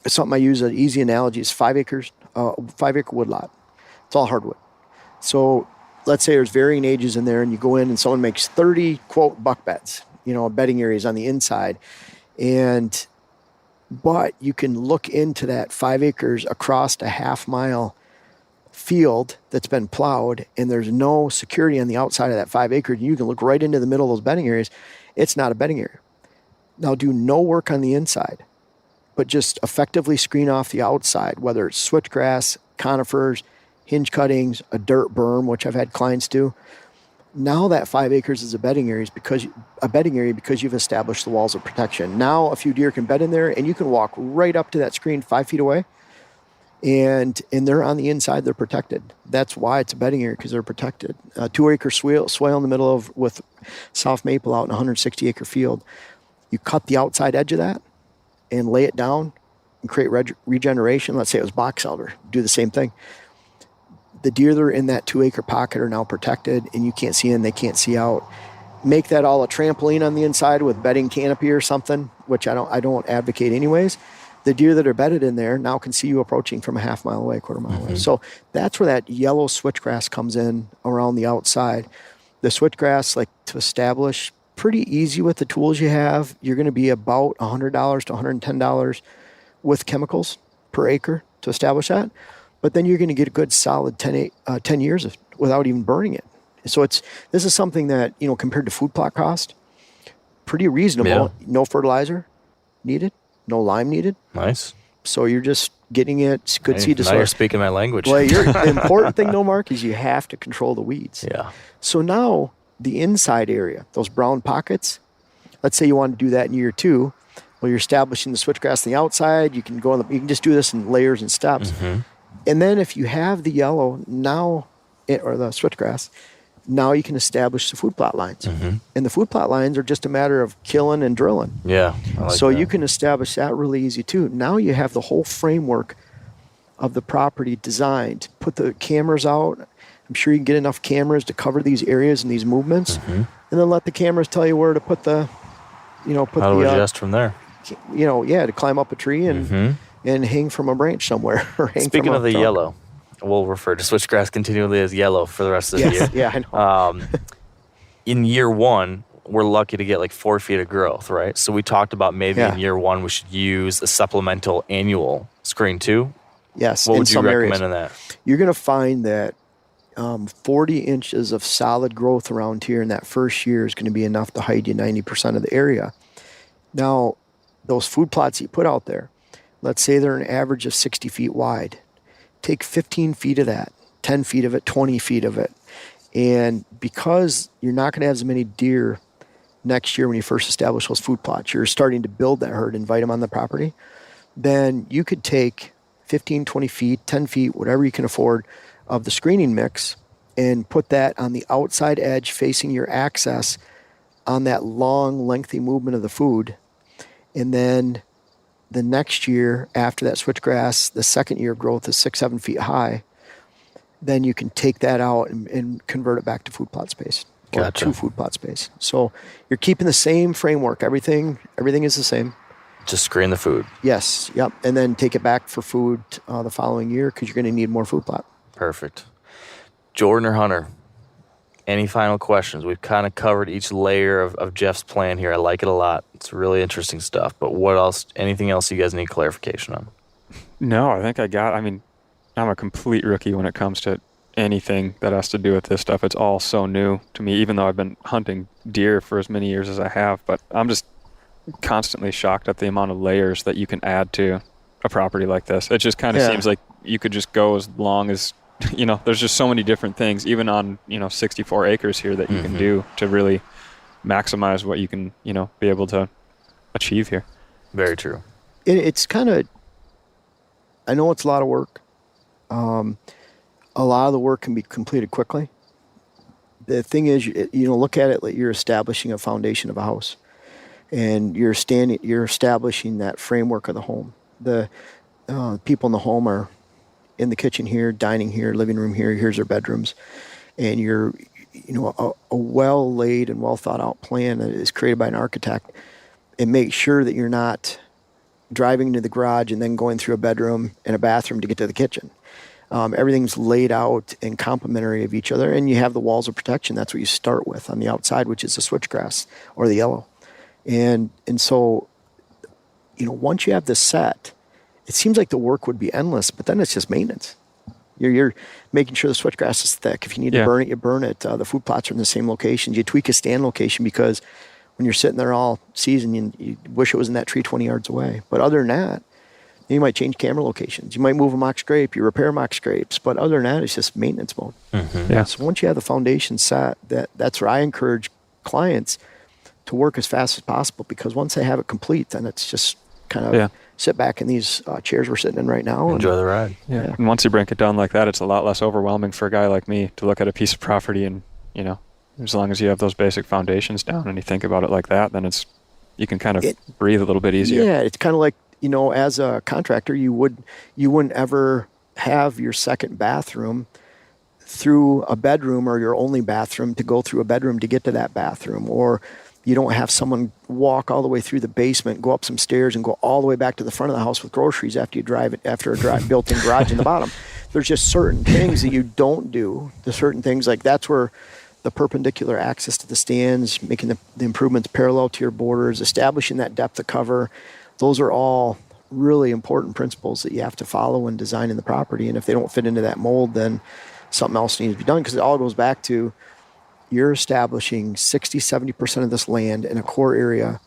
something I use, an easy analogy is 5 acres, 5-acre woodlot. It's all hardwood. So let's say there's varying ages in there, and you go in and someone makes 30, quote, buck beds, bedding areas on the inside. But you can look into that 5 acres across a half-mile field that's been plowed, and there's no security on the outside of that 5 acres. And you can look right into the middle of those bedding areas. It's not a bedding area. Now do no work on the inside, but just effectively screen off the outside, whether it's switchgrass, conifers, hinge cuttings, a dirt berm, which I've had clients do. Now that 5 acres is a bedding area because you've established the walls of protection. Now a few deer can bed in there, and you can walk right up to that screen 5 feet away, and they're on the inside. They're protected. That's why it's a bedding area, because they're protected. 2-acre swale in the middle with soft maple out in a 160-acre field. You cut the outside edge of that and lay it down and create regeneration. Let's say it was box elder. Do the same thing. The deer that are in that 2-acre pocket are now protected, and you can't see in, they can't see out. Make that all a trampoline on the inside with bedding canopy or something, which I don't advocate anyways. The deer that are bedded in there now can see you approaching from a half mile away, quarter mile away. So that's where that yellow switchgrass comes in around the outside. The switchgrass, like to establish, pretty easy with the tools you have. You're going to be about $100 to $110 with chemicals per acre to establish that. But then you're going to get a good solid 10 years without even burning it. So this is something that, compared to food plot cost, pretty reasonable. Yeah. No fertilizer needed, no lime needed. Nice. So you're just getting it good seed to soil. Now you're speaking my language. Well, the important thing though, Mark, is you have to control the weeds. Yeah. So now the inside area, those brown pockets, let's say you want to do that in year 2. Well, you're establishing the switchgrass on the outside. You can you can just do this in layers and steps. Mm-hmm. And then if you have the yellow or the switchgrass, now you can establish the food plot lines. Mm-hmm. And the food plot lines are just a matter of killing and drilling. Yeah. So you can establish that really easy too. Now you have the whole framework of the property designed. Put the cameras out. I'm sure you can get enough cameras to cover these areas and these movements. Mm-hmm. And then let the cameras tell you where to put the, How to adjust from there. To climb up a tree and hang from a branch somewhere. Or hang Speaking of the trunk. Yellow, we'll refer to switchgrass continually as yellow for the rest of the year. Yeah, I know. In year 1, we're lucky to get like 4 feet of growth, right? So we talked about maybe in year 1 we should use a supplemental annual screen too. Yes. What would you recommend in that? You're going to find that 40 inches of solid growth around here in that first year is going to be enough to hide you 90% of the area. Now, those food plots you put out there, let's say they're an average of 60 feet wide. Take 15 feet of that, 10 feet of it, 20 feet of it. And because you're not going to have as many deer next year when you first establish those food plots, you're starting to build that herd, invite them on the property, then you could take 15, 20 feet, 10 feet, whatever you can afford of the screening mix, and put that on the outside edge facing your access on that long, lengthy movement of the food. And then the next year after that switchgrass, the second year of growth is 6-7 feet high, then you can take that out and convert it back to food plot space. Or Gotcha. to food plot space. So you're keeping the same framework. Everything is the same. Just screen the food. Yes, yep. And then take it back for food the following year because you're going to need more food plot. Perfect. Jordan or Hunter, any final questions? We've kind of covered each layer of Jeff's plan here. I like it a lot. It's really interesting stuff. But what else, anything else you guys need clarification on? No, I think I'm a complete rookie when it comes to anything that has to do with this stuff. It's all so new to me, even though I've been hunting deer for as many years as I have. But I'm just constantly shocked at the amount of layers that you can add to a property like this. It just kind of seems like you could just go as long as, there's just so many different things, even on, 64 acres here that you can do to really maximize what you can, be able to achieve here. Very true. It's kind of, I know it's a lot of work. A lot of the work can be completed quickly. The thing is, look at it like you're establishing a foundation of a house, and you're establishing that framework of the home. The people in the home are in the kitchen here, dining here, living room here. Here's their bedrooms, and you're, a well laid and well thought out plan that is created by an architect, and make sure that you're not driving into the garage and then going through a bedroom and a bathroom to get to the kitchen. Everything's laid out and complementary of each other, and you have the walls of protection. That's what you start with on the outside, which is the switchgrass or the yellow. And so, once you have this set, it seems like the work would be endless, but then it's just maintenance. You're making sure the switchgrass is thick. If you need to burn it, you burn it. The food plots are in the same locations. You tweak a stand location because when you're sitting there all season, you wish it was in that tree 20 yards away. But other than that, you might change camera locations. You might move a mock scrape. You repair mock scrapes. But other than that, it's just maintenance mode. Yeah. So once you have the foundation set, that's where I encourage clients to work as fast as possible, because once they have it complete, then it's just kind of sit back in these chairs we're sitting in right now. Enjoy the ride. Yeah. And once you break it down like that, it's a lot less overwhelming for a guy like me to look at a piece of property and, as long as you have those basic foundations down and you think about it like that, then you can kind of breathe a little bit easier. Yeah, it's kind of like, as a contractor, you wouldn't ever have your second bathroom through a bedroom, or your only bathroom to go through a bedroom to get to that bathroom, or you don't have someone walk all the way through the basement, go up some stairs, and go all the way back to the front of the house with groceries after a built-in garage in the bottom. There's just certain things that you don't do. There's certain things like that's where the perpendicular access to the stands, making the improvements parallel to your borders, establishing that depth of cover. Those are all really important principles that you have to follow when designing the property. And if they don't fit into that mold, then something else needs to be done, because it all goes back to you're establishing 60-70% of this land in a core area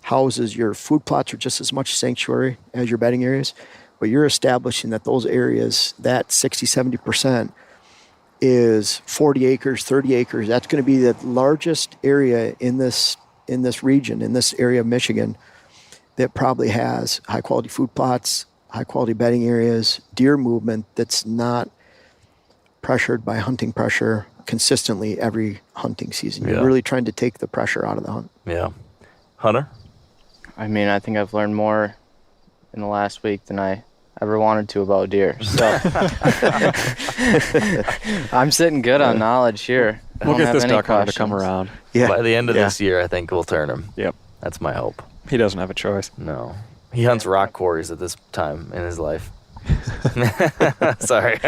houses your food plots are just as much sanctuary as your bedding areas, but you're establishing that those areas, that 60-70% is 40 acres, 30 acres. That's going to be the largest area in this region, in this area of Michigan, that probably has high quality food plots, high quality bedding areas, deer movement that's not pressured by hunting pressure consistently every hunting season. You're really trying to take the pressure out of the hunt. Yeah. Hunter? I mean, I think I've learned more in the last week than I ever wanted to about deer. So I'm sitting good on knowledge here. We'll get this duck hunter to come around. Yeah. By the end of this year, I think we'll turn him. Yep. That's my hope. He doesn't have a choice. No. He hunts rock quarries at this time in his life. Sorry.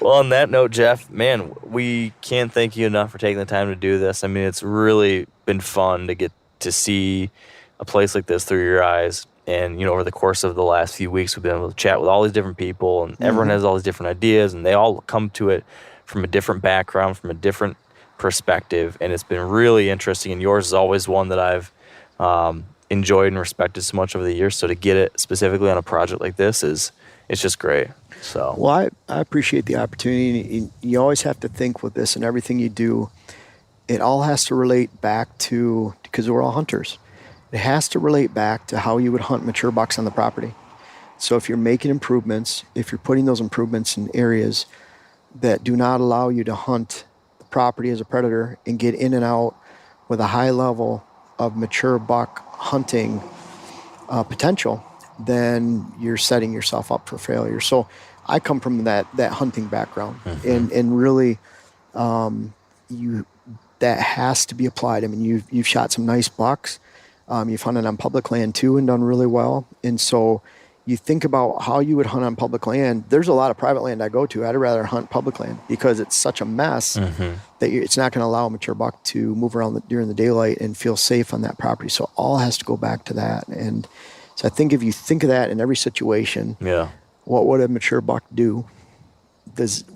Well, on that note, Jeff, man, we can't thank you enough for taking the time to do this. I mean, it's really been fun to get to see a place like this through your eyes. And, over the course of the last few weeks, we've been able to chat with all these different people, and everyone has all these different ideas, and they all come to it from a different background, from a different perspective. And it's been really interesting. And yours is always one that I've enjoyed and respected so much over the years. So to get it specifically on a project like this it's just great. So well, I appreciate the opportunity. You always have to think with this and everything you do, it all has to relate back to, because we're all hunters, it has to relate back to how you would hunt mature bucks on the property. So if you're making improvements, if you're putting those improvements in areas that do not allow you to hunt the property as a predator and get in and out with a high level of mature buck hunting potential, then you're setting yourself up for failure. So I come from that hunting background, and really, that has to be applied. I mean, you've shot some nice bucks. You've hunted on public land too and done really well. And so you think about how you would hunt on public land. There's a lot of private land I go to. I'd rather hunt public land because it's such a mess that it's not going to allow a mature buck to move around during the daylight and feel safe on that property. So all has to go back to that. And so I think if you think of that in every situation, what would a mature buck do?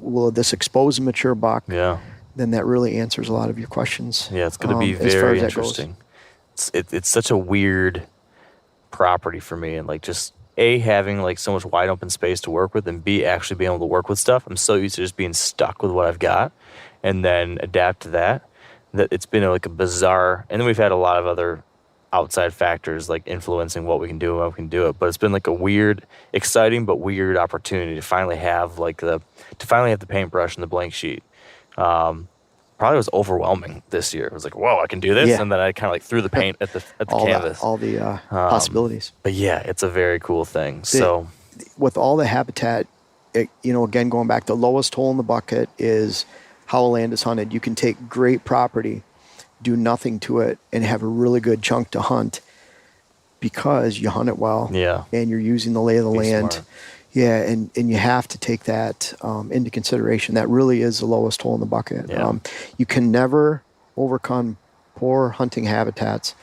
Will this expose a mature buck? Yeah. Then that really answers a lot of your questions. Yeah, it's going to be very interesting. It's such a weird property for me, and like just A, having like so much wide open space to work with, and B, actually being able to work with stuff. I'm so used to just being stuck with what I've got and then adapt to that it's been like a bizarre, and then we've had a lot of other outside factors like influencing what we can do and how we can do it. But it's been like a weird, exciting but weird opportunity to finally have the paintbrush and the blank sheet. Probably was overwhelming this year. It was like, whoa, I can do this, and then I kind of like threw the paint at the canvas, all the possibilities. But yeah, it's a very cool thing. So with all the habitat, again going back, the lowest hole in the bucket is how land is hunted. You can take great property, do nothing to it, and have a really good chunk to hunt because you hunt it well, and you're using the lay of the land. Smart. Yeah, and you have to take that into consideration. That really is the lowest hole in the bucket. Yeah. You can never overcome poor hunting habitats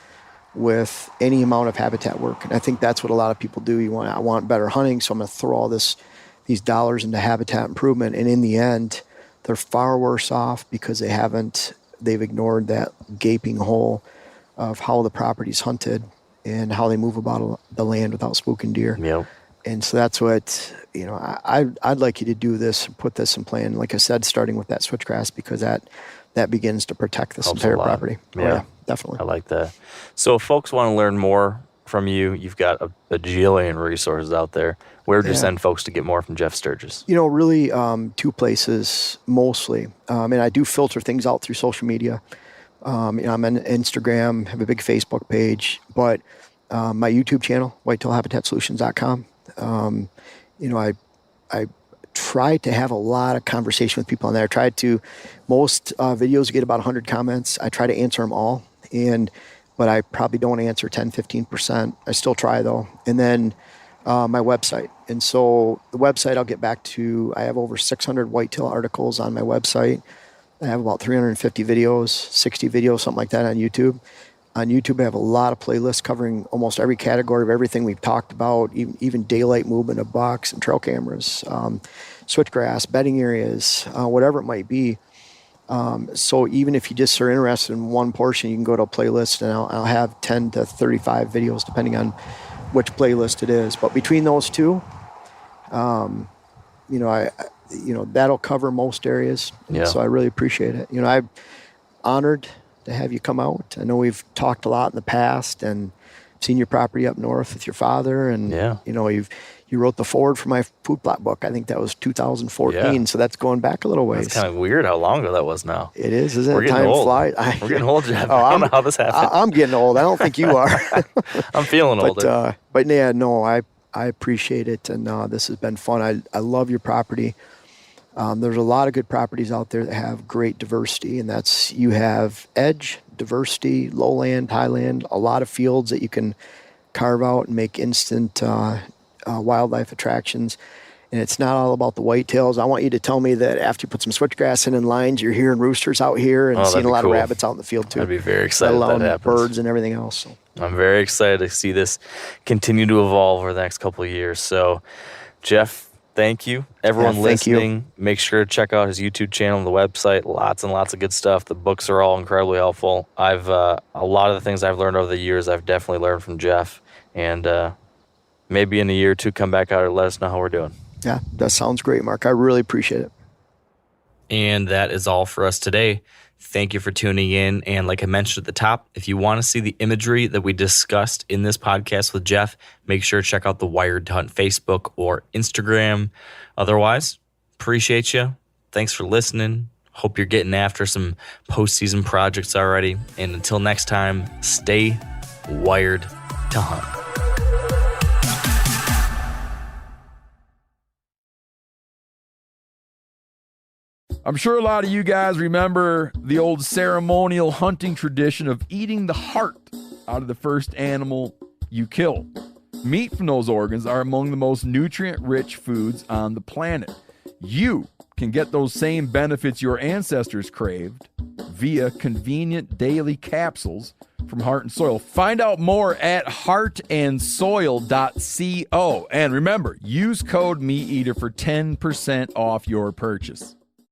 with any amount of habitat work. And I think that's what a lot of people do. I want better hunting, so I'm going to throw all these dollars into habitat improvement. And in the end, they're far worse off because they've ignored that gaping hole of how the property's hunted and how they move about the land without spooking deer. Yep. And so that's what, I'd like you to do this, put this in plan. Like I said, starting with that switchgrass, because that begins to protect this entire property. Yeah, definitely. I like that. So if folks want to learn more from you, you've got a bajillion resources out there. Where would you send folks to get more from Jeff Sturgis? Really two places mostly. And I do filter things out through social media. I'm on Instagram, have a big Facebook page, but my YouTube channel, whitetailhabitatsolutions.com. I try to have a lot of conversation with people on there. Most videos get about 100 comments. I try to answer them all, but I probably don't answer 10, 15%. I still try though. And then my website. And so the website I'll get back to, I have over 600 whitetail articles on my website. I have about 350 videos, 60 videos, something like that on YouTube. On YouTube, I have a lot of playlists covering almost every category of everything we've talked about, even daylight movement of bucks and trail cameras, switchgrass, bedding areas, whatever it might be. So even if you just are interested in one portion, you can go to a playlist, and I'll have 10 to 35 videos, depending on which playlist it is. But between those two, that'll cover most areas. Yeah. So I really appreciate it. I'm honored to have you come out. I know we've talked a lot in the past and seen your property up north with your father, and you wrote the foreword for my food plot book. I think that was 2014, so that's going back a little ways. It's kind of weird how long ago that was now. It is, isn't We're it? getting Time old. flies. We're getting old, Jeff. I don't know how this happened. I'm getting old. I don't think you are. I'm feeling older. But yeah, no, I appreciate it, and this has been fun. I love your property. There's a lot of good properties out there that have great diversity, and you have edge, diversity, lowland, highland, a lot of fields that you can carve out and make instant wildlife attractions. And it's not all about the whitetails. I want you to tell me that after you put some switchgrass in lines, you're hearing roosters out here and seeing a lot of rabbits out in the field too. I'd be very excited if that happens. Birds and everything else. So. I'm very excited to see this continue to evolve over the next couple of years. So, Jeff, thank you. Everyone listening, make sure to check out his YouTube channel and the website. Lots and lots of good stuff. The books are all incredibly helpful. I've a lot of the things I've learned over the years, I've definitely learned from Jeff. And maybe in a year or two, come back out and let us know how we're doing. Yeah, that sounds great, Mark. I really appreciate it. And that is all for us today. Thank you for tuning in. And like I mentioned at the top, if you want to see the imagery that we discussed in this podcast with Jeff, make sure to check out the Wired to Hunt Facebook or Instagram. Otherwise, appreciate you. Thanks for listening. Hope you're getting after some postseason projects already. And until next time, stay wired to hunt. I'm sure a lot of you guys remember the old ceremonial hunting tradition of eating the heart out of the first animal you kill. Meat from those organs are among the most nutrient-rich foods on the planet. You can get those same benefits your ancestors craved via convenient daily capsules from Heart and Soil. Find out more at heartandsoil.co. And remember, use code MeatEater for 10% off your purchase.